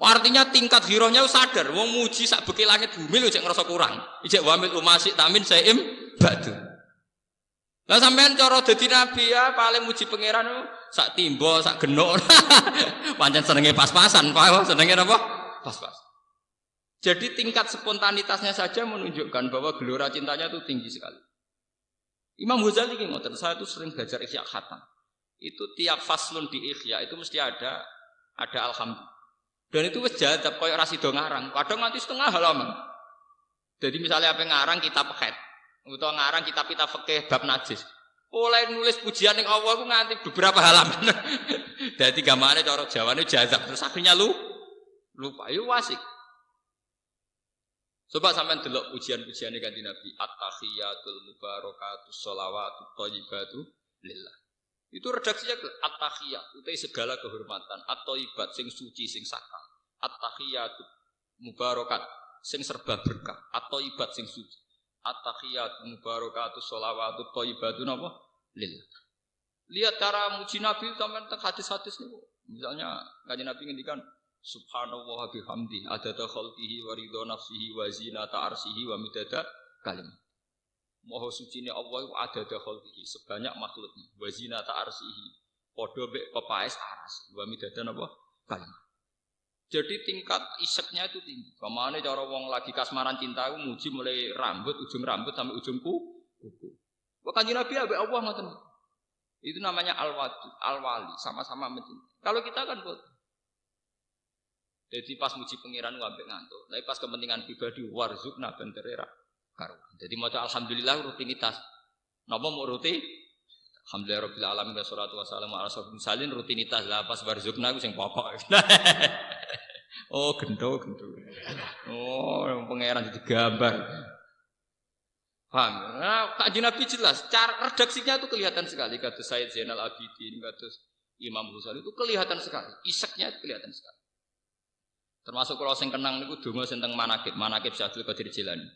Artinya tingkat girohnya sadar, wong muji sak beke langit bumi lho jek ngerasa kurang. Jek wa mil umasik tamin saim ba'dum. Lah sampean cara dadi nabi ya paling muji pangeran sak timbo, sak genuk. Pancen senenge pas-pasan, Pak. Senenge napa? Pas-pas. Jadi tingkat spontanitasnya saja menunjukkan bahwa gelora cintanya itu tinggi sekali. Imam Ghazali ini ngoten, saya itu sering belajar Ihya Khatam. Itu tiap faslun di Ihya itu mesti ada alhamdulillah. Dan itu wis jadab koyo ra sida ngarang, kadang nganti setengah halaman. Jadi misalnya apa ngarang kitab hadits utawa ngarang kitab fikih bab najis. Oleh nulis pujian ning Allah ku nganti beberapa halaman. Dadi gamane cara Jawane jazab terus akhirnya lupa. Yo wasik. Coba sampean delok pujian-pujiane Kanjeng Nabi, at-tahiyatul mubarakatus sholawatut thayyibatu lillah. Itu redaksinya at-tahiyat, utai segala kehormatan, at-thayyibat sing suci sing sakral. At-tahiyatut mubarakat sing serba berkah, at-thayyibat sing suci. At-tahiyat mubarakatus sholawatut thayyibatu napa? Lillah. Lihat cara muji Nabi sampean teng hadis-hadis niku. Misalnya Kanjeng Nabi ngendikan Subhanallah bihamdi adada khalqihi wa ridha nafsihi wa zinata arsyihi wa midada kalimat. Maha sucine Allah iku adada khalqihi sebanyak makhluknya wa zinata arsyihi padha mek pepaes aras wa midada napa kalimat. Jadi tingkat iseknya itu tinggi. Pamane cara wong lagi kasmaran cinta iku muji mulai ujung rambut sampai ujung kuku. Wa Kanjeng Nabi ambek Allah ngoten. Itu namanya al-wali, sama-sama mencintai. Kalau kita kan jadi pas muji pangeran ambek ngantuk. Tapi pas kepentingan pribadi warzuqna benterera karo. Jadi maca alhamdulillah rutinitas. Napa mau rutin? Alhamdulillahirabbil alamin wassalatu wassalamu ala asyrofil mursalin rutinitas. Lah pas warzuqna ku sing pokok. Oh, gento. Oh, pangeran digambar. Paham? Nah, Kanjeng Nabi jelas cara redaksinya itu kelihatan sekali. Kados Sayyid Zainal Abidin, kados Imam Ghazali itu kelihatan sekali. Iseknya itu kelihatan sekali. Termasuk kalau sing kenang niku donga sing teng manakib Syaikhul Qadir Jilani.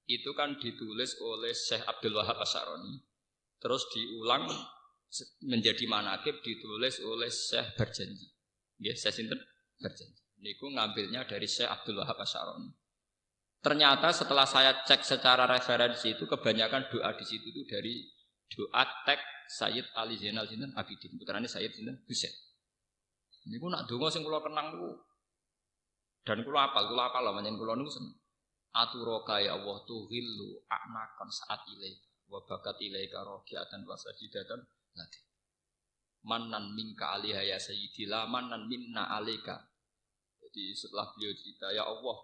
Itu kan ditulis oleh Syekh Abdul Wahab Asy'arani. Terus diulang menjadi manakib ditulis oleh Syekh Barjanji. Nggih, Syekh sinten? Barjanji. Niku ngambilnya dari Syekh Abdul Wahab Asy'arani. Ternyata setelah saya cek secara referensi itu kebanyakan doa di situ itu dari doa teks Sayyid Ali Zainal Abidin. Putrane Sayyid sinten? Husain. Niku nak donga sing kula kenang niku dan kula apal lah manjen kula niku seneng. Aturoka ya Allah tuhillu a'nakan saat ilaika wa bakat ilaika raqiatan wa sajidatan lati. Manan minka alaiha ya sayyidi la manan minna alaika. Jadi setelah beliau cerita, ya Allah,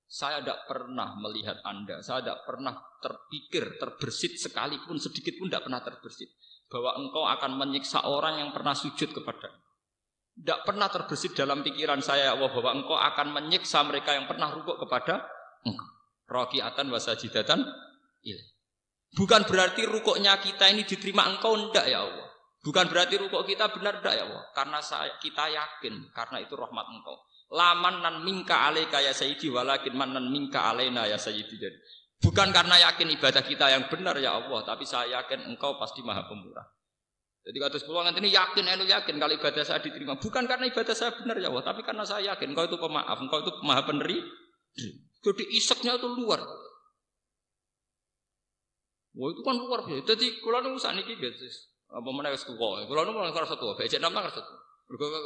saya tidak pernah melihat Anda, saya tidak pernah terpikir, terbersit sekalipun sedikit pun tidak pernah terbersit bahwa engkau akan menyiksa orang yang pernah sujud kepada. Tidak pernah terbersit dalam pikiran saya ya Allah bahwa Engkau akan menyiksa mereka yang pernah rukuk kepada Engkau. Raki'atan wa sajidatan ilaik. Bukan berarti rukuknya kita ini diterima Engkau, enggak ya Allah. Bukan berarti rukuk kita benar, enggak ya Allah. Karena kita yakin, karena itu rahmat Engkau. Laman nan minka alaika ya sayyidi walakin manan minka alaina ya sayyidi. Bukan karena yakin ibadah kita yang benar ya Allah, tapi saya yakin Engkau pasti Maha Pemurah. Jadi kata sepuluh ini yakin kalau ibadah saya diterima. Bukan karena ibadah saya benar ya Allah, tapi karena saya yakin Engkau itu pemaaf, Engkau itu Maha Peneri. Jadi iseknya itu luar. Wah itu kan luar biasa. Jadi kalau nu saniki biasa. Apa mana wis tuwa. Kalau nu mulai kerasa tuwa, becek nama kerasa tuwa.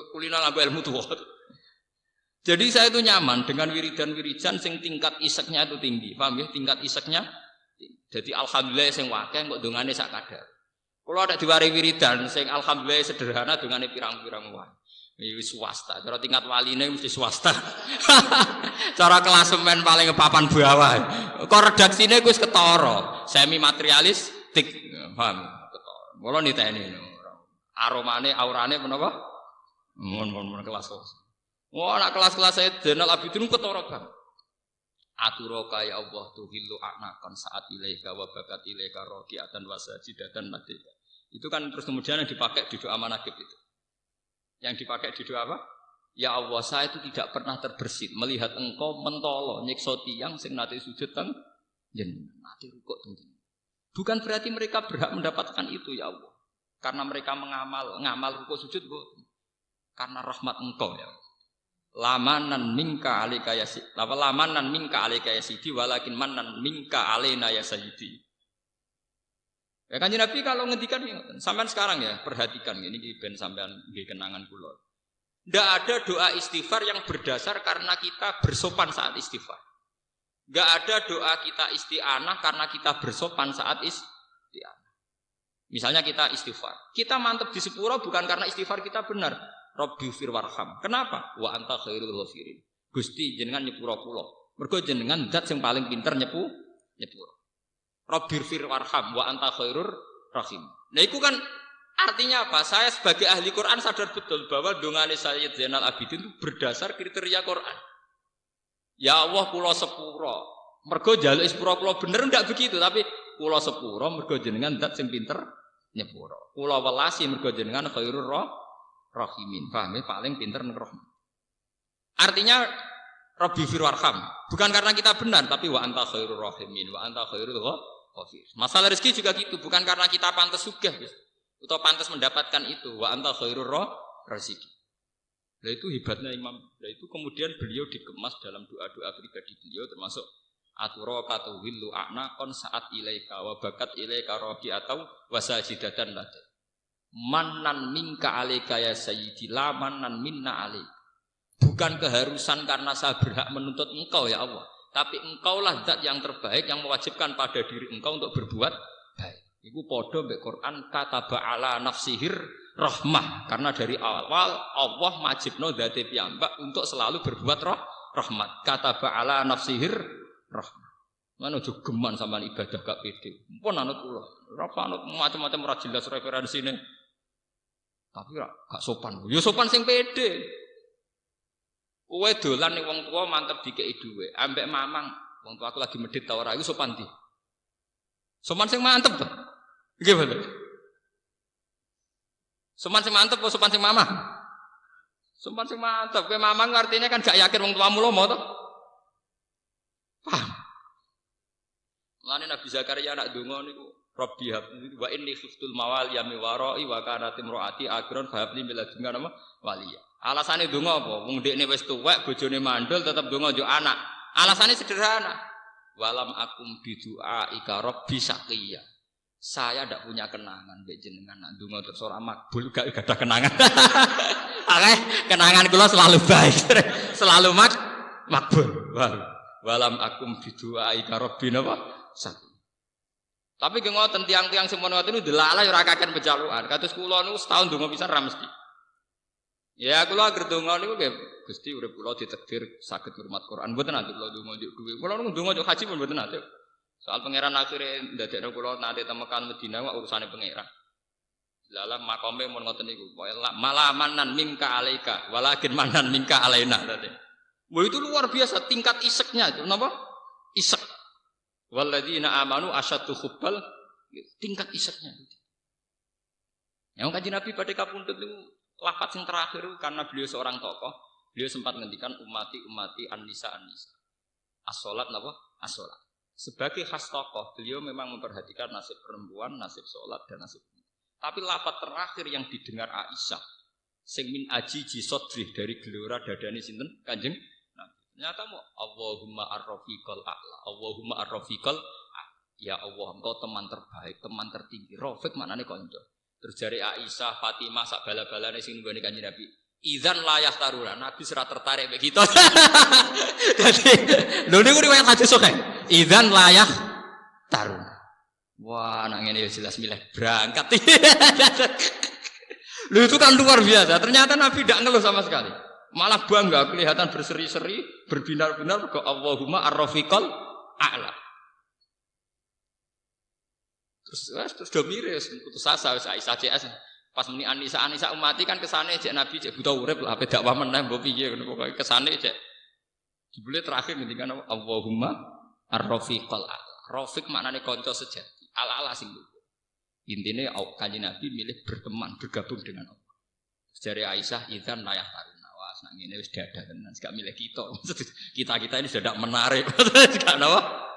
Kulina nganggo ilmu tuwa. Jadi saya itu nyaman dengan wiridan-wiridan sing tingkat iseknya itu tinggi. Paham ya? Tingkat iseknya. Jadi alhamdulillah sing wakeh kok dongane sak kadar. Kalau ada diwari wiridan sing alhamdulillah sederhana dongane pirang-pirang wae. Iki swasta. Cara tingkat waline mesti swasta. Cara klasemen paling papan bawah. Kok redaksine wis ketara. Semi materialistik. Paham? Ketara. Mula niteni. Aromane, aurane menapa? Mun kelas. Wah, nak kelas-kelas saya Zainal Abidin ketara banget. Aturaka ya Allah tuhillu anakan saat ilaika wa bakat ilaika raqiatan wa sajidatan madika. Itu kan terus kemudian yang dipakai di doa manaqib itu. Yang dipakai di doa apa? Ya Allah, saya itu tidak pernah terbersit melihat Engkau mentolo nyiksa tiyang sing nate sujud teng jenengan, nate rukuk teng jenengan. Bukan berarti mereka berhak mendapatkan itu ya Allah. Karena mereka ngamal rukuk sujud karena rahmat Engkau ya Allah. Lamanan minka alika yasi, lamanan minka alika yasidi, walakin manan minka alena yasidi. Ya kan Nabi kalau ngendikan sampean sekarang ya perhatikan ini ben sampean nggih kenangan kula. Tidak ada doa istighfar yang berdasar karena kita bersopan saat istighfar. Tidak ada doa kita isti'anah karena kita bersopan saat isti'anah. Misalnya kita istighfar, kita mantep di sepuro bukan karena istighfar kita benar. Rabbi fir warham. Kenapa? Wa anta khairul ghafirin. Gusti jenengan nyepuro kula. Mergo jenengan zat sing paling pinter nyepuro. Rabbi fir warham wa anta khairur rahim. Nah itu kan artinya apa? Saya sebagai ahli Quran sadar betul bahwa dongane Sayyid Zainal Abidin itu berdasar kriteria Quran. Ya Allah kula sepuro. Mergo njaluk sepuro kula bener ndak begitu, tapi kula sepuro mergo jenengan zat sing pinter nyepuro. Kula welasi mergo jenengan khairur rahimin, paham ya? Paling pinter ning rahmat. Artinya Rabbi fir warham, bukan karena kita benar, tapi wa anta khairur rahimin, wa anta khairul ghafir. Masalah rezeki juga gitu, bukan karena kita pantas sugih, atau pantas mendapatkan itu, wa anta khairur rezeki. Nah itu hebatnya Imam. Nah itu kemudian beliau dikemas dalam doa-doa pribadi beliau, termasuk aturaka tuhillu a'naqon saat ilaika wa bakat ilaika rabi atau wasajidatan lada. Manan minka alaika ya sayyidi la manan minna alaika. Bukan keharusan karena saya berhak menuntut engkau ya Allah, tapi engkaulah zat yang terbaik yang mewajibkan pada diri engkau untuk berbuat baik. Iku podo mbek Quran kataba ala nafsihir rahmah, karena dari awal Allah majibno dzate piyambak untuk selalu berbuat rahmat. Kataba ala nafsihir rahmah. Mana ojo geman sampean ibadah gak pede. Pun anut kula. Ora anut macam-macam ora jelas referensine. Tapi gak sopan. Ya sopan sing pede. Kowe dolan ning wong tua mantep dikeki dhuwit, ambek mamang, wong tua aku lagi medhit ta ora iku sopan ndi? Sopan sing mantep to. Nggih bener. Sopan sing mantep apa sopan sing mamang? Sopan sing mantep. Kowe mamang artinya kan gak yakin wong tuamu lomo to. Paham? Mulane Nabi Zakaria nak donga niku Rabbi hab wa inni khiftul mawali mi warai wa kanat imraati akron fa habli min ladunka nama waliya. Alasane donga apa? Wong ndekne wis tuwek, bojone mandul tetep donga njuk anak. Alasane sederhana. Walam akum bidu'a ika rabbi saqiya. Saya ndak punya kenangan mbek jenengan nak donga terus ora makbul, gak ada kenangan. Oke, kenangan kula selalu baik. Selalu makbul. Walam akum bidu'a ika rabbi napa? Saqiya. Tapi ge ngoten tiang-tiang semono ngoten niku delala ya ora kaken pejalukan. Kados kula niku setahun donga pisan ra mesti. Ya kula ager donga niku nggih Gusti urip kula ditakdir saged ngurmat Quran. Mboten nate kula donga njuk dhuwit. Kula niku donga njuk haji pun mboten nate. Soal pangeran akhire ndadekno kula nate temekan Madinah kok urusane pangeran. Lala makome mun ngoten niku. Malah manan minka alaika, walakin manan minka alaina tadi. Wah itu luar biasa tingkat iseknya itu napa? Isek. Walladzina amanu asyaddu hubbal tingkat iseknya. Yang Kanjeng Nabi pada kapundhut niku lafaz yang terakhir karena beliau seorang tokoh, beliau sempat ngendikan ummati an-nisa. As-salat napa? As-salat. Sebagai khas tokoh, beliau memang memperhatikan nasib perempuan, nasib sholat, dan nasib ini. Tapi lafaz terakhir yang didengar Aisyah, sing min ajiji sodrih dari gelora dadani sinten Kanjeng Nabi. Ternyata mau Allahumma ar-rafiqal a'la, Allahumma ar-rafiqal a'la. Ya Allah, engkau teman terbaik, teman tertinggi. Rafiq maknanya konco. Terus dari Aisyah, Fatimah, sak bala-balane sing nggone Kanjeng Nabi. Idzan layah taruna, Nabi serah tertarik begitu. Jadi, lho niku riwayat hadis oke. Idzan layah taruna. Wah, anak ngene ya jelas milih berangkat. Lho itu kan luar biasa. Ternyata Nabi tidak ngeluh sama sekali. Malah bangga kelihatan berseri-seri, berbinar-binar ke Allahumma ar-rafiqal a'la. Terus do miris putus asa wis Aisyah CS. Pas muni Anisa umati kan kesane cek Nabi cek buta urip lah ape dakwah meneh mbok piye ngono pokoke kesane cek jebule terakhir ngendikan Allahumma ar-rafiqal a'la. Rafiq maknane kanca sejati. Ala-ala sing luhur. Intine Kanjeng Nabi milih berteman, bergabung dengan Allah. Jare Aisyah idzan layah taruna. Wah, nek ngene wis dadah tenan, gak milih kita. Kita ini sudah menarik. Gak napa?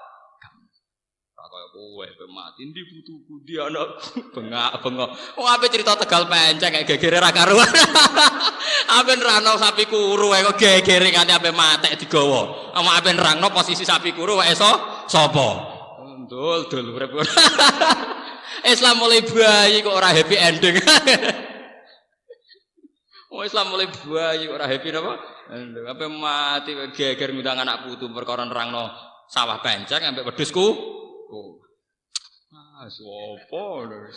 Kaya kowe mati ndi putuku ndi anakku bengak-bengok. Oh ape cerita Tegal Penceng kayak gegere ra karuan. Ape nerangno sapi kuru kok gegere kate ape matek digawa. Ape nerangno posisi sapi kuru wae sapa? Dul urip. Islam mulai bayi kok ora happy ending. Oh Islam mulai bayi kok ora happy napa? Ape mati geger ngundang anak putu perkara nerangno sawah Penceng ambek wedhusku. Oh, sopo lho.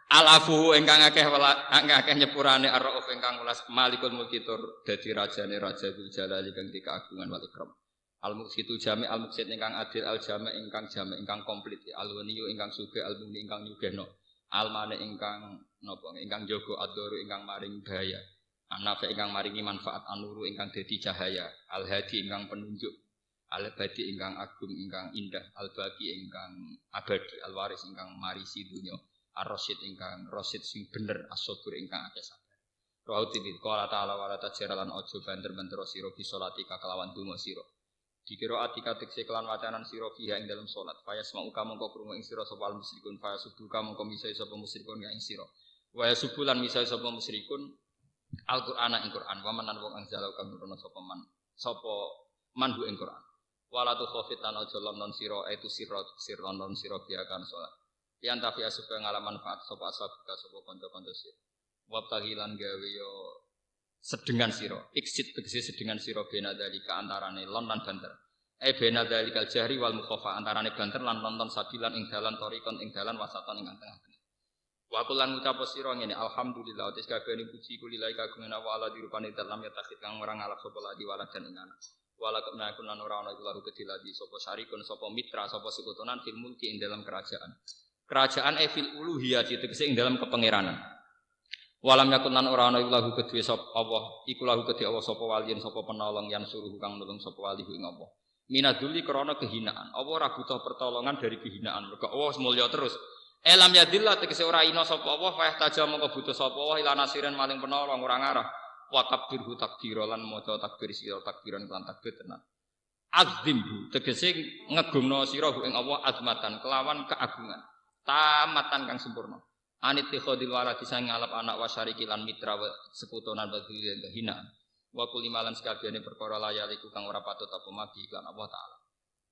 Alafu ingkang akeh nyepurane ar-rauf ingkang welas malikul mulkitur dadi rajane raja Dzul Jalali kang dikagungan wal ikram. Al-muqsitu jami al-muqsit ingkang adil al-jami ingkang komplit al-waniyu ingkang sugih al-muni ingkang nyugihno. Al-mane ingkang napa ingkang jaga ad-daru ingkang maring bahaya. An-nafi ingkang maringi manfaat an-nuru ingkang dadi cahaya. Al-hadi ingkang penunjuk al-badi ingkang agung ingkang indah, al-baqi ingkang abadi, al-waris ingkang marisi dunya, ar-rasyid ingkang rasyid sing bener, as-sabur ingkang akeh sabar. Rawu tibi qala ta'ala wa la tajralan aja banter-banter sira bi salatika kelawan donga sira. Dikira atika tekse kelan wacanan sira fiha ing dalam salat. Fayasma'u ka mongko krungu ing sira sapa musyrikun, fayasubu ka mongko misai sapa musyrikun ing sira. Wa yasubulan misai sapa musyrikun al-Qur'ana ing Qur'an, wa manan wong anzalau kang nurono sapa man ing Qur'an. Walatu khofit lan aja non sira itu sirron non sira biakan salat. Yen tapi supaya ngalaman manfaat sapa asabika sapa kanca-kanca sira. Wa tahilan gawe yo sedengan sira. Iksit tegese sedengan sira bena dalika antarane lon lan banter. Bena dalikal jahri wal mukhafa antarane banter lan nonton sabilan ing dalan torikon ing dalan wasatan ing tengah-tengah. Wa kulan ngucap sira ngene alhamdulillah tes kabehane puji kulilai kagungan wa ala dirupane dalam ya takhid kang ora ngalap sapa ladi walad dan ing anak. Walakum nakun lan ora ana iku lahu kediladi sapa syarikun sapa mitra sapa sekutunan fil mulki ing dalam kerajaan. Kerajaan fil uluhiyah tegese ing dalam kepangeranan. Walam yakun lan ora ana iku lahu kedue sapa Allah, iku lahu kedue Allah sapa waliyin sapa penolong yang suruh kang nulung sapa wali ing Allah. Minaduli krana kehinaan. Apa ora butuh pertolongan dari kehinaan. Mergo Allah mulya terus. Elam yadillah tegese ora ina sapa Allah fa yahtaja mongko butuh sapa Allah ila nasirin maling penolong ora ngarah. Wa takbirhu takbira lan maca takbir sira takbiran lan takbir tenan. Azimhu tegese ngegungno sira ing Allah azmatan kelawan keagungan. Tamatan kang sempurna. Anit khodil waladi sang ngalap anak wasyariki lan mitra sekutunan badul hinaan. Wa kulimalan sakabehane perkara layaliku kang ora patut apa magi lan Allah taala.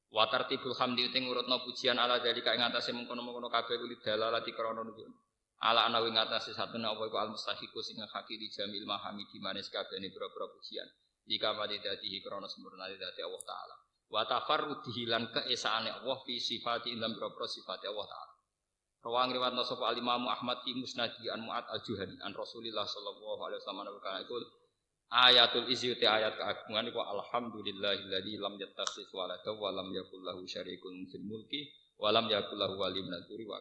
Wa tartibul hamdi ting urutna pujian ala dalika ing atase mengkono-mengkono kabeh kulit dalalati krana nunjuk. Ala ana wing atase satune apa iku al-mustahiqu sing hakiki jamil mahamidi manes kabehane pira-pira pujian. Jika padidati krana sempurna dadi Allah taala. Wa tafarrudihi lan keesaane Allah fi sifati lan pira-pira sifate Allah taala. Rawang riwayat sapa al-Imam Ahmad fi Musnadi an Mu'ad al-Juhani an Rasulillah sallallahu alaihi wasallam kana iku ayatul izzati ayat keagungan iku alhamdulillahilladzi lam yattakhidz walada wa lam yakul lahu syarikun fil mulki wa lam yakul lahu waliyyun min dzurri wa